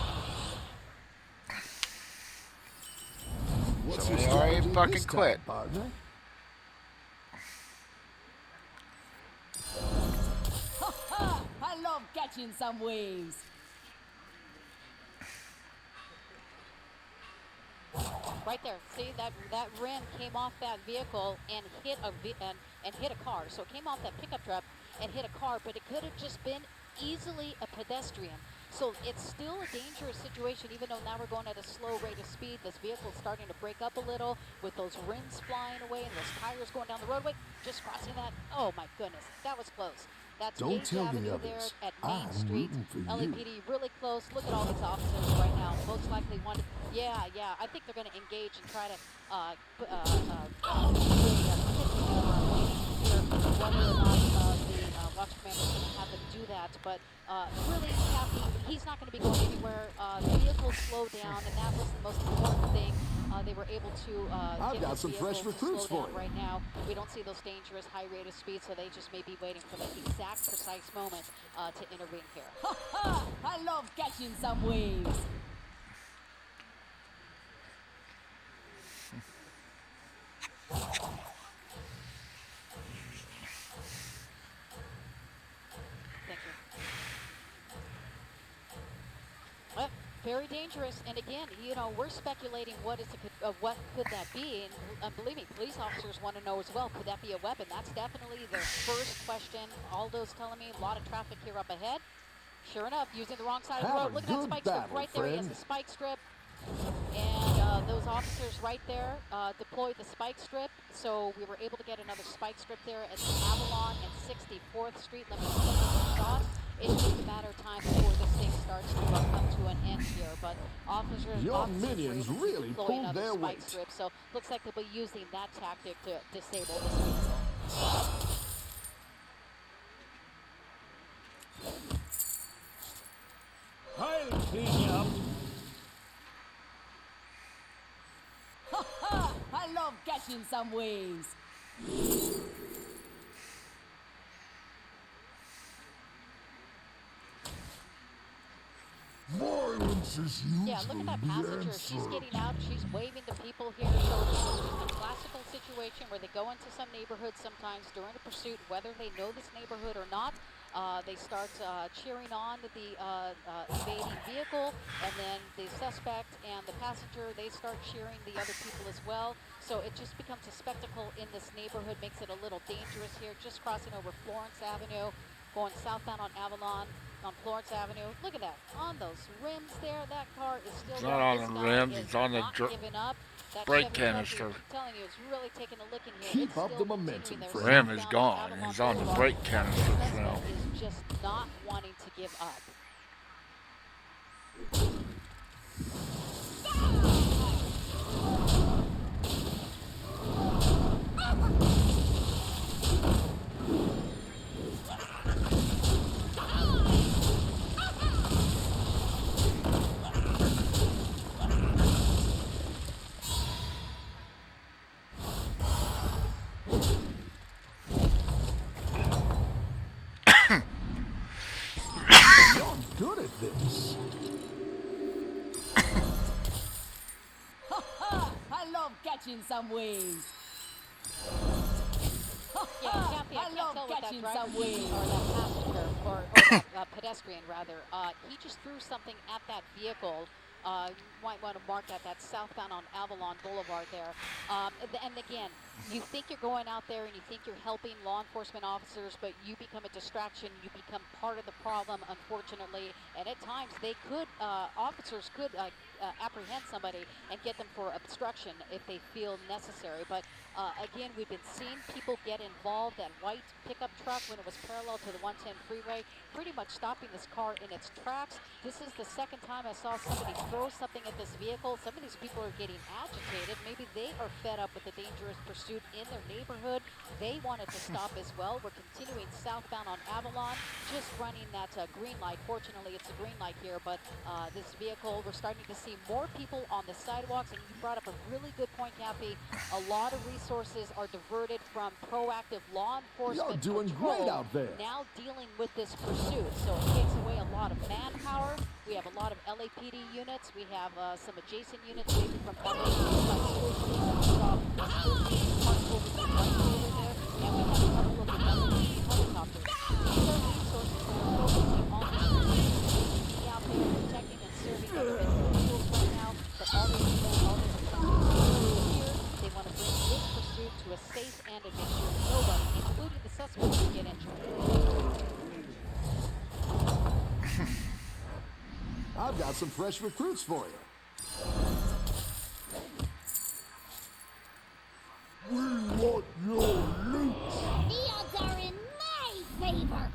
What's So your they already strategy fucking this time, quit. partner? I love catching some waves. Right there. See that rim came off that vehicle and hit hit a car. So it came off that pickup truck and hit a car, but it could have just been easily a pedestrian. So it's still a dangerous situation, even though now we're going at a slow rate of speed. This vehicle is starting to break up a little with those rims flying away and those tires going down the roadway. Just crossing that. Oh my goodness, that was close. That's Don't Gage tell the Avenue there others. at Main I'm Street. rooting for you. LAPD really close. Look at all these officers right now. Most likely wanted. Yeah. I think they're going to engage and try to whether or not the watch commander is going to have them do that. But really, he's not going to be going anywhere. The vehicle slowed down, and that was the most important thing. They were able to I've got some fresh recruits slow for down you. right now. We don't see those dangerous high rate of speed, so they just may be waiting for the exact precise moment to intervene here. Ha ha! I love catching some waves. Thank you. Well, very dangerous, and again, you know, we're speculating what could that be, and believe me, police officers want to know as well, could that be a weapon? That's definitely their first question. Aldo's telling me a lot of traffic here up ahead. Sure enough, using the wrong side of the road. Look at that spike strip right there. He has the spike strip. And those officers right there deployed the spike strip. So we were able to get another spike strip there at Avalon and 64th Street. Let me finish the shot. It's just a matter of time before this thing starts to come to an end here. But officers Your were minions able to really deploy pulled another their spike weight. strip. So looks like they'll be using that tactic to disable this vehicle. I'll clean you up. Ha ha! I love catching some waves. Violence is usually Yeah, look at that the passenger. answer. She's getting out. She's waving to people here. So this is just a classical situation where they go into some neighborhoods sometimes during a pursuit, whether they know this neighborhood or not. They start cheering on the evading vehicle, and then the suspect and the passenger, they start cheering the other people as well. So it just becomes a spectacle in this neighborhood, makes it a little dangerous here. Just crossing over Florence Avenue, going southbound on Avalon. On Florence Avenue. Look at that. On those rims there, that car is still It's there. not on This the guy rims, is it's on the not giving up. That brake Chevy Truck, canister. I'm telling you, it's really taking a licking here. Keep It's up still the momentum, continuing. The They're rim is southbound on gone. Avalon He's on the Boulevard. brake canister The now. suspect is just not wanting to give up. You're good at this. Ha ha! I love catching some waves. Yeah, tell what that catching driver some did, wave. or that passenger, or that pedestrian rather. He just threw something at that vehicle. You might want to mark that southbound on Avalon Boulevard there. And again, you think you're going out there and you think you're helping law enforcement officers, but you become a distraction. You become part of the problem, unfortunately. And at times, officers could apprehend somebody and get them for obstruction if they feel necessary. But again, we've been seeing people get involved. That white pickup truck, when it was parallel to the 110 freeway, pretty much stopping this car in its tracks. This is the second time I saw somebody throw something at this vehicle. Some of these people are getting agitated. Maybe they are fed up with the dangerous pursuit in their neighborhood. They wanted to stop as well. We're continuing southbound on Avalon, just running that green light. Fortunately, it's a green light here, but this vehicle, we're starting to see more people on the sidewalks, and you brought up a really good point, Cappy. A lot of resources are diverted from proactive law enforcement You're doing patrol, great out there. now dealing with this pursuit. So it takes away a lot of manpower. We have a lot of LAPD units. We have some adjacent units, maybe from other school police. We saw parked over the right over there, and we have a couple of the helicopters. These are resources that are focusing on this pursuit. Be out there protecting and serving other individuals right now, but all they do, all they are here, they want to bring this pursuit to a safe end and make sure nobody, including the suspects, will get injured. I've got some fresh recruits for you. We want your loot. The odds are in my favor.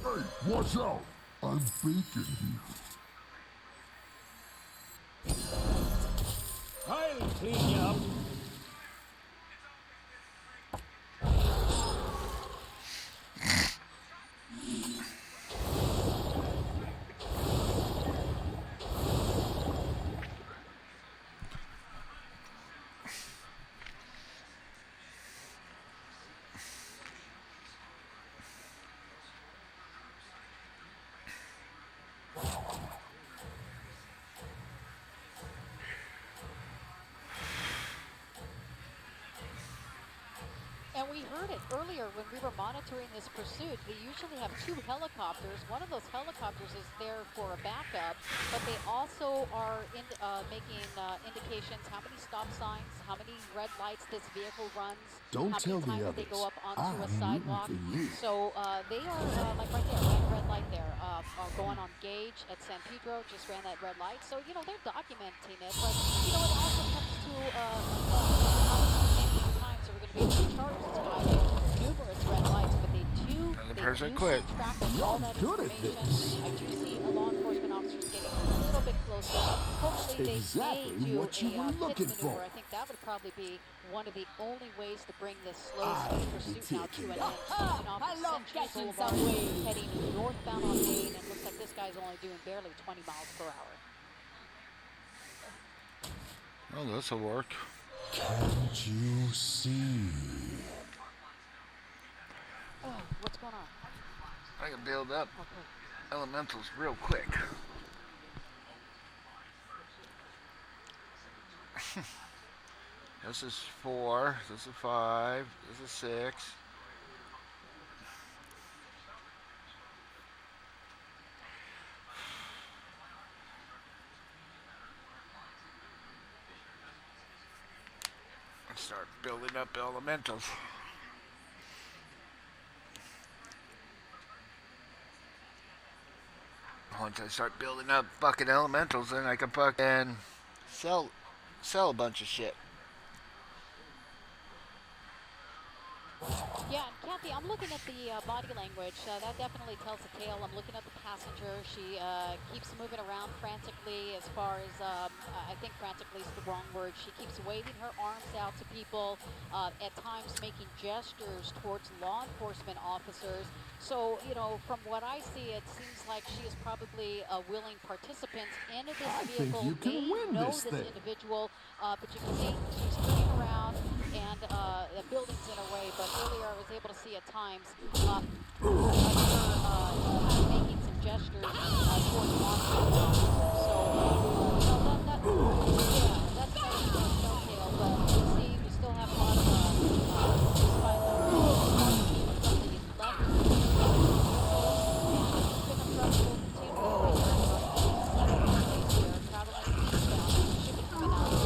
Hey, watch out. I'm bacon here. I'll clean you up. And we heard it earlier when we were monitoring this pursuit. They usually have 2 helicopters. One of those helicopters is there for a backup, but they also are making indications how many stop signs, how many red lights this vehicle runs, Don't how tell many the times they go others. up onto a I'm sidewalk. rooting for you. So they are, like right there, ran a red light there, going on Gage at San Pedro, just ran that red light. So, you know, they're documenting it, but, you know, it also comes to how many times are we going to be able to charge this guy with numerous red lights, but they do person keep quit. track of all that You're good at information. I do see law enforcement officers getting a little bit closer. Hopefully Exactly they may do what you were a looking pits maneuver. for. I think that would probably be one of the only ways to bring this slow I'll speed be pursuit now to taking an that. end. Taking off I of love Century catching Boulevard, some waves. heading northbound on Main, and looks like this guy's only doing barely 20 miles per hour. Oh, this'll work. Can't you see? Oh, what's going on? I can build up Okay. elementals real quick. This is 4, this is 5, this is 6. Let's start building up elementals. Once I start building up fucking elementals, then I can fucking sell a bunch of shit. Yeah, and Kathy, I'm looking at the body language. That definitely tells a tale. I'm looking at the passenger. She keeps moving around frantically, as far as, I think frantically is the wrong word. She keeps waving her arms out to people, at times making gestures towards law enforcement officers. So, you know, from what I see, it seems like she is probably a willing participant in this vehicle. think you can May win know this this thing. individual, but you can see she's turning around, and the building's in her way. But earlier I was able to see at times her making some gestures towards law enforcement officers. So, that's telltale, but you see, we still have a lot of, despite the something is left in the area, pickup trucks will continue to operate here, traveling eastbound, shipping coming out of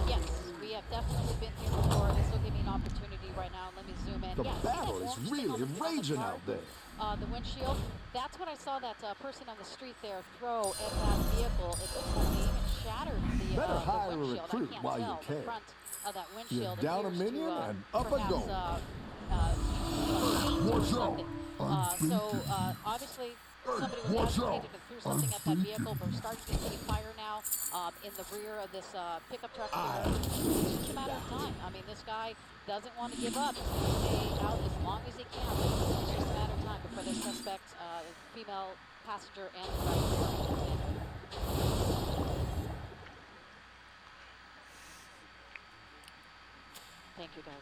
Yes, we have definitely been here before. This will give me an opportunity right now. Let me zoom in. The Yeah, battle is really raging out there. The windshield. That's what I saw that person on the street there throw at that vehicle. It looks like they even shattered the Better hire a windshield. recruit I can't while you tell. can. The front of that You're windshield down a appears minion to and up a perhaps, goal. Watch out! so obviously somebody was agitated and threw something at that vehicle. We're starting to see fire now in the rear of this pickup truck here. It's just a matter of time. I mean, this guy doesn't want to give up. He's going to stay out as long as he can. It's just a matter of time before the suspect, female passenger and the driver are apprehended. Thank you, guys.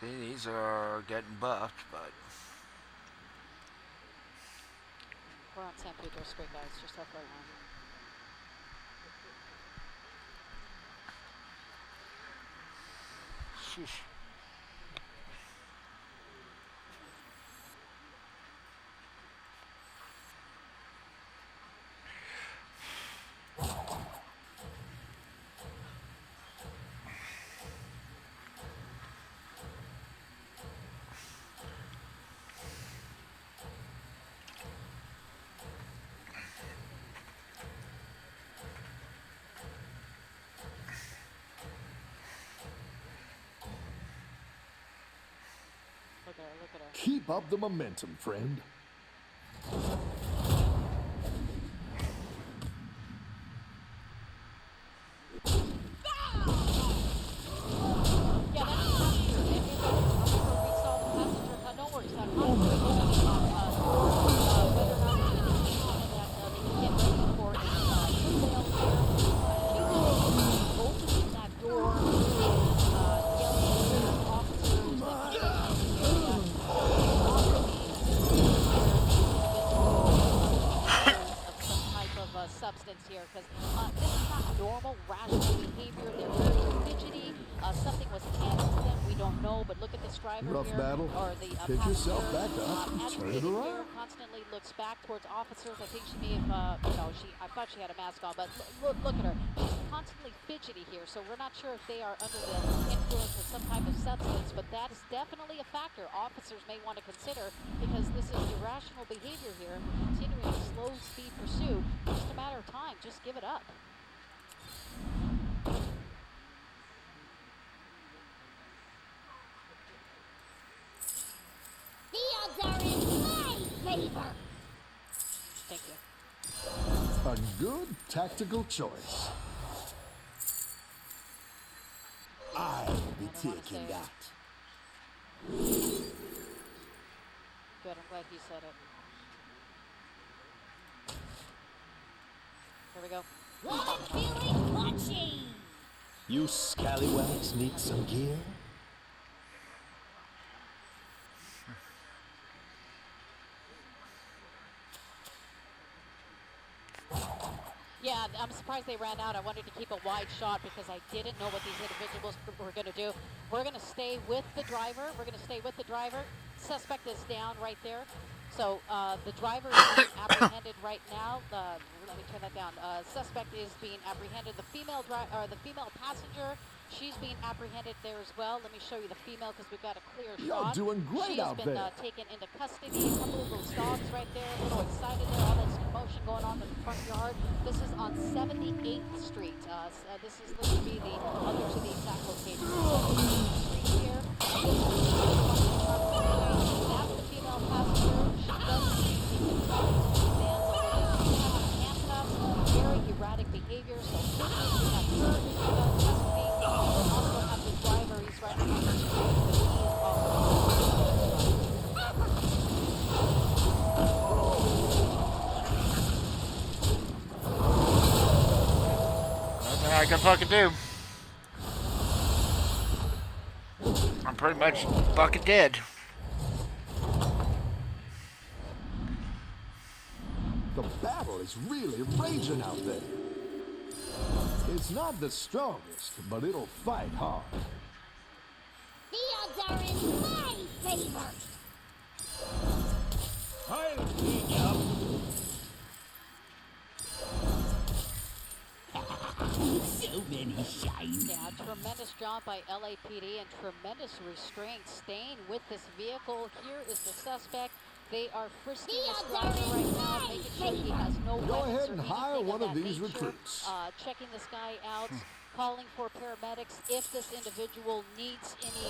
See, these are getting buffed, but We're on San Pedro Street, guys. Just FYI. sheesh. Look at her. Keep up the momentum, friend. Yeah, that's true. Remember, we saw the passenger. No worries. Whether or not that they can get ready for a sale here. Opening that door and yelling at officers that some type of substance here, because this is not normal, rational behavior. They're very fidgety. Something was handed to them. We don't know, but look at this driver Rough here, battle. or the Pick yourself passenger, back up and turn it agitated here, around. constantly looks back towards officers. I think she may have, I thought she had a mask on, but look at her. She's constantly fidgety here, so we're not sure if they are under the influence of some type of substance, but that is definitely a factor officers may want to consider, because this is irrational behavior here. Continuing a slow speed pursuit, just a matter of time. Just give it up. The odds are in my favor. Thank you. A good tactical choice. I'll be taking that. Good, I'm glad he said it. Here we go. What I'm feeling punchy. You scallywags need some gear? Yeah, I'm surprised they ran out. I wanted to keep a wide shot because I didn't know what these individuals were going to do. We're going to stay with the driver. Suspect is down right there. So the driver is being apprehended right now. Let me turn that down. Suspect is being apprehended. The female passenger, she's being apprehended there as well. Let me show you the female because we've got a clear shot. You're doing great out there. She has been taken into custody. A couple of those dogs right there, a little excited there. All that commotion going on in the front yard. This is on 78th Street. This is looking to be the other to the exact location. 78th Street here. That's the female passenger. She does seem to be stands over the handcuffs. Very erratic behavior. So we have her in custody. We also have the driver. He's right on the street, but he is off. I can fucking do. I'm pretty much fucking dead. The battle is really raging out there. It's not the strongest, but it'll fight hard. The odds are in my favor. I'll clean you up. So many shines. Yeah, tremendous job by LAPD and tremendous restraint staying with this vehicle. Here is the suspect. They are frisking this driver right now, making sure he has no Go weapons ahead or and anything hire of one of that these nature. recruits. Checking this guy out, calling for paramedics if this individual needs any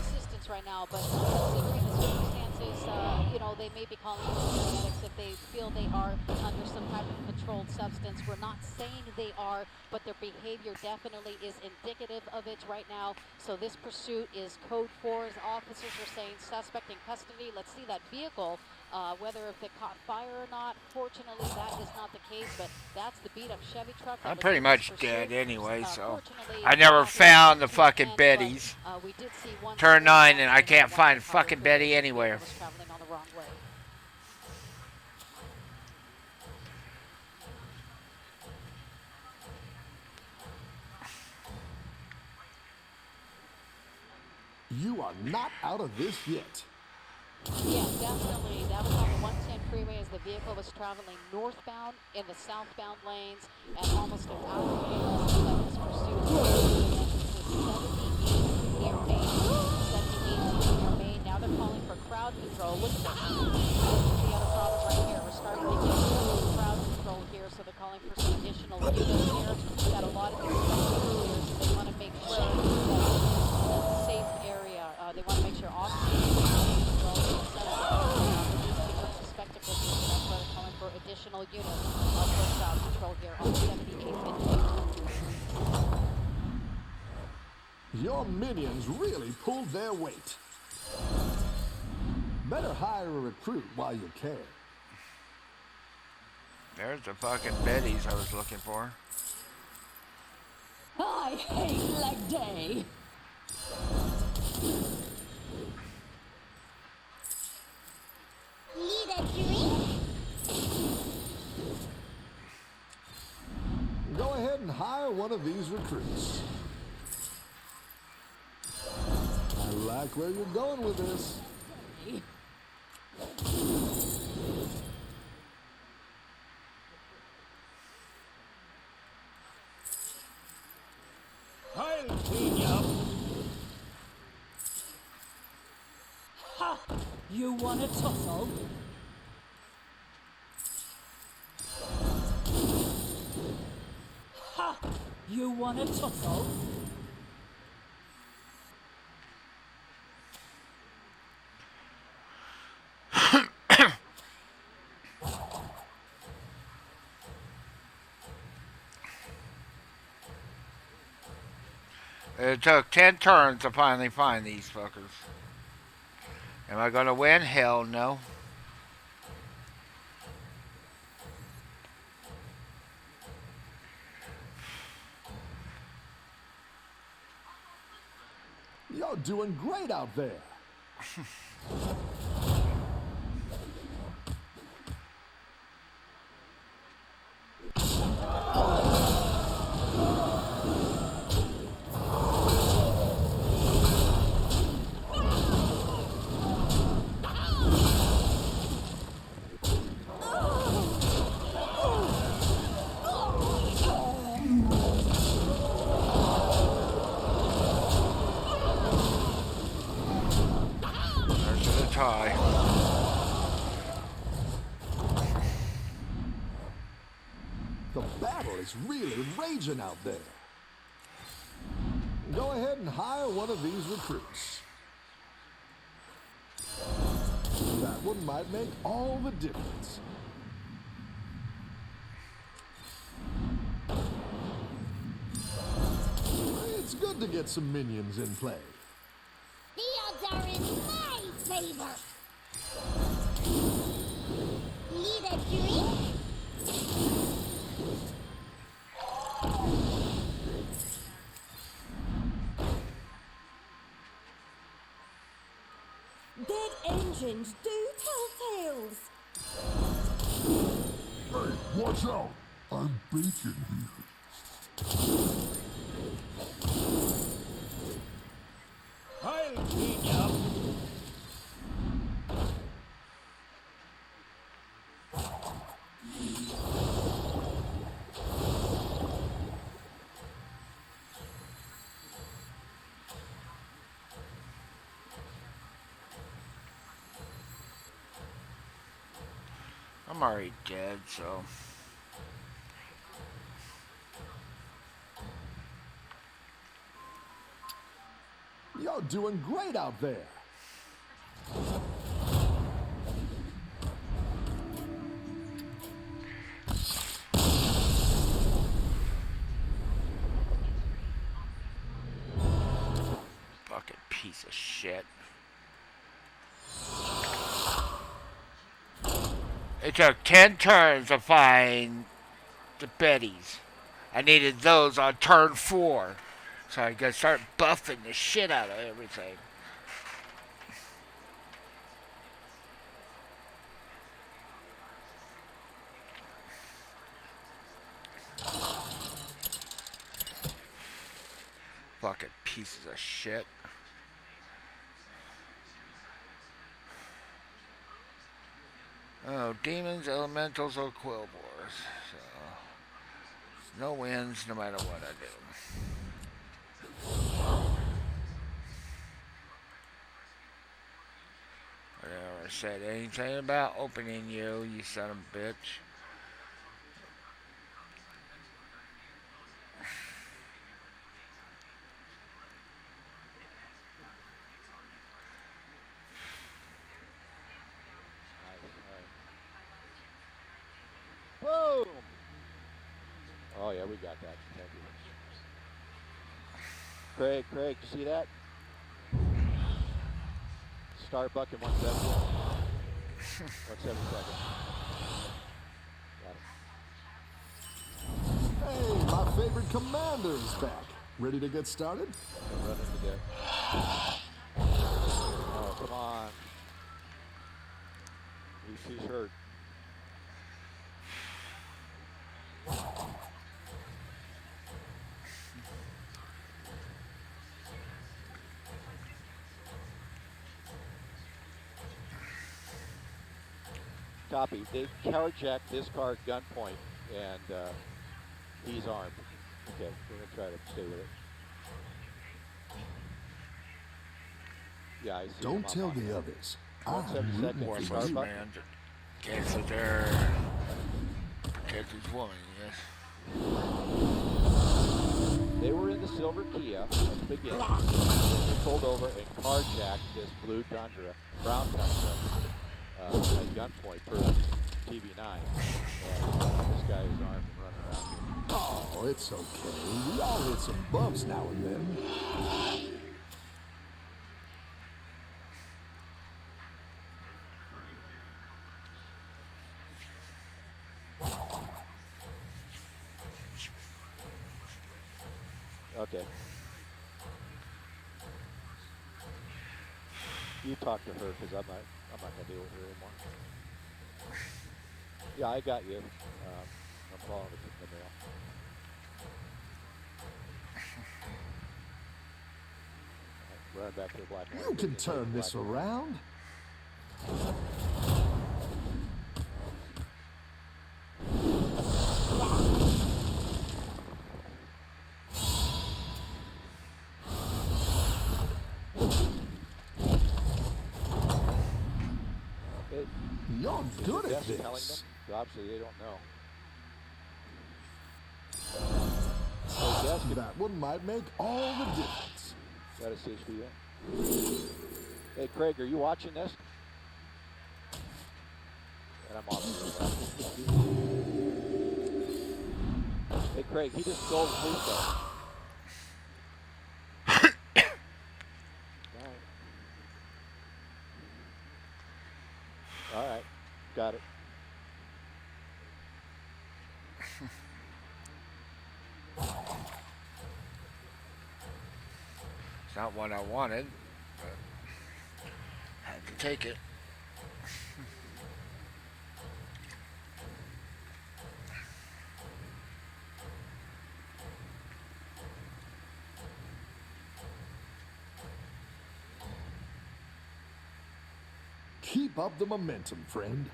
assistance right now. But considering the circumstances, you know, they may be calling for paramedics if they feel they are under some type of controlled substance. We're not saying they are, but their behavior definitely is indicative of it right now. So this pursuit is code 4, as officers are saying, suspect in custody. Let's see that vehicle, whether if it caught fire or not. Fortunately, that is not the case, but that's the beat-up Chevy truck. I'm pretty much dead anyway, so Fortunately, I never found the to fucking end, Bettys. but, we did see one Turn single 9 and I accident can't on find that fucking highway Betty that anywhere. was traveling on the wrong way. You are not out of this yet. Yeah, definitely. That was on the 110 freeway as the vehicle was traveling northbound in the southbound lanes, and almost an hour later, that this pursuit near Maine. 78 near Maine. Now they're calling for crowd control. Look at this. This is the other problem right here. We're starting to get crowd control here, so they're calling for some additional units here. Got a lot of these earlier, so they want to make sure that it's a safe area. They want to make sure officers additional units for crowd control here on 78th and Your minions really pulled their weight. Better hire a recruit while you can. There's the fucking Bettys I was looking for. I hate leg day. Need a drink? Go ahead and hire one of these recruits. I like where you're going with this. I'll clean you up. Ha! You want a tussle? Ha! You want a tussle? It took 10 turns to finally find these fuckers. Am I gonna win? Hell no. You're doing great out there. There's the tie. The battle is really raging out there. Go ahead and hire one of these recruits. That one might make all the difference. It's good to get some minions in play. The odds are in my favor. Need a drink? engines do tell tales. Hey, watch out! I'm bacon here. I'll clean you up. I'm already dead, so. You're doing great out there. Fucking piece of shit. It took 10 turns to find the Bettys. I needed those on turn 4. So I gotta start buffing the shit out of everything. Fucking pieces of shit. Oh, demons, elementals, or quillbores. So, no wins no matter what I do. I never said anything about opening you, you son of a bitch. Boom! Oh yeah, we got that. Thank you. Craig, you see that? Starbuck in 170. 172nd. Got it. Hey, my favorite commander is back. Ready to get started? Run into there. Oh, come on. He's hurt. Copy. They carjacked this car at gunpoint, and he's armed. Okay, we're going to try to stay with it. Yeah, I see. Don't tell the others. I'm 172nd rooting for for you. Starbuck. Man, cancel their Texas woman, yes. They were in the silver Kia at the beginning. They pulled over and carjacked this blue Tundra, brown Tundra, at gunpoint per TV9. And this guy is armed and running around here. Oh, it's okay. We all hit some bumps now and then. Okay. You talk to her because I'm not gonna deal with her anymore. Yeah, I got you. I'm following the mail. Run back to the black one. You can turn this around. You're good at this. Telling them? Obviously, they don't know. That one might make all the difference. Got a CHP. Hey, Craig, are you watching this? And I'm off. Hey, Craig, he just stole the police car. All right, got it. It's not what I wanted, but had have to take it. Keep up the momentum, friend.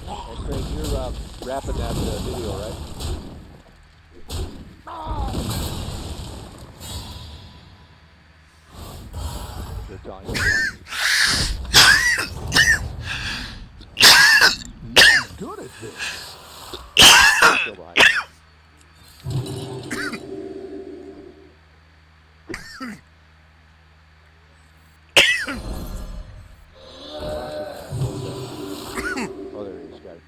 Hey, Craig, you're wrapping that video, right? You're talking. Not good at this. Still behind you. Oh, there he is. Got it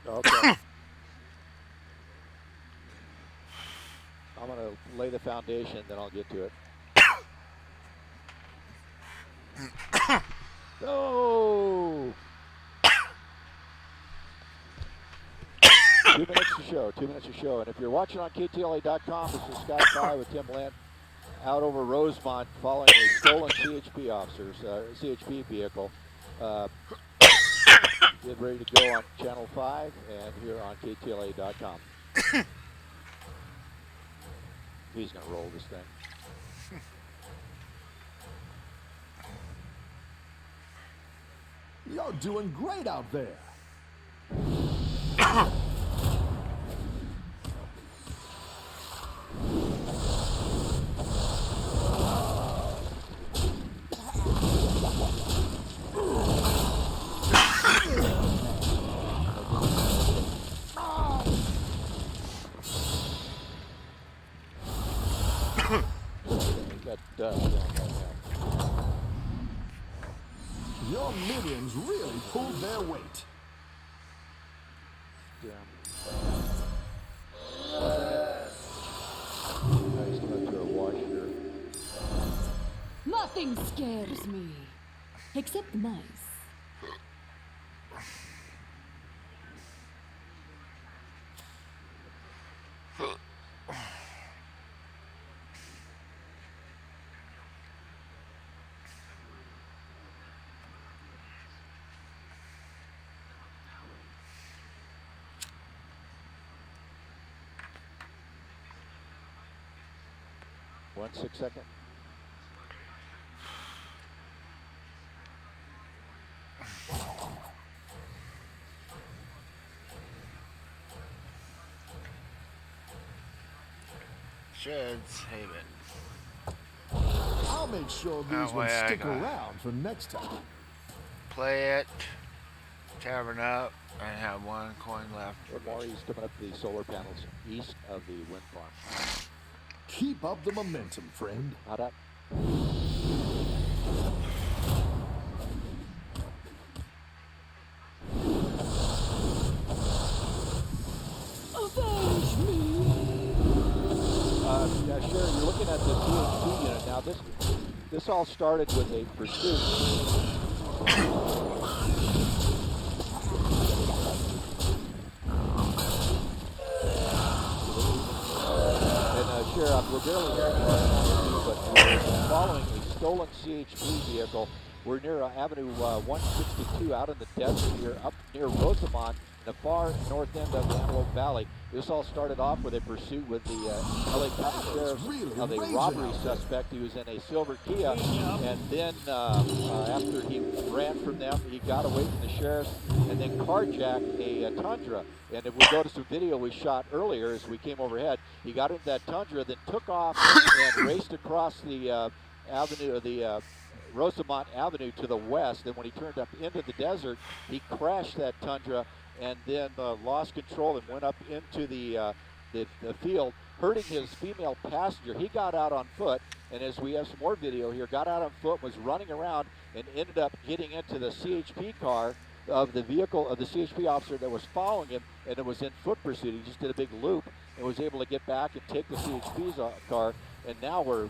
now. Okay. I'm going to lay the foundation, then I'll get to it. No! 2 minutes to show, 2 minutes to show. And if you're watching on KTLA.com, this is Scott Fry with Tim Lynn out over Rosemont following a stolen CHP officers, CHP vehicle. Get ready to go on Channel 5 and here on KTLA.com. He's going to roll this thing. You're doing great out there. Your minions really pulled their weight. Nothing scares me, except mice. One 6 second. Should save it. I'll make sure these ones stick around for next time. Play it, tavern up, and have 1 coin left. Mauri's coming up the solar panels east of the wind farm. Keep up the momentum, friend. Hot up. Avenge me! Yeah, Sharon, you're looking at the CHP unit now. This all started with a pursuit. Sheriff, we're barely hearing you right now, but we're following a stolen CHP vehicle. We're near Avenue 162 out in the desert here, up near Rosamond, the far north end of the Antelope Valley. This all started off with a pursuit with the LA County Sheriff of a robbery suspect. He was in a silver Kia, and then after he ran from them, he got away from the sheriffs and then carjacked a Tundra. And if we go to some video we shot earlier as we came overhead, he got into that Tundra, then took off and raced across the avenue, the Rosamond Avenue to the west. And when he turned up into the desert, he crashed that Tundra and then lost control and went up into the field, hurting his female passenger. He got out on foot, and as we have some more video here, got out on foot, was running around, and ended up getting into the CHP car of the vehicle of the CHP officer that was following him, and it was in foot pursuit. He just did a big loop and was able to get back and take the CHP's car. And now we're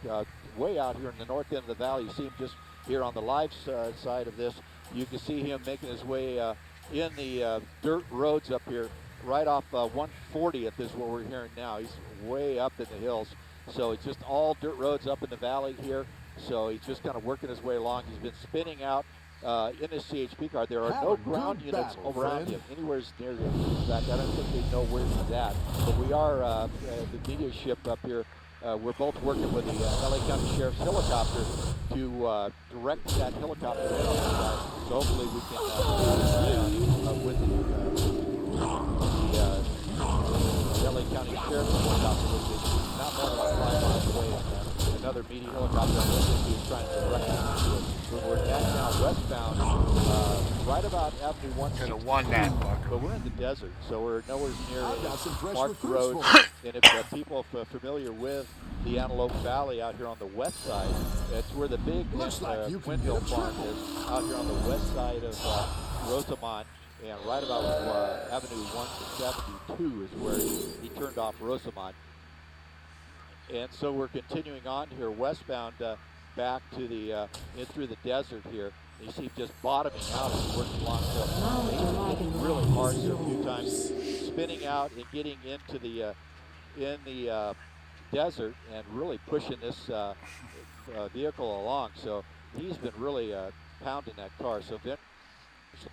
way out here in the north end of the valley. You see him just here on the live side of this. You can see him making his way in the dirt roads up here, right off 140th is what we're hearing now. He's way up in the hills. So it's just all dirt roads up in the valley here. So he's just kind of working his way along. He's been spinning out in his CHP car. There are Have no a good ground units battle, around friend. him, anywhere near him. In fact, I don't think they know where he's at. But we are, the media ship up here, we're both working with the LA County Sheriff's helicopter to direct that helicopter in on this guy. So hopefully we can with the LA County Sheriff's helicopter, which is not more than 5 miles away, and another media helicopter is trying to direct him to it. But we're back now westbound, right about Avenue 162, but we're in the desert, so we're nowhere near any marked roads. And if people are familiar with the Antelope Valley out here on the west side, it's where the big windmill farm is, out here on the west side of Rosamond. And right about Avenue 172 is where he turned off Rosamond. And so we're continuing on here westbound back to the in through the desert here. You see him just bottoming out as he works along. So he's hit really hard here a few times, spinning out and getting into the desert and really pushing this vehicle along. So he's been really pounding that car. So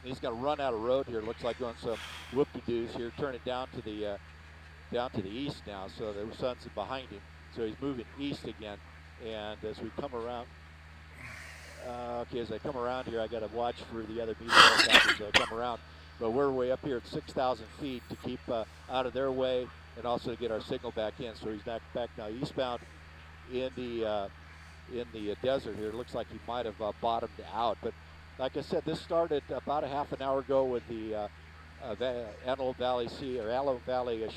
he's going to run out of road here. Looks like going some whoop-de-doos here. Turn it down to the east now. So the sun's behind him. So he's moving east again. And as we come around, as I come around here, I got to watch for the other media helicopters that come around. But we're way up here at 6,000 feet to keep out of their way and also to get our signal back in. So he's back now eastbound in the desert here. It looks like he might have bottomed out. But like I said, this started about a half an hour ago with the Antelope Valley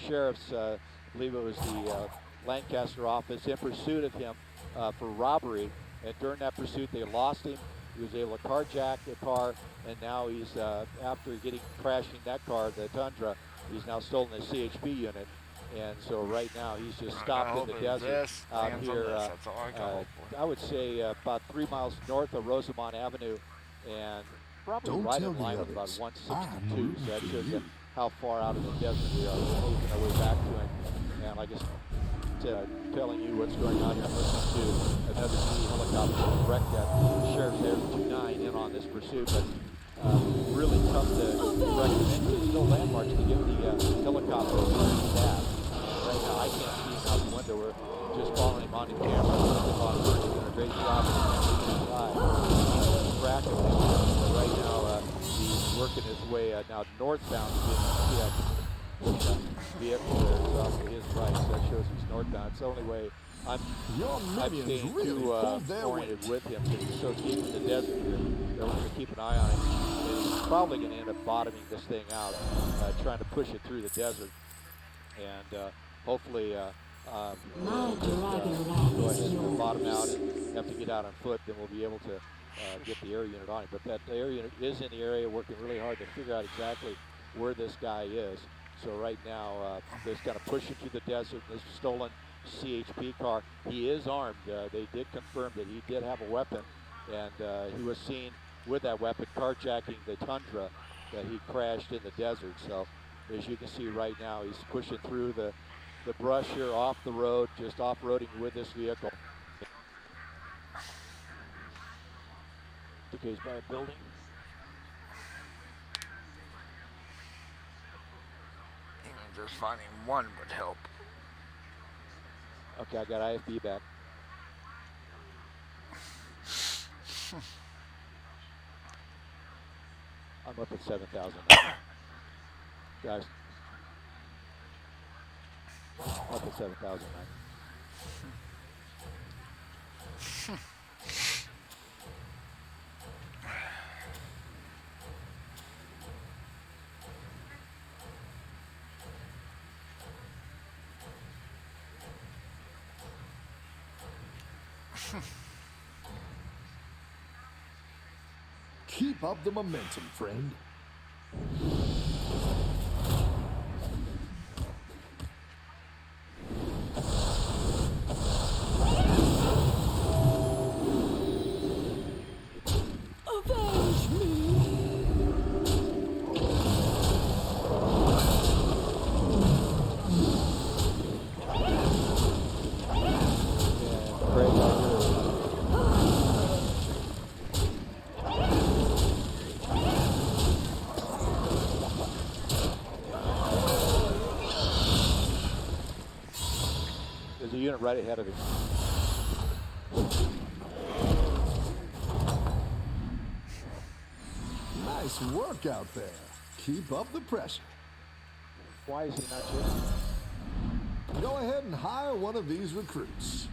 Sheriff's, I believe it was the Lancaster office, in pursuit of him for robbery. And during that pursuit, they lost him. He was able to carjack the car, and now he's, after crashing that car, the Tundra, he's now stolen the CHP unit. And so right now he's just stopped in the desert out here. I would say about 3 miles north of Rosamond Avenue, and probably right in line with about 162. So that shows you how far out of the desert we are. We're moving our way back to him, and like I said, telling you what's going on here. I'm listening to another media helicopter direct that Sheriff's Air 29 in on this pursuit, but really tough to recommend. There's no landmarks to give the helicopter where he's at. Right now, I can't see him out the window. We're just following him on the camera. Stefan Burke's doing a great job of tracking him. But right now, he's working his way now northbound. The vehicle there is off to his right, so that shows he's northbound. It's the only way I'm staying too oriented with him because he's so deep in the desert here. They're going to keep an eye on him. And he's probably going to end up bottoming this thing out, trying to push it through the desert. And hopefully we'll just go ahead and bottom out and have to get out on foot. Then we'll be able to get the air unit on him. But that air unit is in the area working really hard to figure out exactly where this guy is. So right now, they're kind of pushing through the desert. This stolen CHP car. He is armed. They did confirm that he did have a weapon, and he was seen with that weapon carjacking the Tundra that he crashed in the desert. So as you can see right now, he's pushing through the brush here off the road, just off-roading with this vehicle. Okay, he's by a building. Just finding one would help. Okay, I got IFB back. I'm up at 7,000 now. Guys, up at 7,000 now. Keep up the momentum, friend. There's a unit right ahead of him. Nice work out there. Keep up the pressure. Why is he not chasing? Go ahead and hire one of these recruits.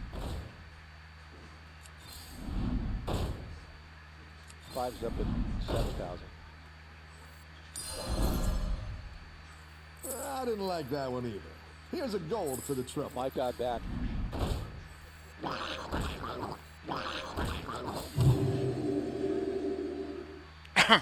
5's up at 7,000. I didn't like that one either. Here's a gold for the trouble. My guy back.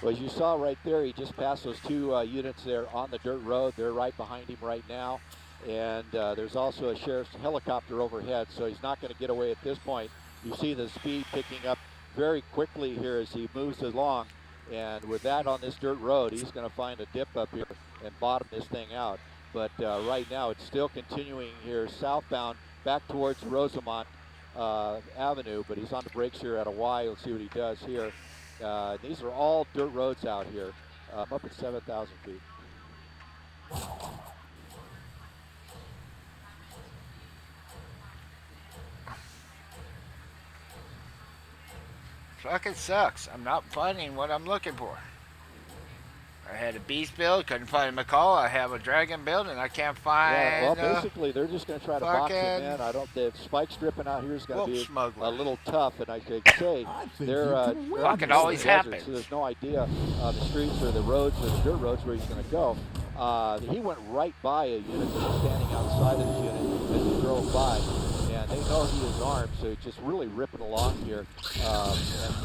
Well, as you saw right there, he just passed those two units there on the dirt road. They're right behind him right now. And there's also a sheriff's helicopter overhead, so he's not going to get away at this point. You see the speed picking up very quickly here as he moves along. And with that on this dirt road, he's going to find a dip up here and bottom this thing out. But right now, it's still continuing here southbound back towards Rosamond Avenue, but he's on the brakes here at a Y. Let's see what he does here. These are all dirt roads out here. I'm up at 7,000 feet. Fucking sucks. I'm not finding what I'm looking for. I had a beast build, couldn't find a McCall. I have a dragon build, and I can't find. Yeah, well, basically, they're just going to try to box him in. I don't. The spike stripping out here is going to be a little tough, and I could say they're fucking always happens. So there's no idea the streets or the roads or the dirt roads where he's going to go. He went right by a unit that was standing outside of the unit as he drove by. And they know he is armed, so he's just really ripping along here. And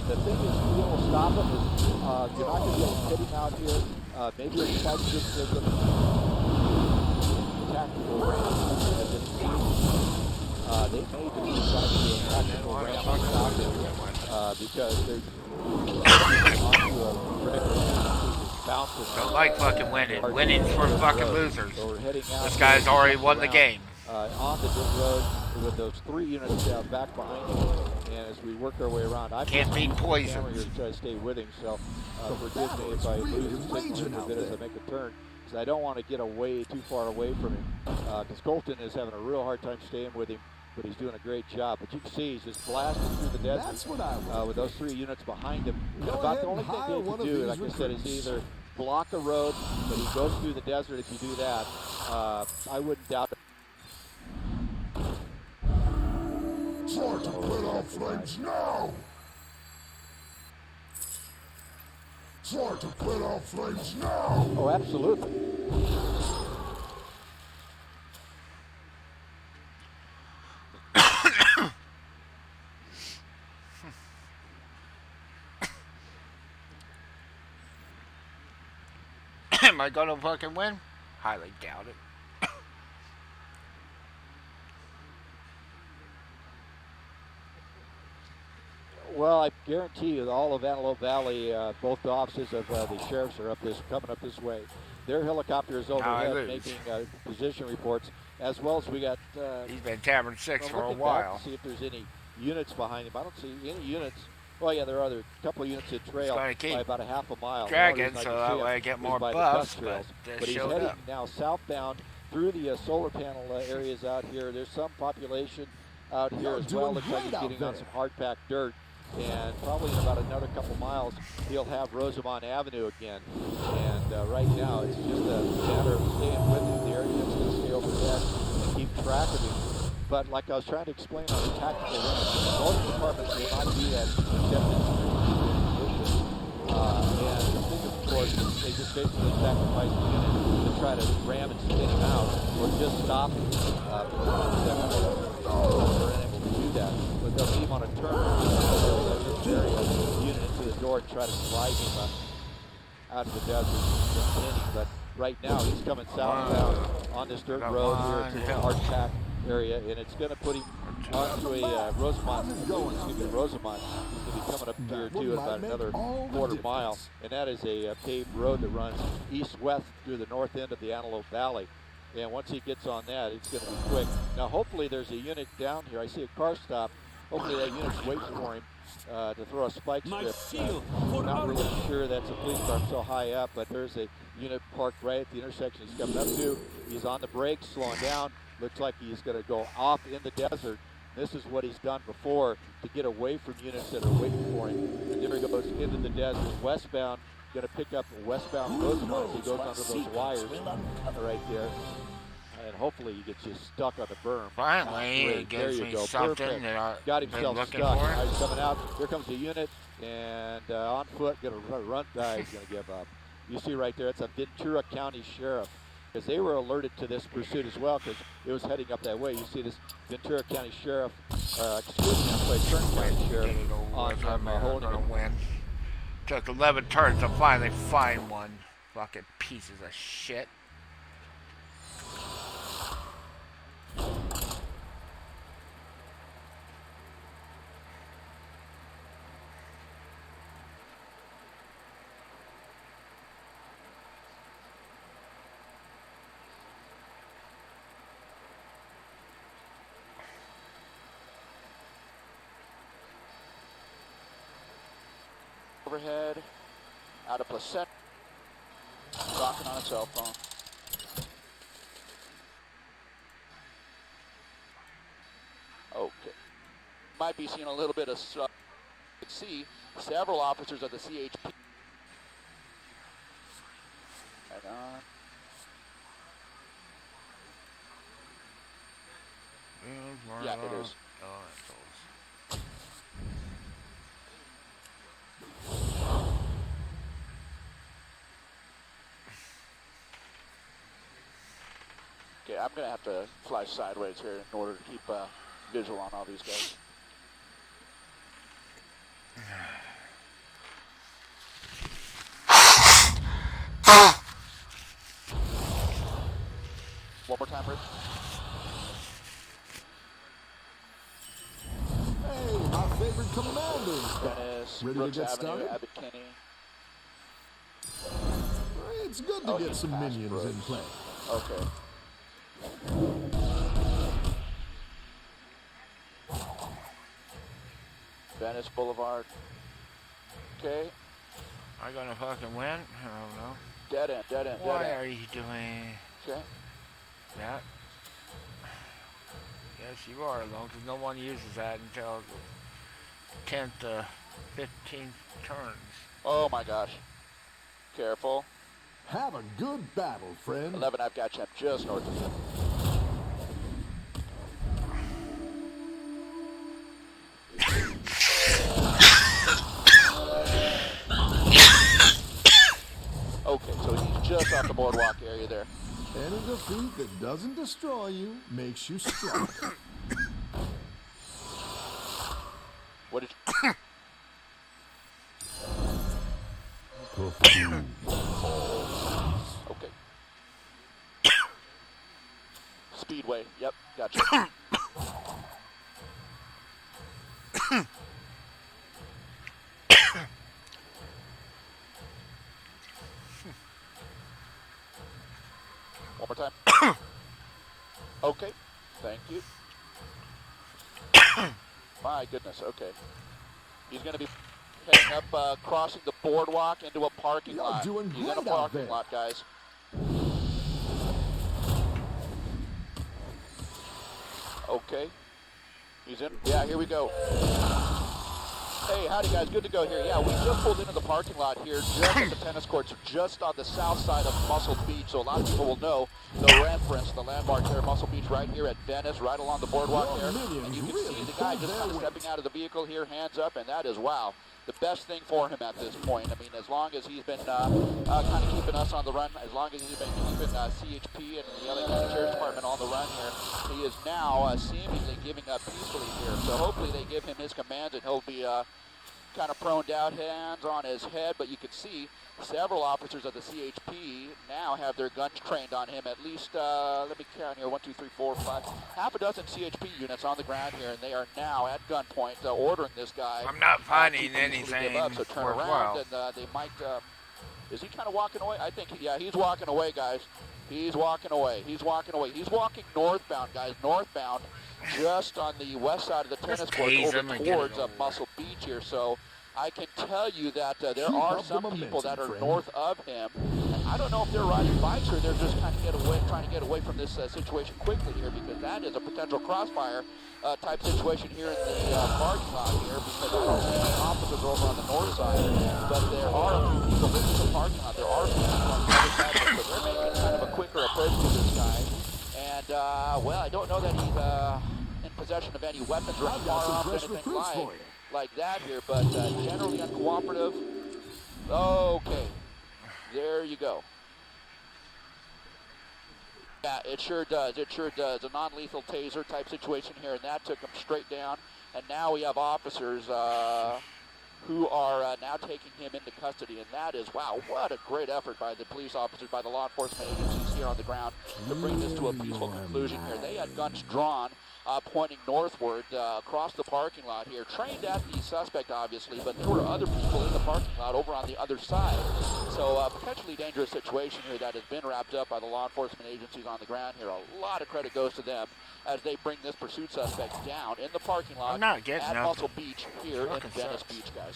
the thing is, to be able to stop him is you're not going to be able to hit him out here. Maybe a spike just gives him tactical range as it seems. They may just decide to do a tactical ramp on top of him because they're onto a regular bouncing. Don't like fucking winning. Winning's for fucking losers. So we're heading out. This guy's already won the game. On the dirt road with those three units back behind him, and as we work our way around, I can't beat poison. Here to try to stay with him, so forgive me if I lose signal a bit as I make a turn, because I don't want to get away too far away from him, because Colton is having a real hard time staying with him, but he's doing a great job. But you can see he's just blasting through the desert with those three units behind him. And about the only thing they can do, like I said, is either block a road, but he goes through the desert. If you do that, I wouldn't doubt it. Try to put out flames now! Try to put out flames now! Oh, absolutely. Am I gonna fucking win? Highly doubt it. Well, I guarantee you, all of Antelope Valley, both the offices of the sheriffs are coming up this way. Their helicopter is overhead making position reports, as well as we got. He's been Tavern 6 for a while. To see if there's any units behind him. I don't see any units. Well, yeah, there are a couple of units in trail by about a half a mile. Dragon, so that way I get more buffs. But he's heading now southbound through the solar panel areas out here. There's some population out here as well. Looks like he's getting on some hard-packed dirt. And probably in about another couple miles, he'll have Rosamond Avenue again. And right now, it's just a matter of staying with him. The area that's going to stay overhead and keep track of him. But like I was trying to explain on the tactical range, most departments will not do that except in position. And the thing, of course, is they just basically sacrifice the unit to try to ram and spin him out or just stop him. They're unable to do that. But they'll leave on a turn. They'll just carry a unit into the door and try to slide him out of the desert and pin him. But right now, he's coming southbound on this dirt road here to the hard-packed area, and it's going to put him onto a Rosamond. He's going to be coming up here too in about another quarter mile, and that is a paved road that runs east-west through the north end of the Antelope Valley. And once he gets on that, it's going to be quick. Now, hopefully, there's a unit down here. I see a car stop. Hopefully, that unit's waiting for him to throw a spike strip. Not really sure that's a police car so high up, but there's a unit parked right at the intersection he's coming up to. He's on the brakes, slowing down. Looks like he's going to go off in the desert. This is what he's done before to get away from units that are waiting for him. And there he goes into the desert, westbound, going to pick up westbound Rosamond as he goes under those wires right there. And hopefully he gets you stuck on the berm. Finally, Great. it gives there you me go. something Perfect. that I've Got been himself looking stuck. for. Now he's coming out. Here comes the unit. And on foot, going to run. He's going to give up. You see right there, it's a Ventura County Sheriff. Because they were alerted to this pursuit as well, because it was heading up that way. You see this Ventura County Sheriff, excuse me, I'm sorry, Kern County Sheriff on him holding him. Win. Took 11 turns to finally find one. Fucking pieces of shit. Overhead, out of Placenta, talking on a cell phone. Okay. Might be seeing a little bit of stuff. You can see several officers of the CHP. Hang on. Yeah, it is. Okay, I'm gonna have to fly sideways here in order to keep visual on all these guys. One more time, Rich. Hey, my favorite commander. Dennis, Ready Brooks to get Avenue, started? Abbott Kinney. It's good to get some minions in play. Okay. Venice Boulevard. Okay. Am I gonna fucking win? I don't know. Dead end, dead end, Why dead end. are you doing Okay. that? Yes, you are, as long as no one uses that until the 10th to 15th turns. Oh my gosh. Careful. Have a good battle, friend. 11, I've got you. I'm just north of you. Okay, so he's just off the boardwalk area there. And a defeat that doesn't destroy you makes you stronger. What did you... Okay. Speedway, yep, gotcha. One more time. Okay, thank you. My goodness, okay. He's going to be heading up, crossing the boardwalk into a parking lot. Doing He's in a great out parking there. lot, guys. Okay. He's in. Yeah, here we go. Hey, howdy guys, good to go here. Yeah, we just pulled into the parking lot here, just at the tennis courts, just on the south side of Muscle Beach, so a lot of people will know the reference, the landmark there, Muscle Beach right here at Venice, right along the boardwalk there. And you can see the guy just kind of stepping out of the vehicle here, hands up, and that is, wow, the best thing for him at this point. I mean, as long as he's been kind of keeping us on the run, as long as he's been keeping CHP and the LA County Sheriff's Department on the run here, he is now seemingly giving up peacefully here. So hopefully they give him his commands and he'll be kind of proned out, hands on his head, but you can see several officers of the CHP now have their guns trained on him. At least, let me count here, 1, 2, 3, 4, 5, half a dozen CHP units on the ground here, and they are now at gunpoint ordering this guy. I'm not finding to anything give up, so turn worthwhile. around, and they might, is he kind of walking away? I think, yeah, he's walking away, guys. He's walking away. He's walking away. He's walking northbound, guys, northbound, just on the west side of the tennis court over towards Muscle Beach here. So I can tell you that there are some people that are north of him. I don't know if they're riding bikes or they're just kind of trying to get away from this situation quickly here, because that is a potential crossfire type situation here in the parking lot here, because I don't see any officers over on the north side, but there are a few people. This is the parking lot. There are a few people on the other side of it, so they're making kind of a quicker approach to this guy. And, well, I don't know that he's in possession of any weapons or any firearms or anything like that here, but generally uncooperative. Okay, there you go. Yeah, it sure does. It sure does. A non-lethal taser type situation here, and that took him straight down. And now we have officers who are now taking him into custody, and that is, wow, what a great effort by the police officers, by the law enforcement agencies here on the ground to bring this to a peaceful conclusion here. They had guns drawn, pointing northward across the parking lot here, trained at the suspect, obviously, but there were other people in the parking lot over on the other side. So potentially dangerous situation here that has been wrapped up by the law enforcement agencies on the ground here. A lot of credit goes to them as they bring this pursuit suspect down in the parking lot at Muscle Beach here in Venice Beach, guys.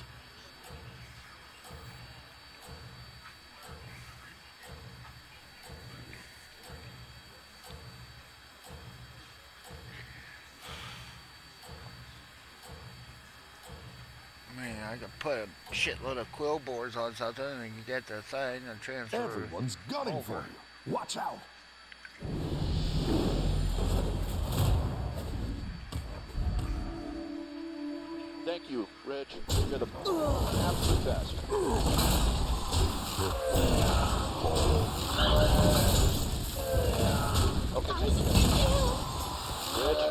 Man, I could put a shitload of quill boards on something and you get the thing and transfer. Everyone's gunning for you. Watch out. Thank you, Rich. You're the absolute best. Okay. Rich.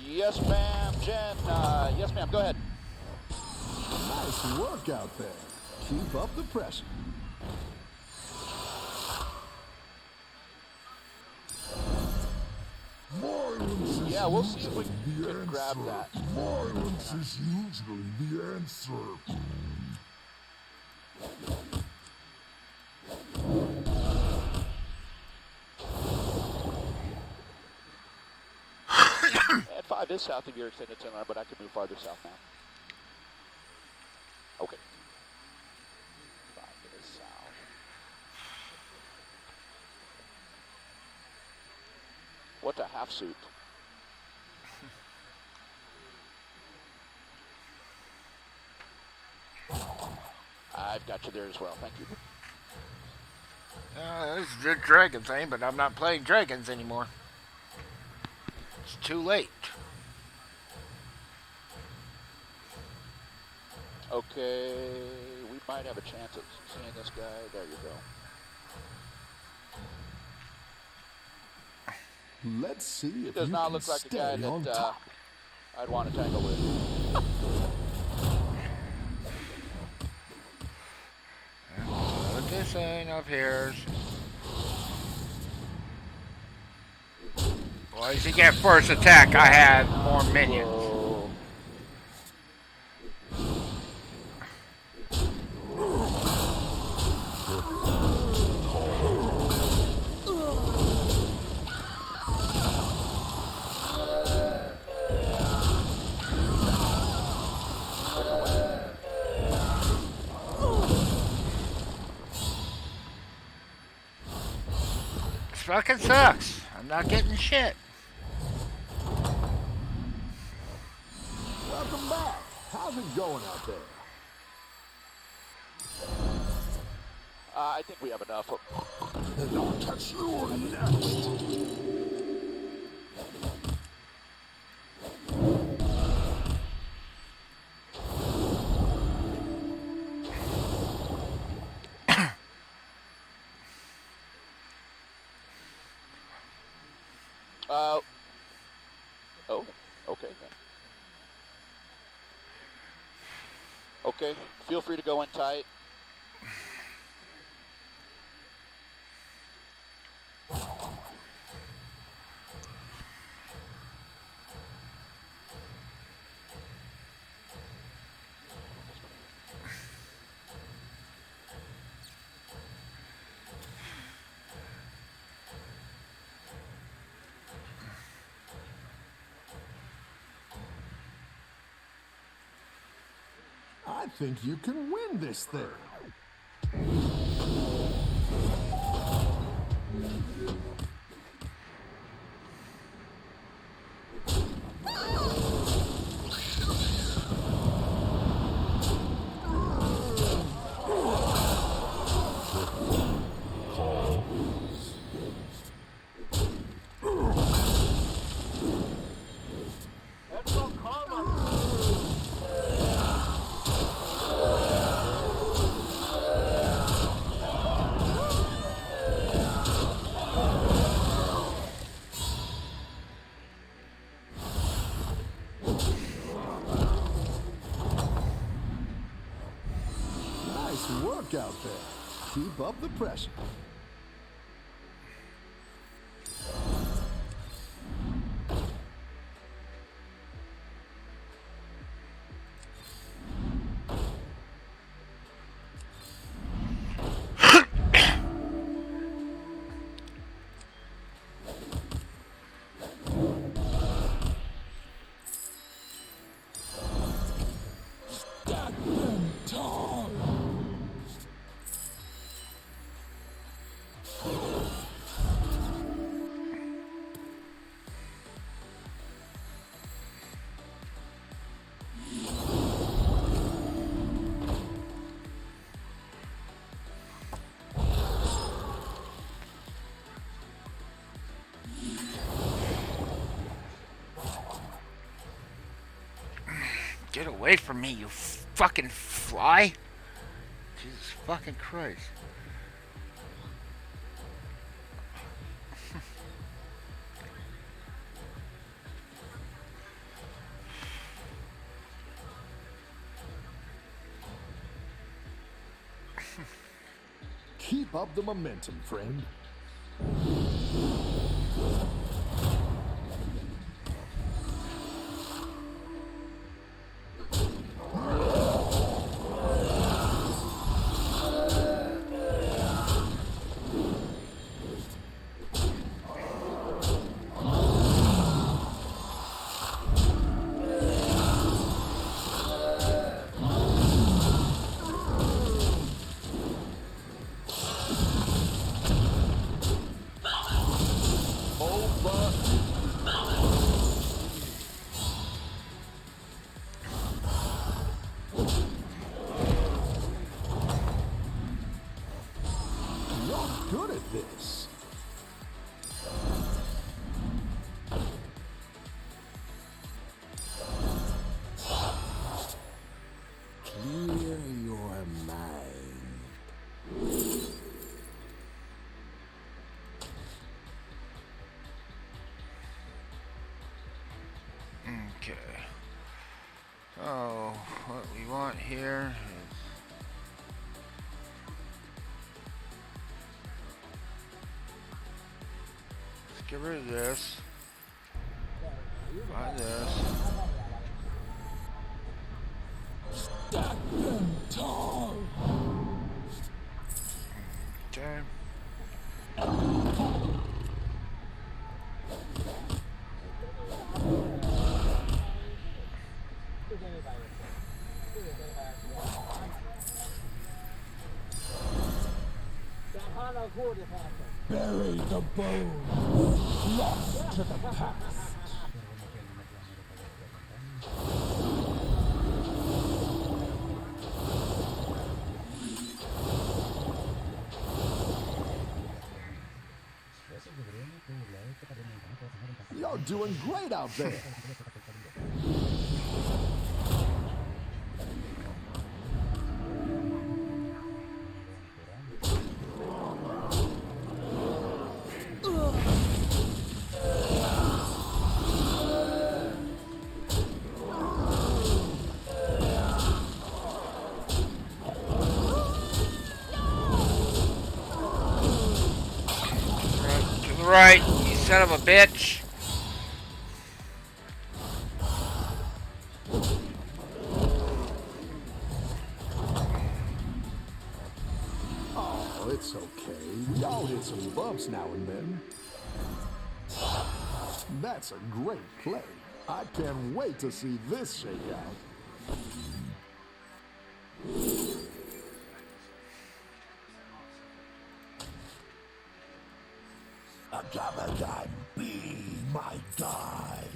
Yes, ma'am. Jen, yes, ma'am. Go ahead. Nice work out there. Keep up the pressure. Yeah, we'll see if we can grab that. Violence is usually the answer. And 5 is south of your extended 10 line, but I can move farther south now. Okay. 5 is south. What's a half suit? I've got you there as well. Thank you. This is the dragon thing, but I'm not playing dragons anymore. It's too late. Okay, we might have a chance of seeing this guy. There you go. Let's see if it does not look like a guy that I'd want to tangle with. This ain't of his. Well, as you get first attack, I had more minions. Fucking sucks. I'm not getting shit. Welcome back. How's it going out there? I think we have enough. And I'll catch you next. Oh, okay then. Okay, feel free to go in tight. I think you can win this thing. Nice work out there. Keep up the pressure. Get away from me, you fucking fly! Jesus fucking Christ. Keep up the momentum, friend. Good at this. Clear your mind. Okay. Oh, what we want here is... Let's get rid of this. Buy this. Stack them tall. Okay. Bury the bone. Lost to the past. You're doing great out there. To the right, you son of a bitch. Oh, it's okay. We all hit some bumps now and then. That's a great play. I can't wait to see this shake out. Agamadan, be my guide.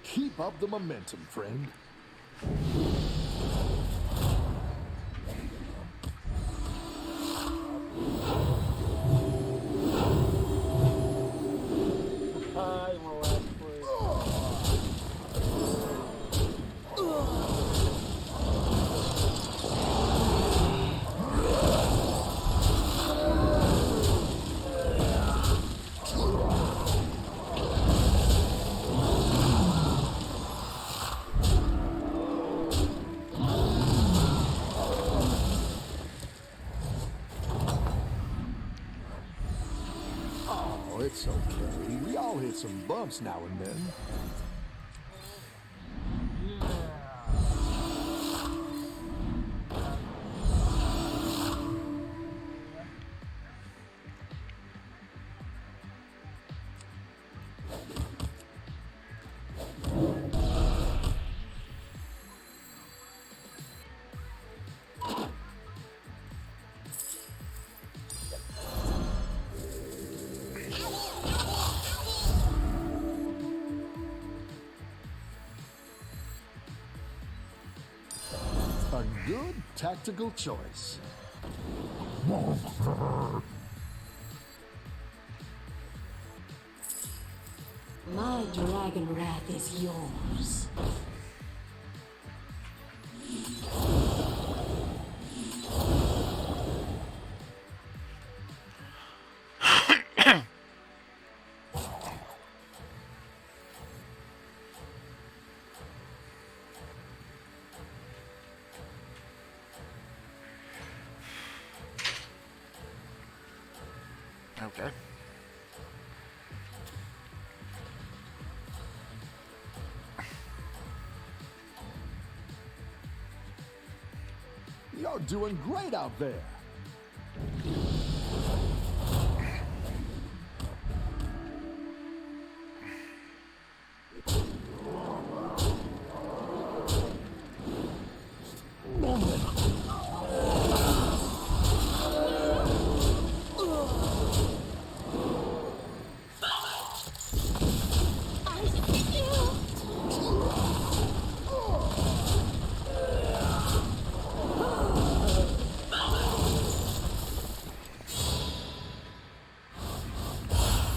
Keep up the momentum, friend. Oh, it's okay. We all hit some bumps now and then. A good tactical choice. My dragon wrath is yours. Okay. You're doing great out there.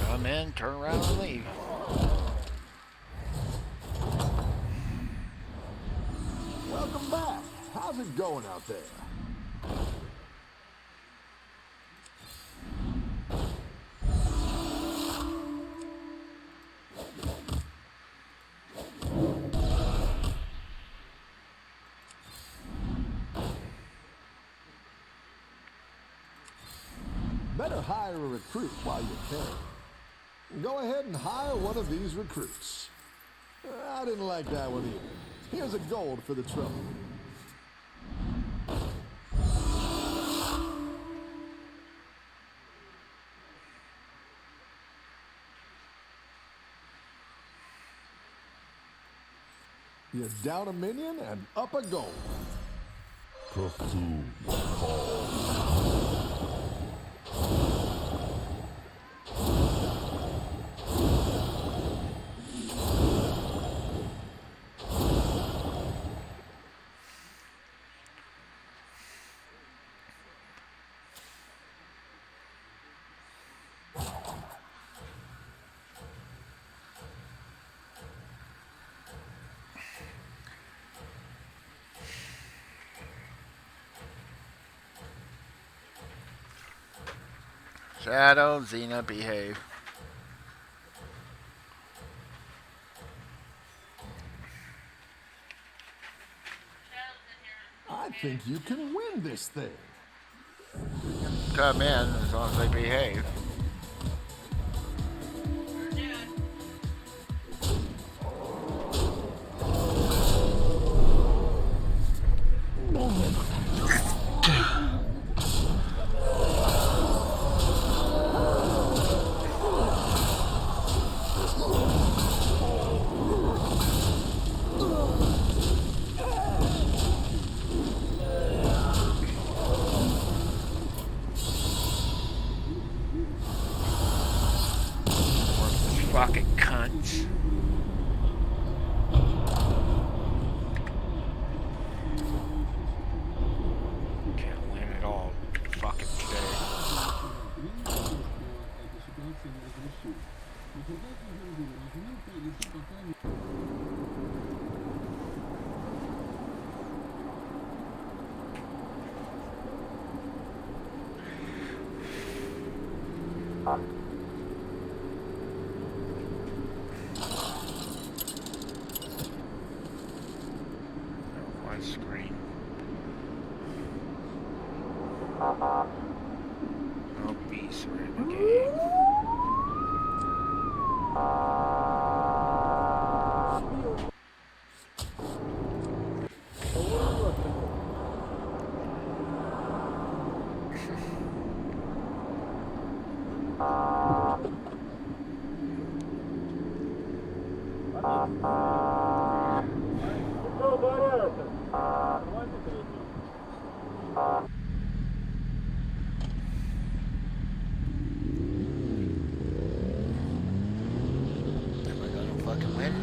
Come in, turn around, and leave. Welcome back. How's it going out there? Better hire a recruit while you can. Go ahead and hire one of these recruits. I didn't like that one either. Here's a gold for the trouble. You're down a minion and up a gold. Cthulhu calls. Shadow, Xena, behave. I think you can win this thing. Come in as long as they behave. Fucking cunts. Can't win at all fucking today. One screen. No beasts are in the game. Am I gonna fucking win?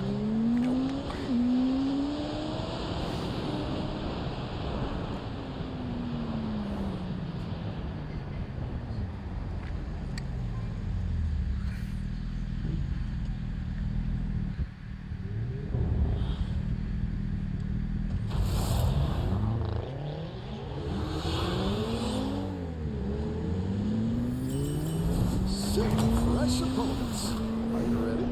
Set fresh opponents. Are you ready?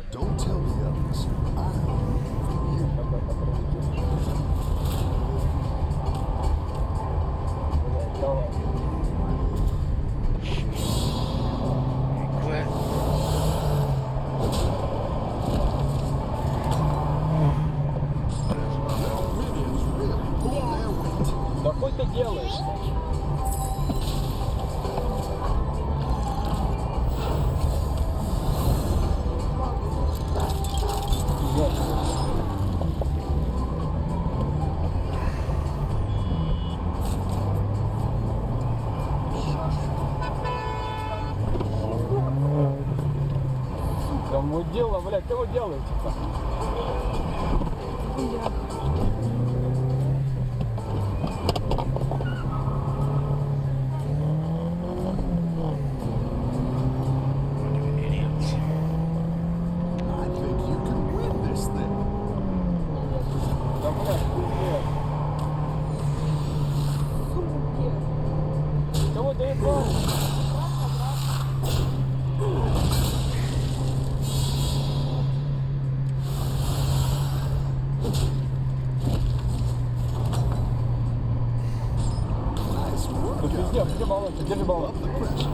Don't tell the others. Quit. Minions really pull their weight. Какой ты делаешь? Кому дело, блядь, кого делаете? Idiots. I think you can win this thing. Да, блядь, пиздец. Кого доебал? Nice work. Ну пиздец, где баллон? Держи баллон. Love the pressure.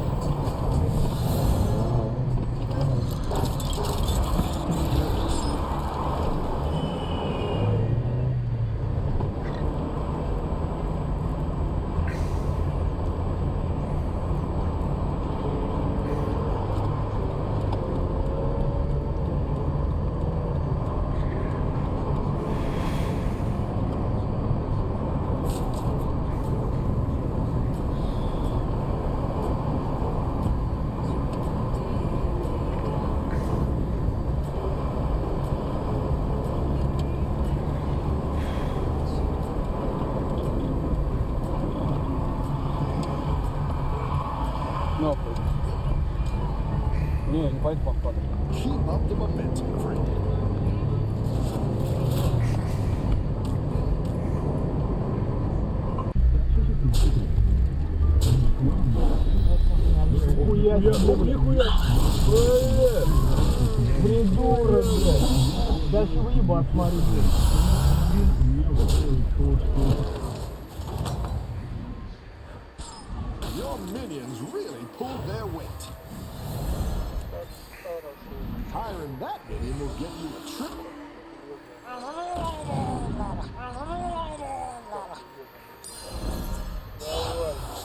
нихуя себе. Придурок, блядь. Сейчас еще выебать, смотри, блядь. Your minions really pulled their weight. Hiring that minion will get you a triple.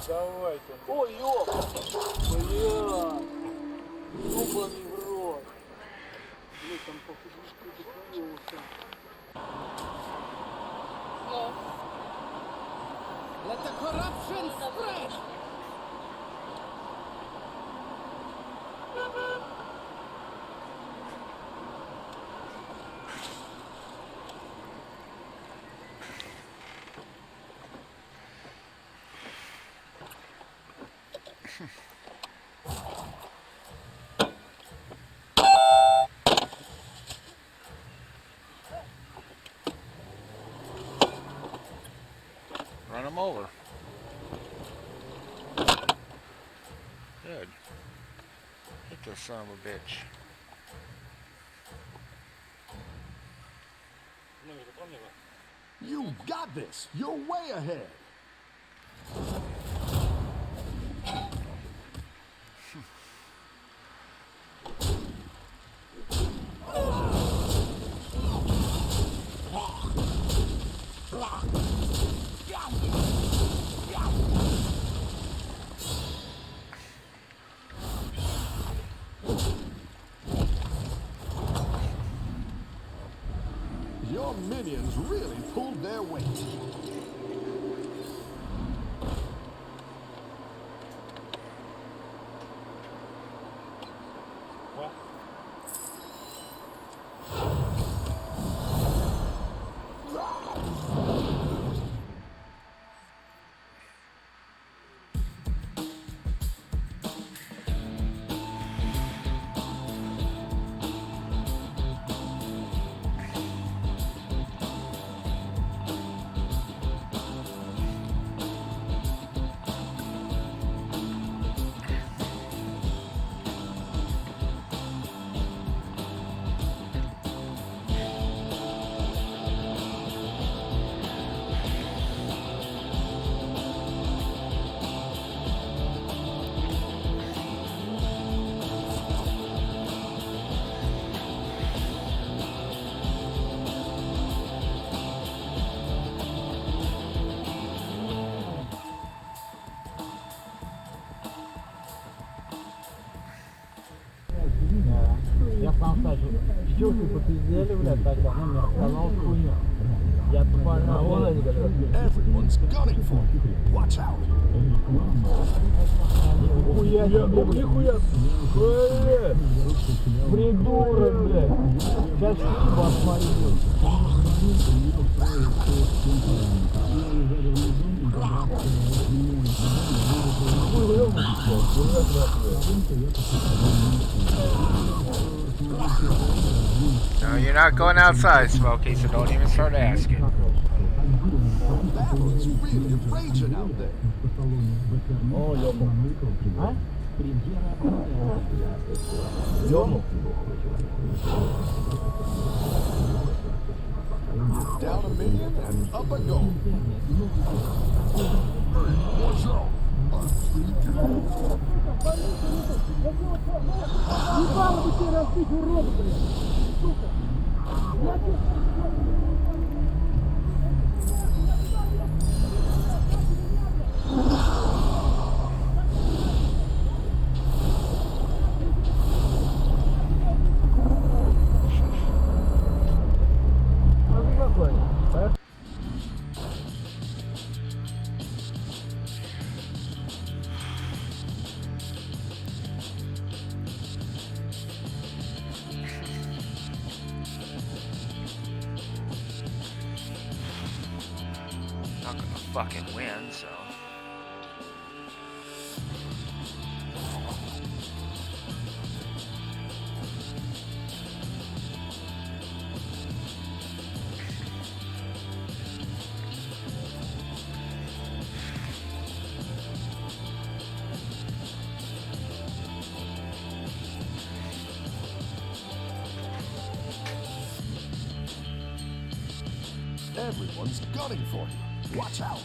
Давайте. Ой, ёп. Бля. Ёбаный в рот. Блядь, там походу что-то. Let the corruption spread! Run him over. Good. Hit this son of a bitch. You got this. You're way ahead. Your minions really pulled their weight. Я сам скажу, что ты попиздели, блядь, тогда, ну, мне рассказал хуйню. Я тупо на голове как раз. Everyone's gunning for you. Watch out. Нихуя себе, нихуя. Придурок, блядь. Сейчас вас смотрю. No, you're not going outside, Smokey, so don't even start asking. Battle is really raging out there. О, ёбну. А? Ёбну. Down a minion and up a goal. Watch out. Ебало бы тебе разбить, урод, блядь. Сука. Not gonna fucking win, so. Everyone's gunning for you. Watch out.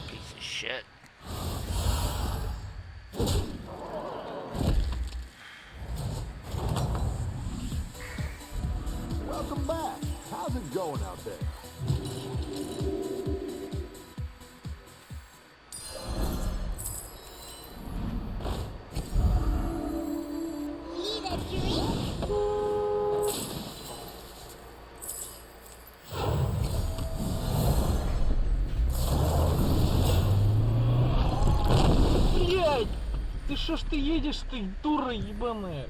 Piece of shit. Welcome back. How's it going out there? Need a drink? Блядь! Ты шо ж ты едешь, ты дура ебаная?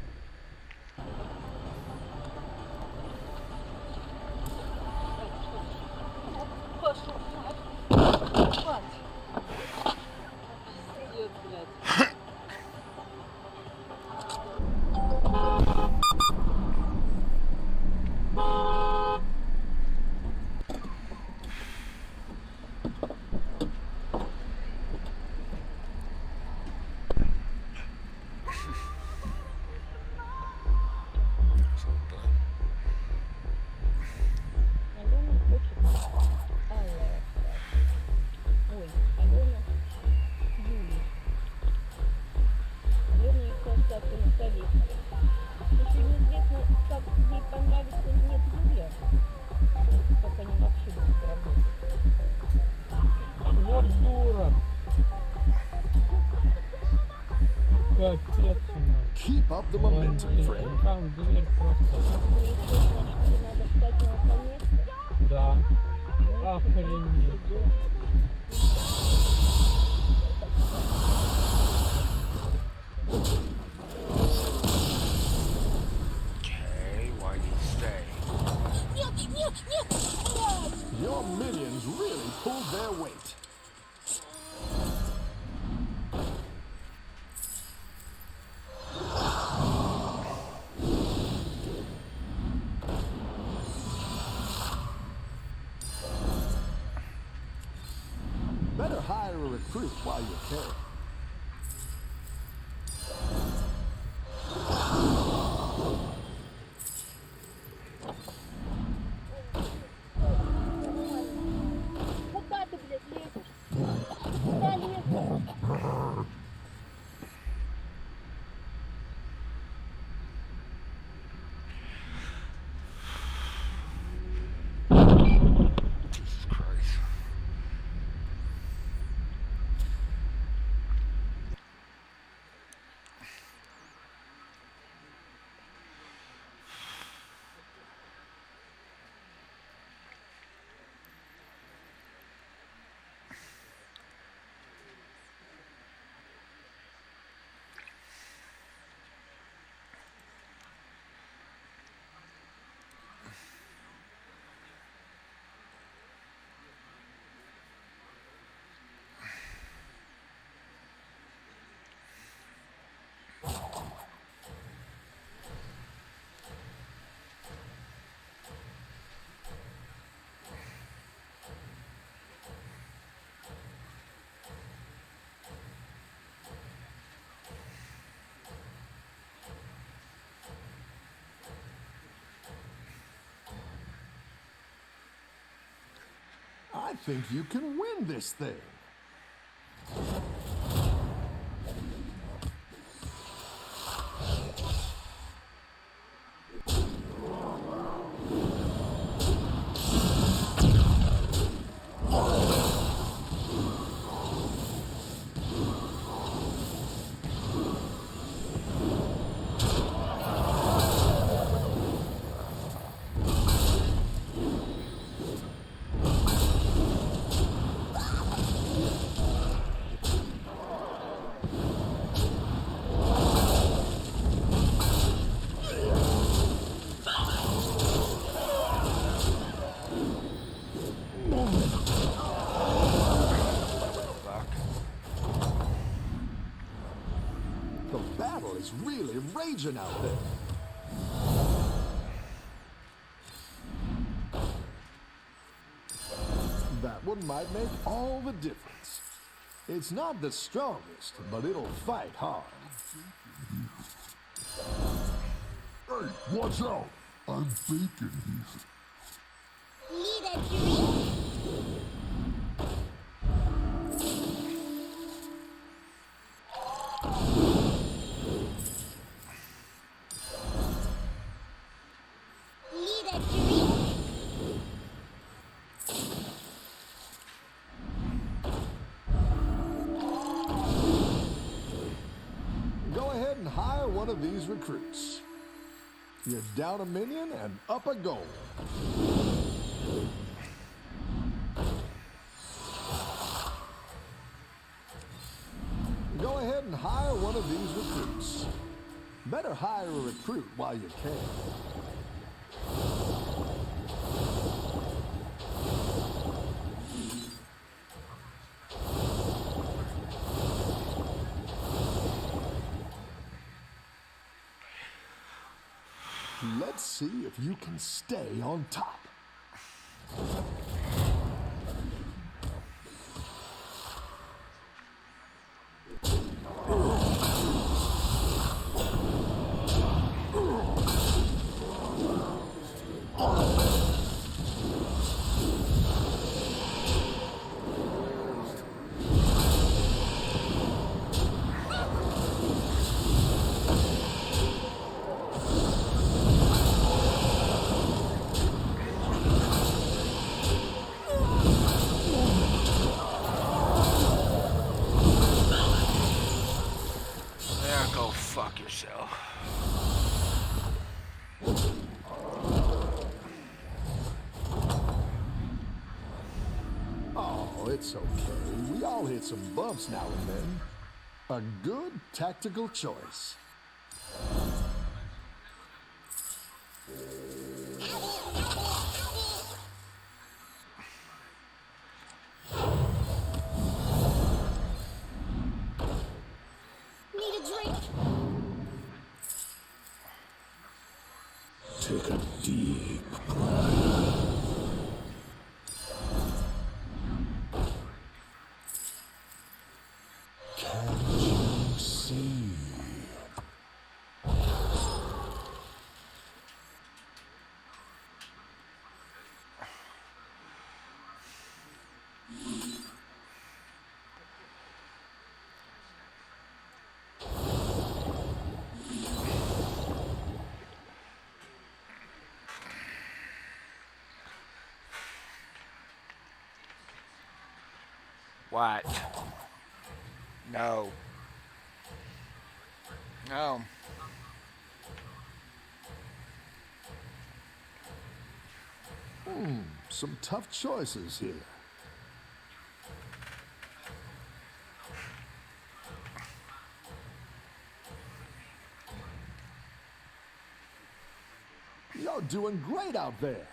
Вот дура. Капец. Keep up the momentum, friend. Там дверь просто. Да. Охренеть. Okay, why do you stay? Your minions really pulled their weight. Better hire a recruit while you can. Куда ты, блядь, лезешь? Куда лезешь? Jesus Christ. I think you can win this thing. is really raging out there. That one might make all the difference. It's not the strongest, but it'll fight hard. Hey, watch out! I'm baking here. Need a drink? Need a drink? Go ahead and hire one of these recruits. You're down a minion and up a goal. Go ahead and hire one of these recruits. Better hire a recruit while you can. Let's see if you can stay on top. There, go fuck yourself. Oh, it's okay. We all hit some bumps now and then. A good tactical choice. Need a drink? Take a deep breath. Can't you see? What? No. No. Some tough choices here. You're doing great out there.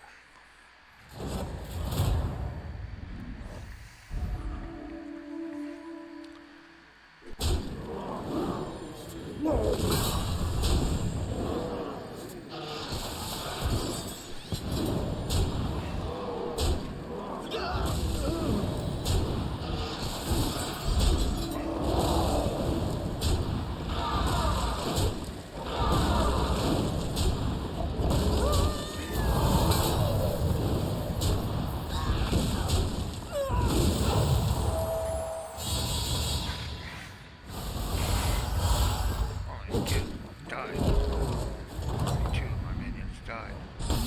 Only two died. Only two of my minions died.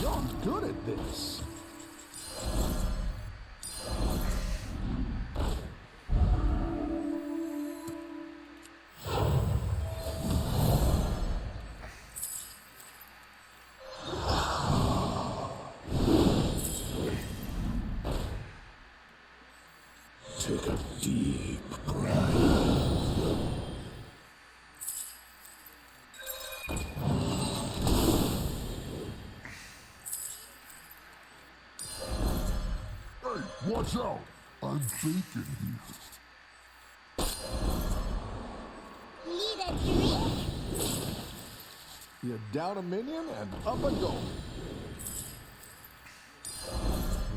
You're good at this. Take a deep breath. Hey, watch out! I'm baking here. Need a drink? You're down a minion and up a goal.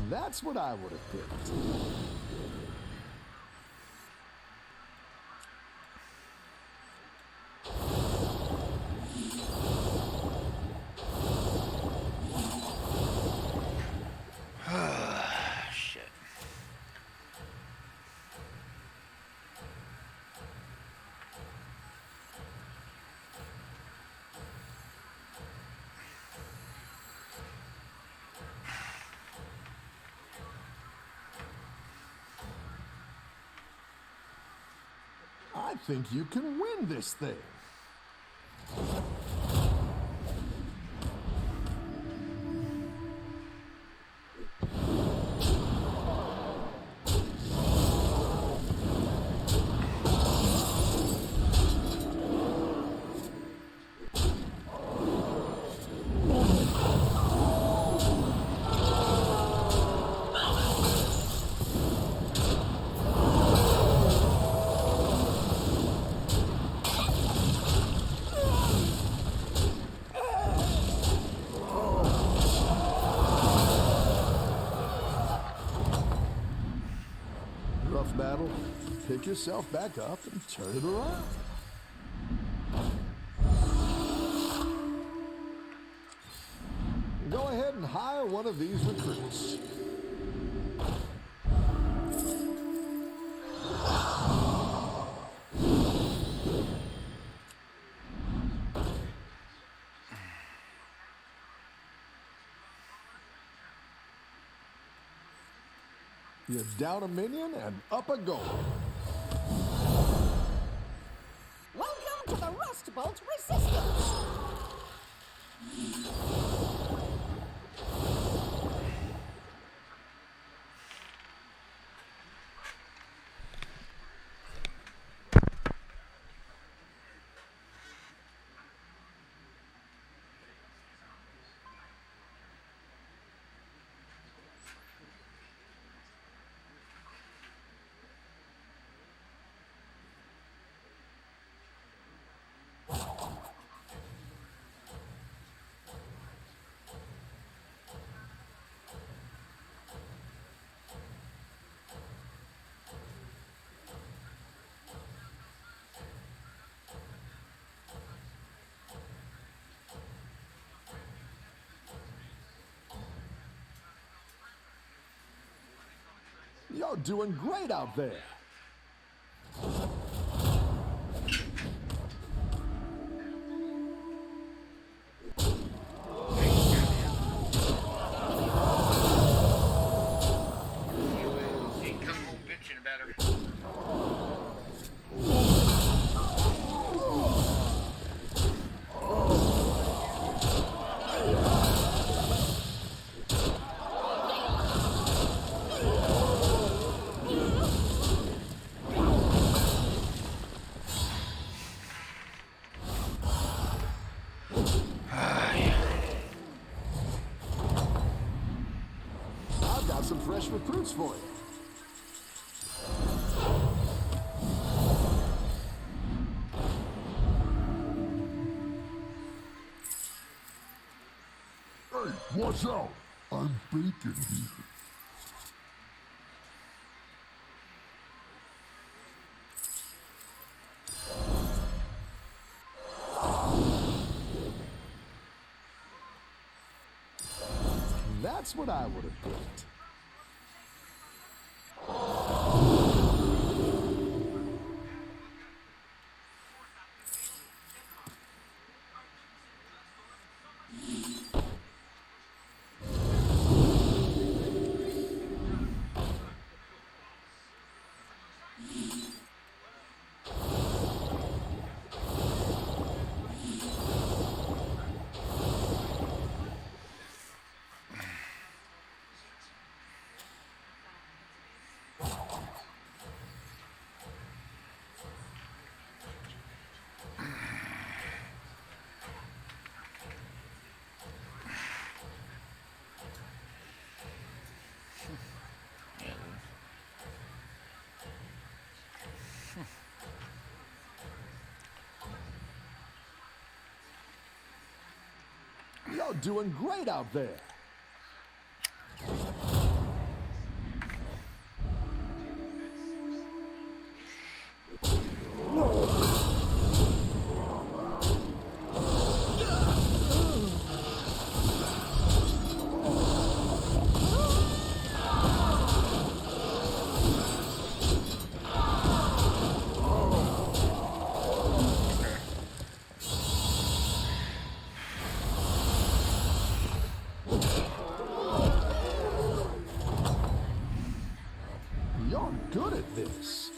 That's what I would have picked. Shit. I think you can win this thing. Rough battle. Pick yourself back up and turn it around. Go ahead and hire one of these recruits. You're down a minion and up a goal. Welcome to the Rust Bolt Resistance. You're doing great out there. Ain't come home bitching about her. I've got some fresh recruits for you. Hey, watch out! I'm bacon here. That's what I would have picked. You're doing great out there. You're good at this.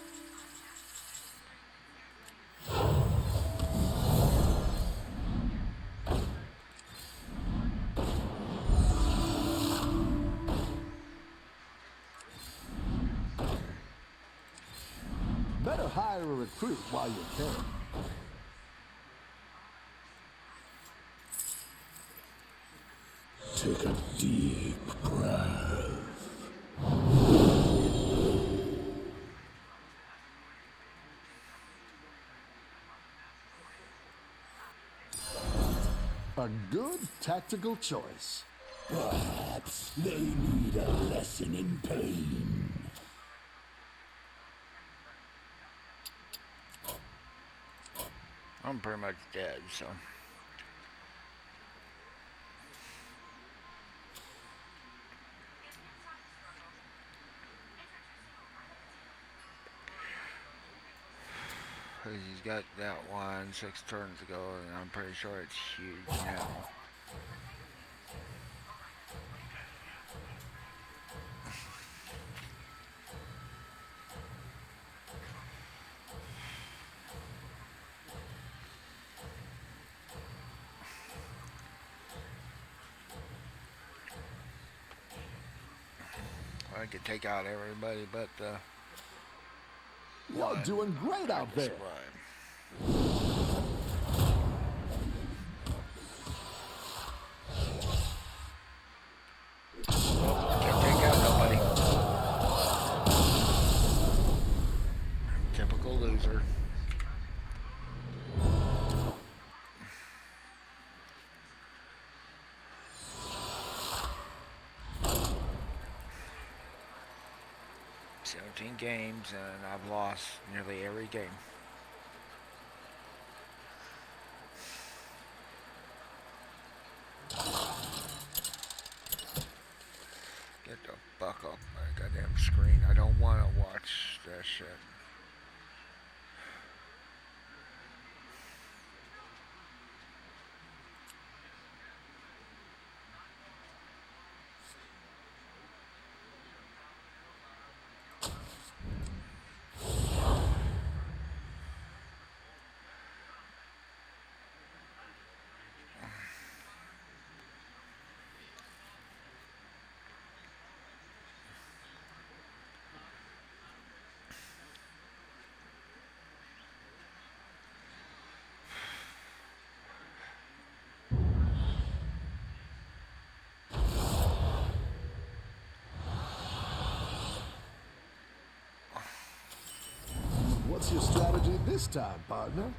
Better hire a recruit while you can. Take a deep breath. A good tactical choice. Perhaps they need a lesson in pain. I'm pretty much dead, so. He's got that one 6 turns ago, and I'm pretty sure it's huge now. I could take out everybody but the. You're doing great out there. Can't take out nobody. Typical loser. Games, and I've lost nearly every game. Get the fuck off my goddamn screen. I don't want to watch that shit. What's your strategy this time, partner?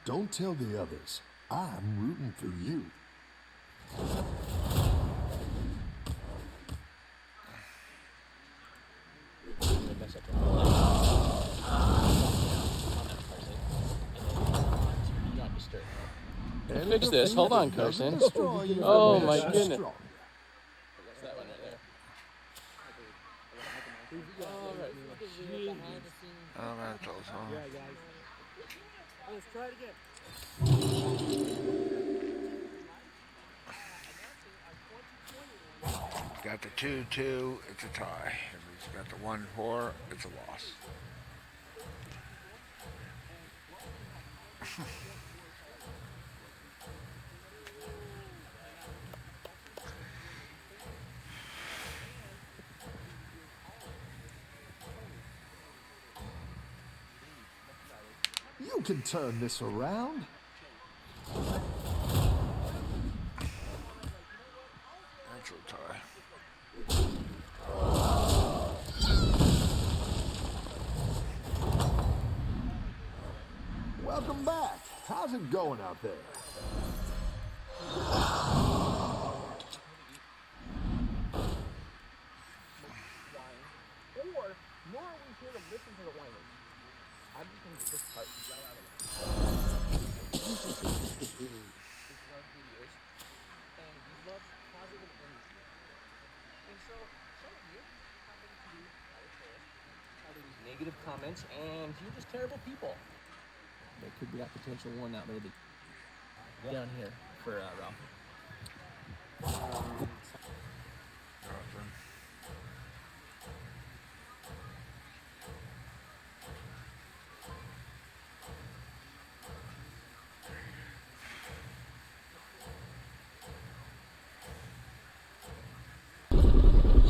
Don't tell the others. I'm rooting for you. Fix this. Hold on, Carson. Oh my goodness. That's that one right there. Elementals, huh? Yeah, guys. Let's try it again. Got the 2-2, it's a tie. If he's got the 1-4, it's a loss. You can turn this around. That's a tie. Welcome back. How's it going out there? Or, nor are we here to listen to the whiners. I'm just going to get this part right out of it. He loves videos, and he loves positive energy. And so, some of you happen to be, I would say, have these negative comments, and you're just terrible people. There could be that potential one out there down here for Ralph.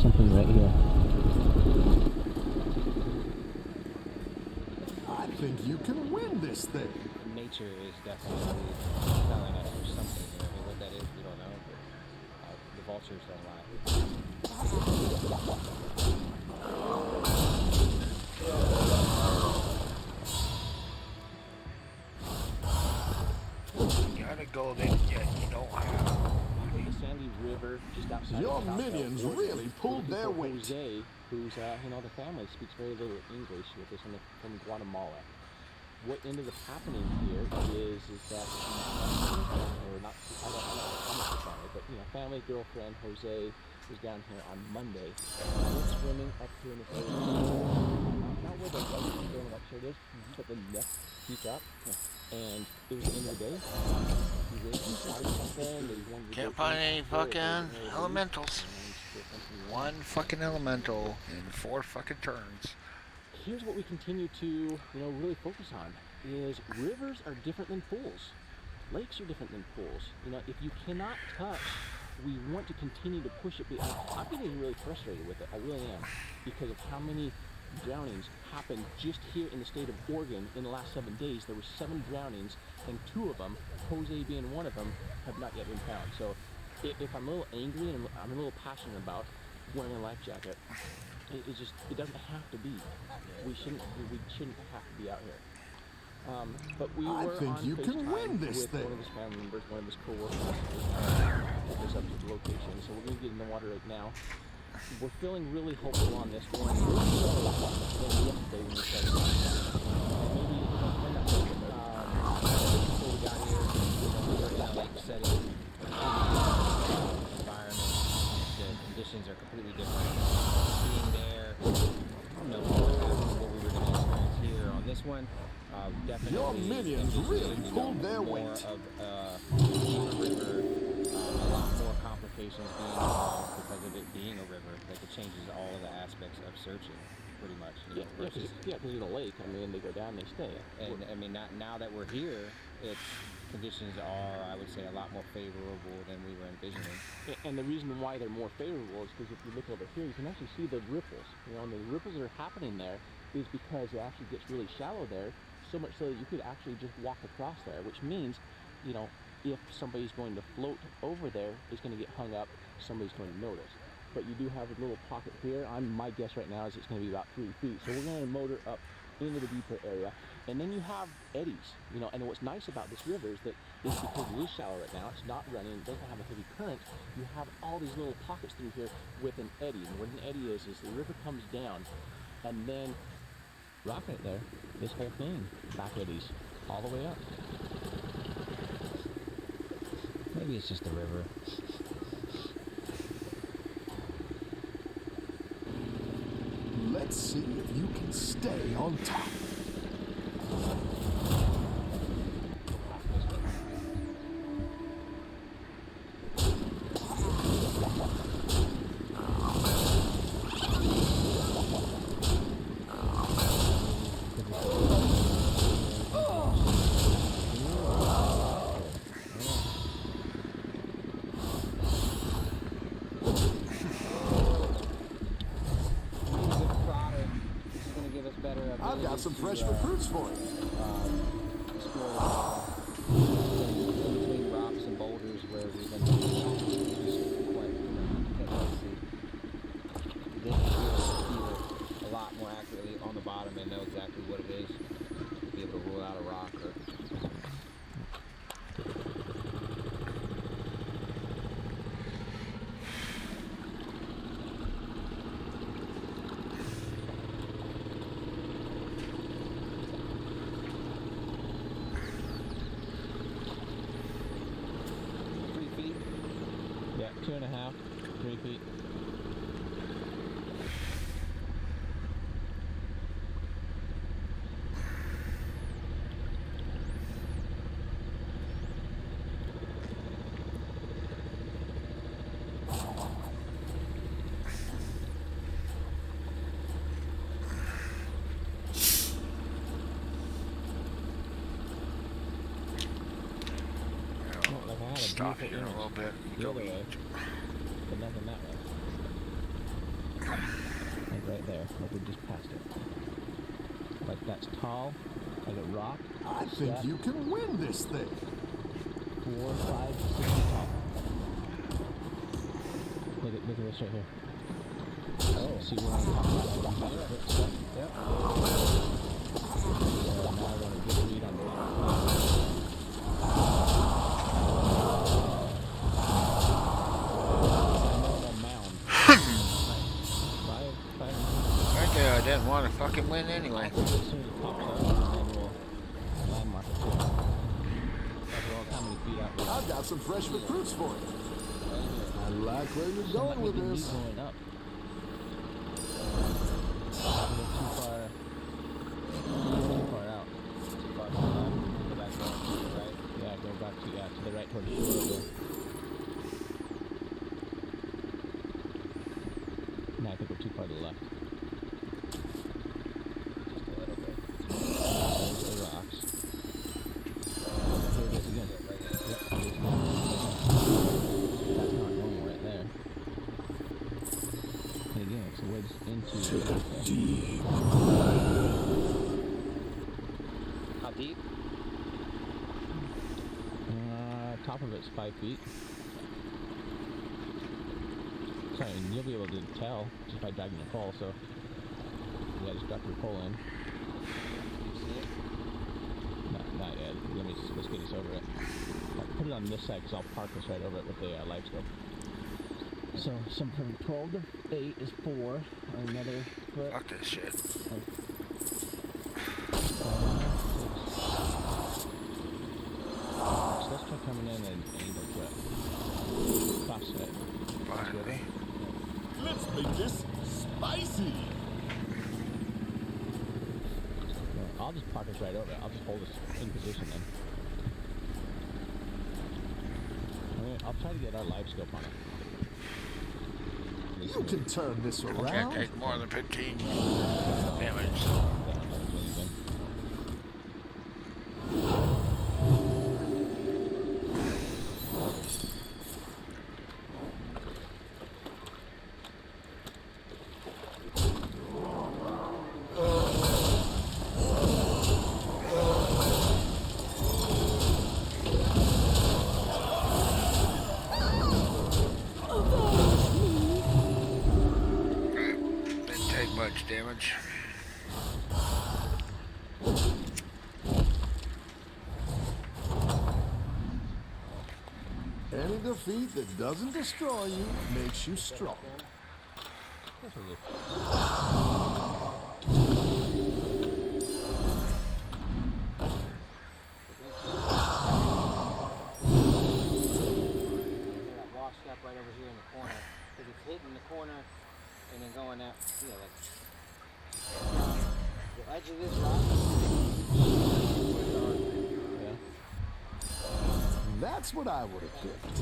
Something right here. I think you can win this thing. Nature is definitely telling us there's something here. I mean, what that is, we don't know, but the vultures don't lie. You gotta go there, yet you don't have. The Sandy River, just outside Your of South minions California. really pulled We're looking their for weight. Jose, who's, the family speaks very little English with us from Guatemala. What ended up happening here is that or not, I don't know how much it's on it, but family girlfriend Jose was down here on Monday. Went swimming up here in this area. Not where the lake is going up here it is, but the next peak up. And it was the end of the day. He went and started something that he wanted to Can't go find eat. any fucking elementals. One fucking elemental in 4 fucking turns. Here's what we continue to, really focus on is rivers are different than pools. Lakes are different than pools. If you cannot touch, we want to continue to push it. I'm getting really frustrated with it. I really am, because of how many drownings happened just here in the state of Oregon in the last 7 days. There were 7 drownings, and 2 of them, Jose being one of them, have not yet been found. So if I'm a little angry and I'm a little passionate about wearing a life jacket, it doesn't have to be. We shouldn't have to be out here. But we I were think on you can FaceTime win this with thing. one of his family members, one of his coworkers, us up to the location. So we're gonna get in the water right now. We're feeling really hopeful on this one. More so than yesterday when we started. Maybe when that before we got here, we were in a lake setting, environment. The conditions are completely different. Being there, what we were going to experience here on this one. Definitely. Your minions really pulled their weight. More of a river, a lot more complications being involved because of it being a river. Like it changes all of the aspects of searching, pretty much. Because it's a lake. I mean, they go down, they stay. And I mean, now that we're here, conditions are, I would say, a lot more favorable than we were envisioning. And the reason why they're more favorable is because if you look over here, you can actually see the ripples. And the ripples that are happening there is because it actually gets really shallow there, so much so that you could actually just walk across there, which means, if somebody's going to float over there, it's going to get hung up, somebody's going to notice. But you do have a little pocket here. My guess right now is it's going to be about 3 feet. So we're going to motor up into the deeper area. And then you have eddies, and what's nice about this river is that it's because it is shallow right now, it's not running, it doesn't have a heavy current, you have all these little pockets through here with an eddy. And what an eddy is the river comes down, and then rock right there, this whole thing, back eddies, all the way up. Maybe it's just the river. Let's see if you can stay on top. I've got some fresh recruits for you. Explore between rocks and boulders where we've been just quite, can't really see. This will be able to feel a lot more accurately on the bottom and know exactly what it is. Be able to rule out a rock or. Yeah, 2.5, 3 feet. Stop here a little bit. The other way, but nothing that way. Like right there, like we just passed it. Like that's tall, like a rock. I think you can win this thing. 4, 5, 6 feet tall. Look at this right here. Oh, see where I'm talking about? Yep. So now I want to get a read on the rock. I didn't want to fucking win anyway. I've got some fresh recruits for you. I like where you're going with this. Going up. Too far out. Too far to the left. Go back to the right. Yeah, go back to the right toward the shore. No, I think we're too far to the left. Deep. How deep? Top of it's 5 feet. Sorry, and you'll be able to tell just by dragging your pole, so yeah, just drop your pole in. You see it? Not yet. Let's get us over it. I'll put it on this side because I'll park us right over it with the live scope. So, some from 12 to 8 is 4. Another foot. Fuck this shit. So let's try coming in and angle cut. Cross it. Finally. Let's make this spicy. I'll just park us right over it. I'll just hold us in position then. I'll try to get our live scope on it. You can turn this around. Can't take more than 15 damage. Damage. Any defeat that doesn't destroy you makes you strong. Washed up right over here in the corner because it's hitting the corner and then going out. Yeah, like the edge of this rock. Yeah. That's what I would have picked.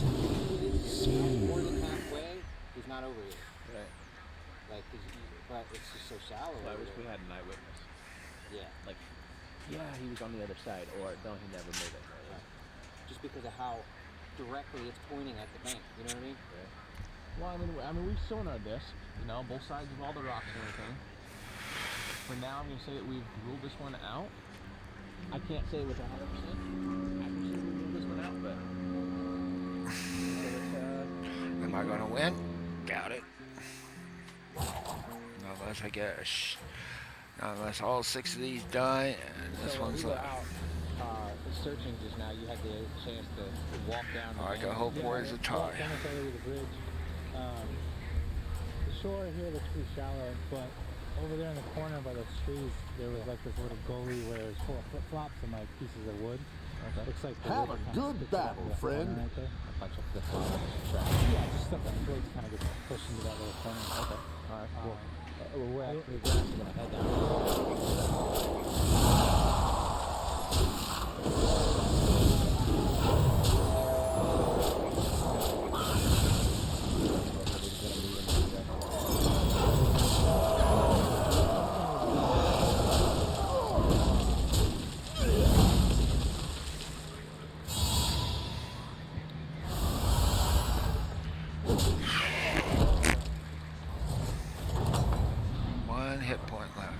More than halfway, he's not over here. Right. Like, but it's just so shallow. I wish we had an eyewitness. Yeah. Like, yeah, he was on the other side, or no, he never made it. Right. Just because of how directly it's pointing at the bank. You know what I mean? Right. Well, I mean, we've sonared this, you know, both sides of all the rocks and everything. for now, I'm going to say that we've ruled this one out. I can't say with 100% accuracy we ruled this one out, but Am I gonna win? Doubt it. Not unless I get not unless all 6 of these die and this so when one's we were left. out searching just now, you had the chance to walk down the I hope where's the tie. Walked almost all the way to the bridge. The shore here looks pretty shallow, but over there in the corner by those trees, there was like this little gully where it was full of flip-flops and like pieces of wood. Okay. Looks like the Have river a kinda good spits it out battle, to that friend. corner right there. A bunch of flip-flops. Yeah, just stuff that floats kind of gets pushed into that little corner. Okay. All right. Cool. We're actually Yeah. going to head down. One hit point left.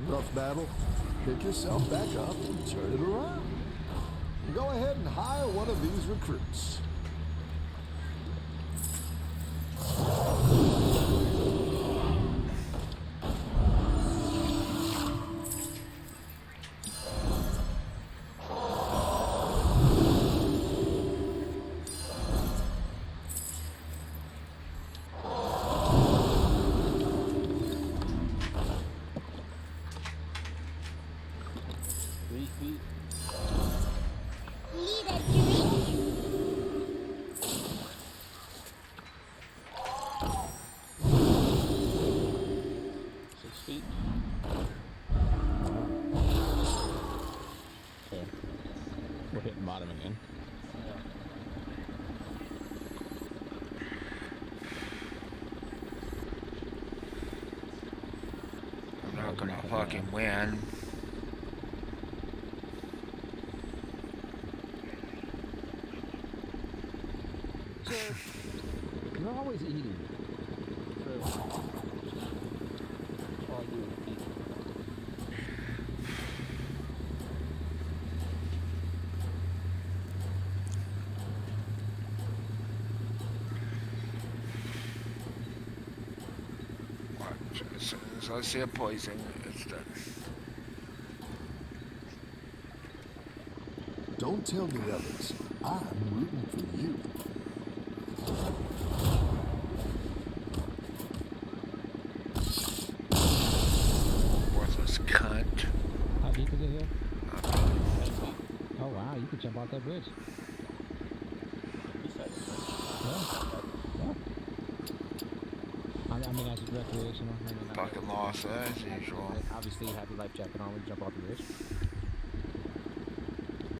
Rough battle. Pick yourself back up and turn it around. Go ahead and hire one of these recruits. Leader Jimmy. 6 feet. Okay. We're hitting bottom again. I'm not gonna fucking win. You're always eating. All I do is eat. Watch. As soon as I see a poison, it's done. Don't tell the others. I'm rooting for you. Worthless cunt. How deep is it here? Oh wow, you could jump off that bridge. Yeah. I mean, as a recreational. Fucking lost as usual. Obviously, you have your life jacket on when you jump off the bridge.